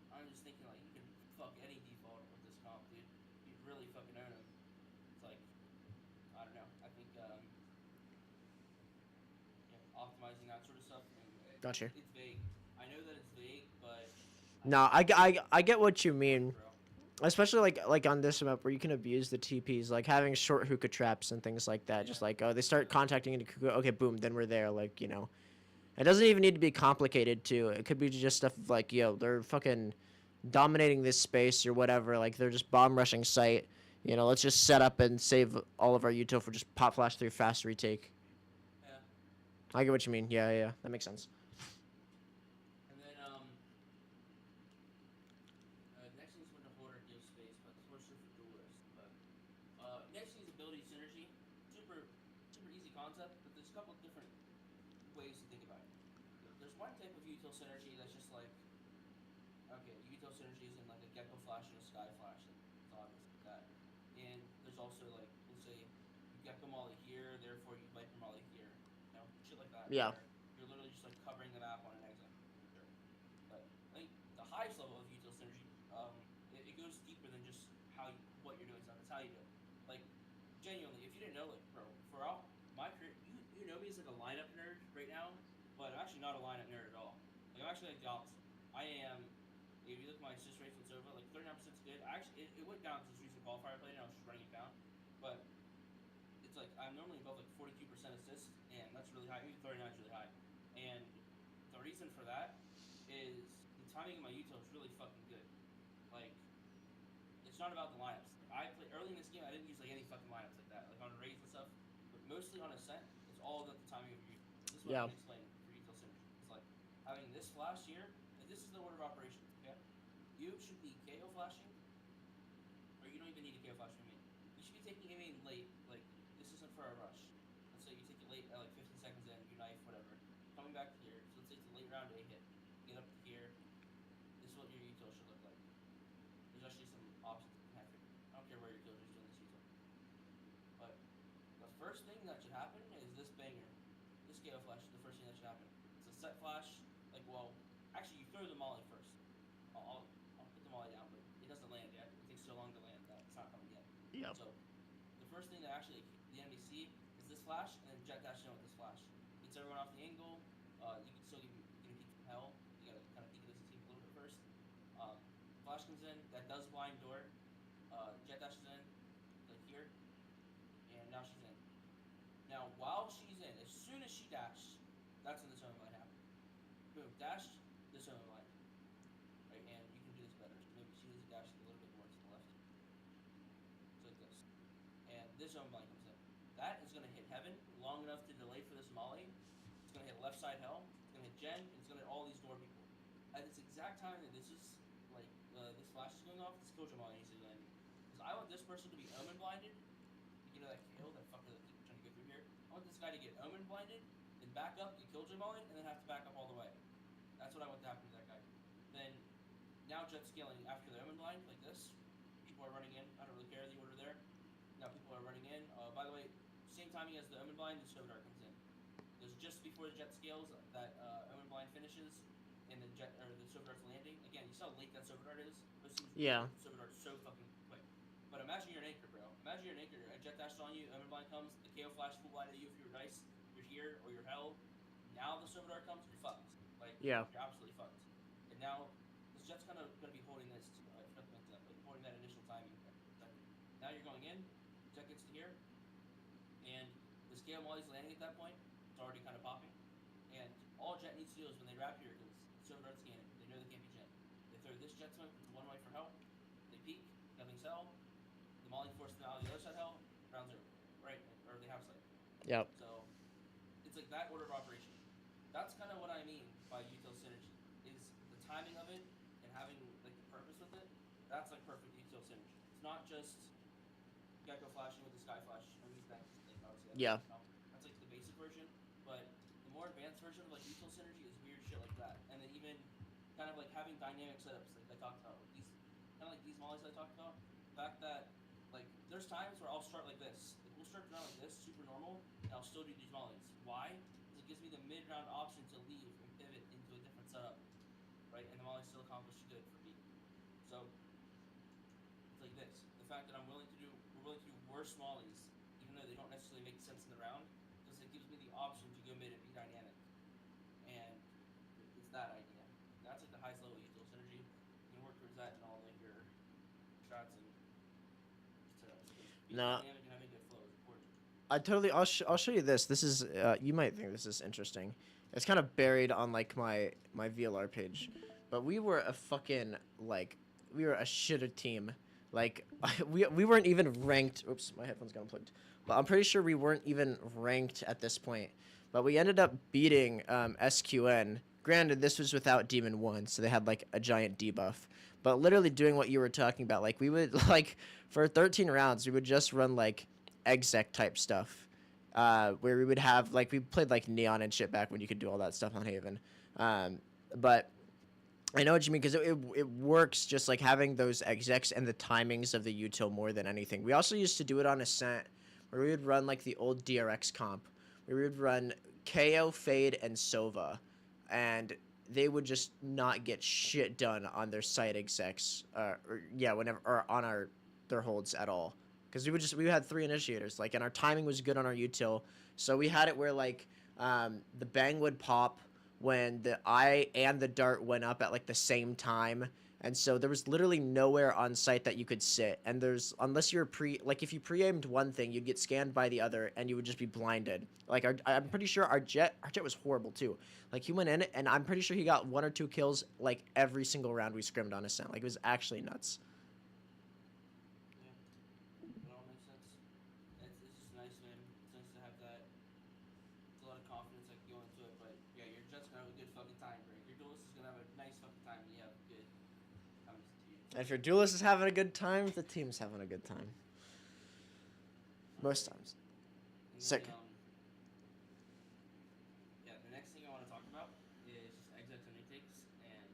C: I'm just thinking like you can fuck any default with this comp, dude. You really fucking own him. It's like I don't know. I think optimizing that sort of stuff.
A: Gotcha.
C: It's vague. I know that it's vague, but
A: No, I get what you mean.
C: bro.
A: Especially like on this map where you can abuse the TPs, like having short hookah traps and things like that. Just like, oh, they start contacting into hookah, okay, boom, then we're there. Like, you know, it doesn't even need to be complicated too. It could be just stuff of like, yo, they're fucking dominating this space or whatever. Like they're just bomb rushing site. You know, let's just set up and save all of our util for just pop flash through fast retake.
C: Yeah.
A: I get what you mean. Yeah, that makes sense.
C: And then next thing is when the hoarder gives space, but it's more so for duelists. But next thing is ability synergy. Super easy concept, but there's a couple different ways to think about it. There's one type of util synergy that's just like, okay, util synergy is in like a Gecko flash and a Sky flash. It's obvious like that. And there's also like, let's say, you Gecko Molly here, therefore you Viper Molly here. You know, shit like that.
A: Yeah.
C: where You're literally just like covering the map on an exit. Sure. But I think the highest level of util synergy, it goes deeper than just what you're doing stuff. It's how you do it. Like genuinely, if you didn't know, like, bro, for all my career, you know me as like a lineup nerd right now, but I'm actually not a lineup nerd at all. Like, I'm actually like the opposite. I am. If you look at my assist rate from Sova, like 39% is good. I actually it went down since recent qualifier I played, and I was just running it down, but it's like I'm normally above like 42% assists, and that's really high. Even 39 is really high, and the reason for that is the timing of my util is really fucking good. Like, it's not about the lineups. I play early in this game. I didn't use like any fucking lineups like that, like on raids and stuff. But mostly on Ascent, it's all about the timing of your util. This is what
A: Yeah.
C: I can explain for util synergy. It's like having this flash here. And this is the order of operations. Okay, you should be KO flashing, or you don't even need a KO flash from me. You should be taking aiming late. Like, this isn't for a rush. Let's say you take it late at like 15 seconds in, you knife, whatever. Coming back here. So let's say it's a late round A hit. Get up to here. This is what your util should look like. There's actually some options you can have here. I don't care where your kill is doing this util. But the first thing that should happen is this banger. This KO flash is the first thing that should happen. It's a set flash. Like, well, actually you throw the molly first. I'll put the molly down, but it doesn't land yet. It takes so long to land that it's not coming yet.
A: Yep.
C: So the first thing that actually the enemy see is this flash, and then jet dash in with this flash. Gets everyone off the angle. You can still get a peek from hell. You gotta kind of peek at this team a little bit first. Flash comes in. That does blind door. Jet dashes in, like here, and now she's in. Now while she's in, as soon as she dashed, that's when the zoning line happened. Boom, dashed, the zoning line. Right, and you can do this better. Maybe she needs to dash a little bit more to the left. So like this. And this zone blind comes in. That is going to hit heaven long enough to delay for this molly. It's going to hit left side hell. It's going to hit Jen. And it's going to hit all these door people. At this exact time that this is like this flash is going off, this Killjoy molly needs to land. Because I want this person to be omen blinded. You know that kill, that fucker that keeps trying to go through here. I want this guy to get omen blinded, then back up, get Killjoy molly, and then have to back up all the way. That's what I want to happen to that guy. Then now jet scaling after the omen blind like this. People are running in. I don't really care the order there. Now people are running in. By the way, same timing as the omen blind, the Sovidar comes in. There's just before the jet scales that omen blind finishes, and the jet or the Sovidar's landing. Again, you saw how late that Sovidar is.
A: Yeah.
C: Sovidar's so fucking quick. But imagine you're an anchor, bro. Imagine you're an anchor. A jet dashes on you. Omen blind comes. The KO flash full blind at you if you're dice. You're here or you're held. Now the Sovidar comes. You're fucked. Like,
A: Yeah.
C: you're absolutely fucked. And now this jet's kind of going to be holding this. I forgot to mention that, but holding that initial timing. Now you're going in. Jet gets to here, and the scale molly's landing at that point. It's already kind of popping, and all Jet needs to do is when they wrap here, because Sovidar scanning, they know they can't be Jet. They throw this Jet smoke one way for help. They peek, nothing's hell. The molly forces them out of the other side hell. Round zero, right? Or they have sight.
A: Yep.
C: So it's like that order of operation. That's kind of what I mean by util synergy. Is the timing of it and having like the purpose with it. That's like perfect util synergy. It's not just Gecko flashing with the Sky Flash. I mean, that's like obviously
A: Yeah.
C: that's like the basic version, but the more advanced version of like util synergy is weird shit like that. And then even kind of like having dynamic setups like I talked about with these kind of like these mollies I talked about. The fact that like there's times where I'll start like this. Like, we'll start around like this, super normal, and I'll still do these mollies. Why? Because it gives me the mid-round option to leave and pivot into a different setup, right? And the molly still accomplished good for me. So it's like this. The fact that we're willing to do worse mollies, even though they don't necessarily make sense in the round, because it gives me the option to go mid and be dynamic. And it's that idea. That's like the highest level of util synergy. You can work towards that in all like your shots and setups. Being
A: No.
C: dynamic and having good flow is important.
A: I'll show you this. This is you might think this is interesting. It's kind of buried on like my VLR page, but we were a fucking like we were a shitter team. Like we weren't even ranked. Oops, my headphones got unplugged. But I'm pretty sure we weren't even ranked at this point. But we ended up beating SQN. Granted, this was without Demon 1, so they had like a giant debuff. But literally doing what you were talking about, like we would like for 13 rounds, we would just run like exec type stuff, where we would have like we played like Neon and shit back when you could do all that stuff on Haven. But I know what you mean because it works just like having those execs and the timings of the util more than anything. We also used to do it on Ascent, where we would run like the old DRX comp. We would run KO, Fade, and Sova, and they would just not get shit done on their site execs, whenever or on their holds at all. because we had 3 initiators, like, and our timing was good on our util, so we had it where like the bang would pop when the eye and the dart went up at like the same time. And so there was literally nowhere on site that you could sit. And there's, unless you're like if you pre-aimed one thing, you'd get scanned by the other and you would just be blinded. Like I'm pretty sure our jet was horrible too. Like he went in and I'm pretty sure he got 1 or 2 kills like every single round we scrimmed on Ascent. Like it was actually nuts.
C: Yeah, it all makes sense. It's just nice, man. It's nice to have that. It's a lot of confidence like go into it, but yeah, your jet's gonna have a good fucking time, Greg. Your duelist is gonna have a nice fucking time. You have good times to you.
A: And if your duelist is having a good time, the team's having a good time. Most times.
C: And
A: Sick.
C: then, yeah, the next thing I want to talk about is just exits and retakes, and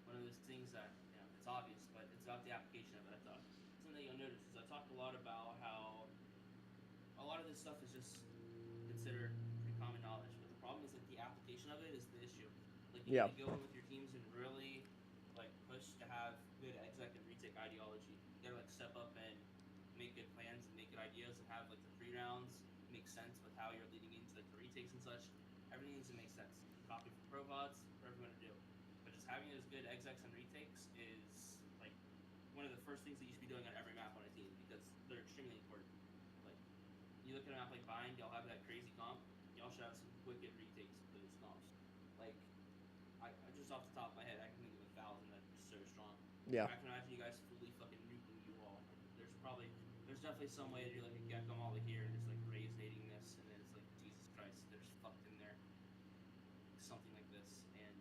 C: one of those things that it's obvious, but it's about the application of it. I thought something that you'll notice is I talked a lot about how a lot of this stuff is just considered pretty common knowledge, but the problem is like the application of it is the issue. Like you need to go in with your teams and really like push to have good exec and retake ideology. You gotta like step up and make good plans and make good ideas and have like the pre-rounds make sense with how you're leading into like the retakes and such. Everything needs to make sense. Copy from ProVods for everyone to do. But just having those good execs and retakes is like one of the first things that you should be doing on every map on a team because they're extremely important. Like you look at a map like Bind, y'all have that crazy comp. Y'all should have some wicked retakes for those comps. Like I just off the top of my head, I can think of 1,000 that are so strong.
A: Yeah.
C: I can imagine you guys fully fucking nuking you all. There's definitely some way to do like a Gekko molly here and just like raise nading this, and then it's like Jesus Christ, there's fucked in there, something like this, and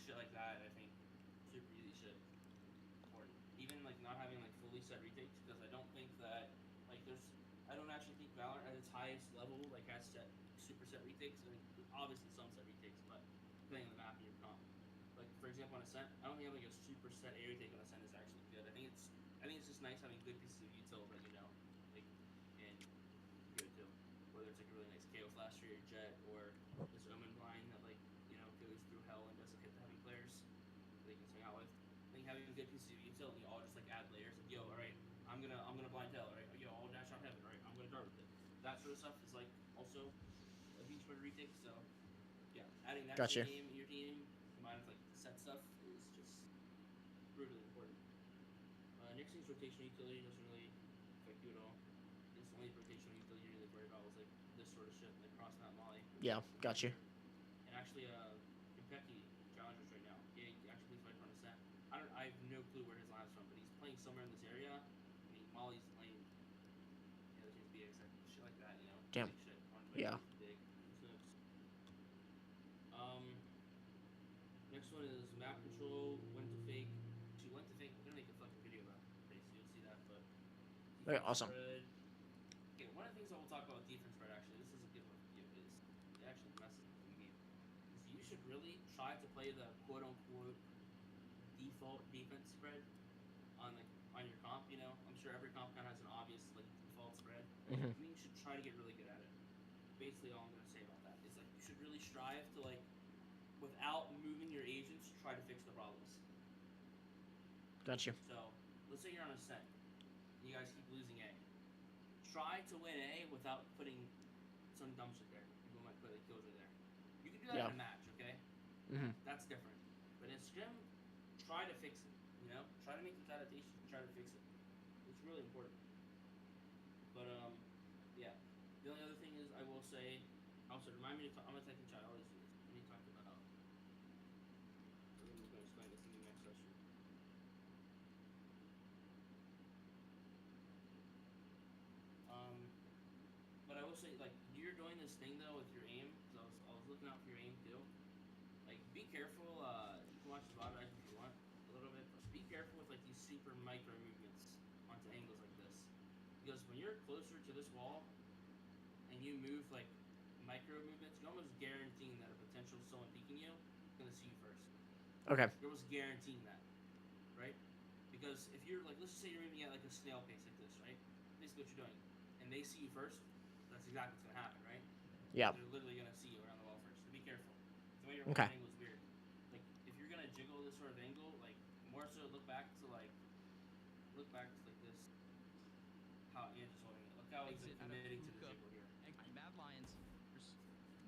C: shit like that. I think super easy shit. Important. Even like not having like fully set retakes because I don't think that like I don't actually think Valorant at its highest level like has set super set retakes. I mean, obviously some set retakes, but depending on the map and your comp. Like for example on Ascent, I don't think having a super set air retake on Ascent is actually good. I think it's just nice having good pieces of util that like and good too. Whether it's like a really nice KO flash for your jet or this Omen blind that like goes through hell and doesn't hit the heavy players they can swing out with. I think having good pieces of util and you all just like add layers like yo, alright, I'm gonna blind hell, alright, yo, I'll dash out heaven, alright, I'm gonna dart with it. That sort of stuff is like also a huge part of retake, so yeah, adding that
A: Gotcha.
C: to your team combined with like the set stuff is just brutally important. Nixon's rotational utility doesn't really affect you at all. It's the only rotational utility you really worry about was like this sort of shit, like cross map molly.
A: Yeah, got you.
C: And actually, Impeki challengers right now. He actually plays right on Ascent. I have no clue where his line's from, but he's playing somewhere in this area. And Molly's lane. Yeah, there's BX shit like that,
A: Damn.
C: Big shit.
A: Yeah.
C: Big. Next one is map control. When to fake. Actually, when to fake. We're gonna make a fucking video about it, so you'll see that. But
A: Okay, awesome.
C: spread. Okay, one of the things that we'll talk about with defense spread actually, this is a good one for you, is it actually messes with the game. Is you should really try to play the quote unquote default defense spread on your comp. I'm sure every comp kind of has an obvious like default spread.
A: Mhm.
C: I mean, you should try to get really good at it. Basically, all I'm gonna say about that is like you should really strive to like, without moving your agents, try to fix the problems.
A: Got you.
C: So let's say you're on Ascent, and you guys keep losing A. Try to win A without putting some dumb shit there. People might put like Killjoy there. You can do that in a match, okay?
A: Mhm.
C: That's different. But in Scrim, try to fix it. Try to make those adaptations and try to fix it. It's really important. But yeah. The only other thing is I will say, also remind me to I'm gonna take in chat. I always do this. Let me talk about. We're gonna explain this in the next session. But I will say, like, you're doing this thing though with your aim. Cause I was looking out for your aim too. Like, be careful. You can watch the VOD back if you want a little bit, but be careful with like these super micro movements onto angles like this. Because when you're closer to this wall and you move like micro movements, you're almost guaranteeing that a potential someone peeking you is gonna see you first.
A: Okay.
C: You're almost guaranteeing that, right? Because if you're like, let's just say you're moving at like a snail pace like this, right? Basically what you're doing, and they see you first, that's exactly what's gonna happen, right?
A: Yeah.
C: They're literally gonna see you around the wall first. So be careful. The way your
A: Okay.
C: angle is weird. Like if you're gonna jiggle this sort of angle, like more so look back to like this. how Ange is holding it. Look how he's
E: Exit out of
C: committing to the
E: Luka.
C: jiggle here.
E: And Mad Lions just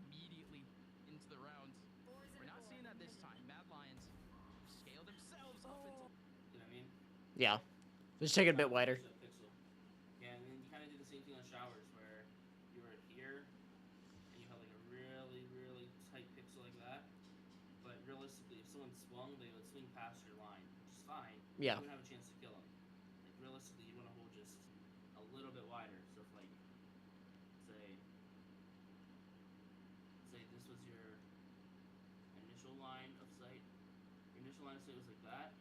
E: immediately into the rounds. We're not seeing that this time. Mad Lions scale themselves up into.
C: You know what I mean?
A: Yeah. Just take it a bit wider.
C: Pixel. Yeah, and then you kind of do the same thing on showers where you were here and you have like a really, really tight pixel like that. But realistically, if someone swung, they would swing past your line, which is fine.
A: Yeah.
C: You wouldn't have a chance to kill them. Like realistically, you want to hold just a little bit wider. So if like, say this was your initial line of sight. Your initial line of sight was like that.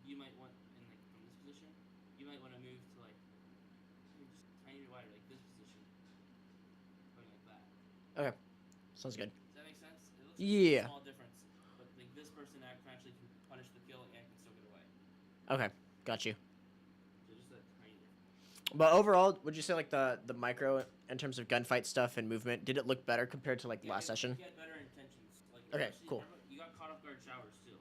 C: You might want, in like from this position, you might want to move to like maybe just a tiny bit wider, like this position, going like that.
A: Okay. Sounds good.
C: Does that make sense? It looks
A: Yeah.
C: like a small difference, but like this person actually can punish the kill and can still get away.
A: Okay. Got you.
C: So just that tiny difference.
A: But overall, would you say like the micro in terms of gunfight stuff and movement, did it look better compared to like
C: Yeah,
A: last session?
C: You had better intentions. Like
A: Okay,
C: especially-
A: cool.
C: remember, you got caught off guard showers too.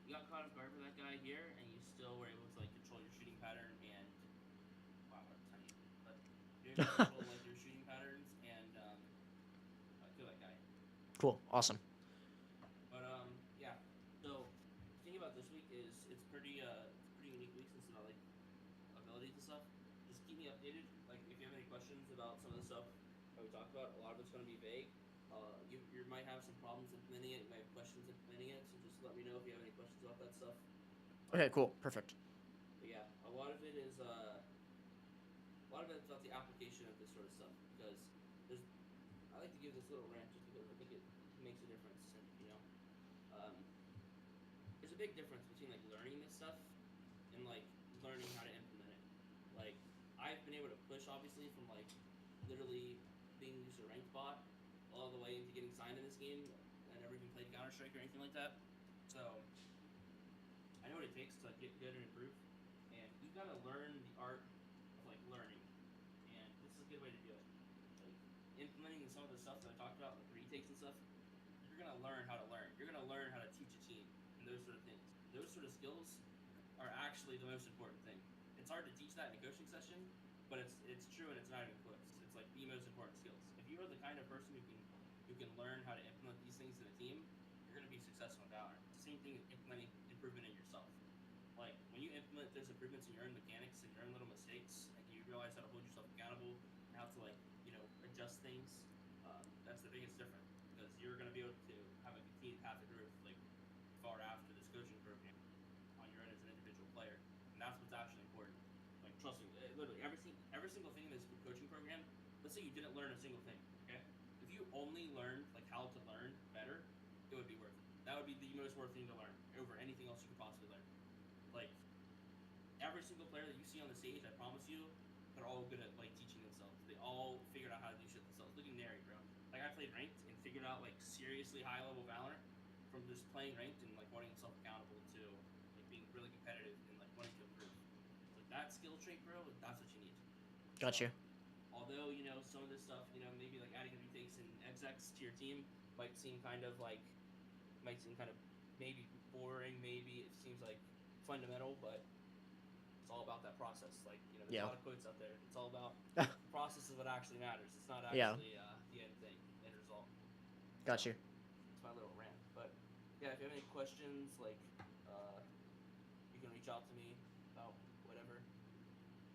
C: You got caught off guard for that guy here, and you still were able to like control your shooting pattern and wow, that's tiny. But you're able to control like your shooting patterns and kill that guy.
A: Cool. Awesome.
C: But yeah. So the thing about this week is it's pretty unique week since it's about like abilities and stuff. Just keep me updated. Like if you have any questions about some of the stuff that we talked about, a lot of it's going to be vague. You might have some problems implementing it. You might have questions implementing it. So just let me know if you have any questions about that stuff.
A: Okay. Cool. Perfect.
C: But yeah, a lot of it is about the application of this sort of stuff because I like to give this little rant just because I think it makes a difference. And, you know, there's a big difference between like learning this stuff and like learning how to implement it. Like I've been able to push obviously from like literally being used a ranked bot all the way into getting signed in this game. I never even played Counter-Strike or anything like that. So I know what it takes to like, get good and improve. And you gotta learn the art of like learning. And this is a good way to do it. Like implementing some of the stuff that I talked about, like retakes and stuff, you're gonna learn how to learn. You're gonna learn how to teach a team and those sort of things. Those sort of skills are actually the most important thing. It's hard to teach that in a coaching session, but it's true and it's not even close. It's like the most important skills. If you are the kind of person who can learn how to implement these things in a team, you're gonna be successful in Valorant. It's the same thing as implementing improvement in yourself. Like when you implement those improvements in your own mechanics and your own little mistakes, and you realize how to hold yourself accountable and how to like adjust things, that's the biggest difference because you're gonna be able to have a continued path of growth like far after this coaching program on your own as an individual player, and that's what's actually important. Like trust me, literally every single thing in this coaching program. Let's say you didn't learn a single thing, okay? If you only learned like how to learn better, it would be worth it. That would be the most worth thing to learn over anything else you could possibly learn. Like every single player that you see on the stage, I promise you, they're all good at like teaching themselves. They all figured out how to do shit themselves. Look at Neri, bro. Like I played ranked and figured out like seriously high level Valorant from just playing ranked and like wanting himself accountable to like being really competitive and like wanting to improve. Like that skill trait, bro, that's what you need.
A: Gotcha.
C: Although, some of this stuff, maybe like adding retakes and execs to your team might seem kind of maybe boring, maybe it seems like fundamental, but it's all about that process. Like, there's
A: Yeah.
C: a lot of quotes out there. It's all about the process is what actually matters. It's not actually
A: Yeah.
C: the end thing, end result.
A: Got you.
C: It's my little rant. But yeah, if you have any questions, like you can reach out to me about whatever.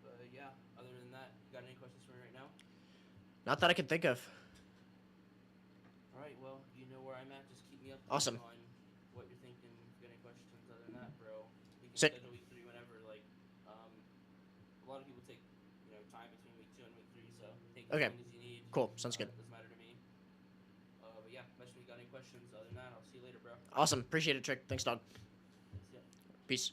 C: But yeah, other than that, you got any questions for me right now?
A: Not that I can think of.
C: All right, well, you know where I'm at. Just keep me updated
A: Awesome.
C: on what you're thinking. If you got any questions other than that, bro, we can
A: Sick.
C: schedule week 3 whenever. Like, a lot of people take time between week 2 and week 3, so take as
A: Okay.
C: long as you need.
A: Cool. Sounds good.
C: Doesn't matter to me. But yeah, unless you got any questions other than that, I'll see you later, bro.
A: Awesome. Appreciate it, Trick. Thanks, dog.
C: Yeah.
A: Peace.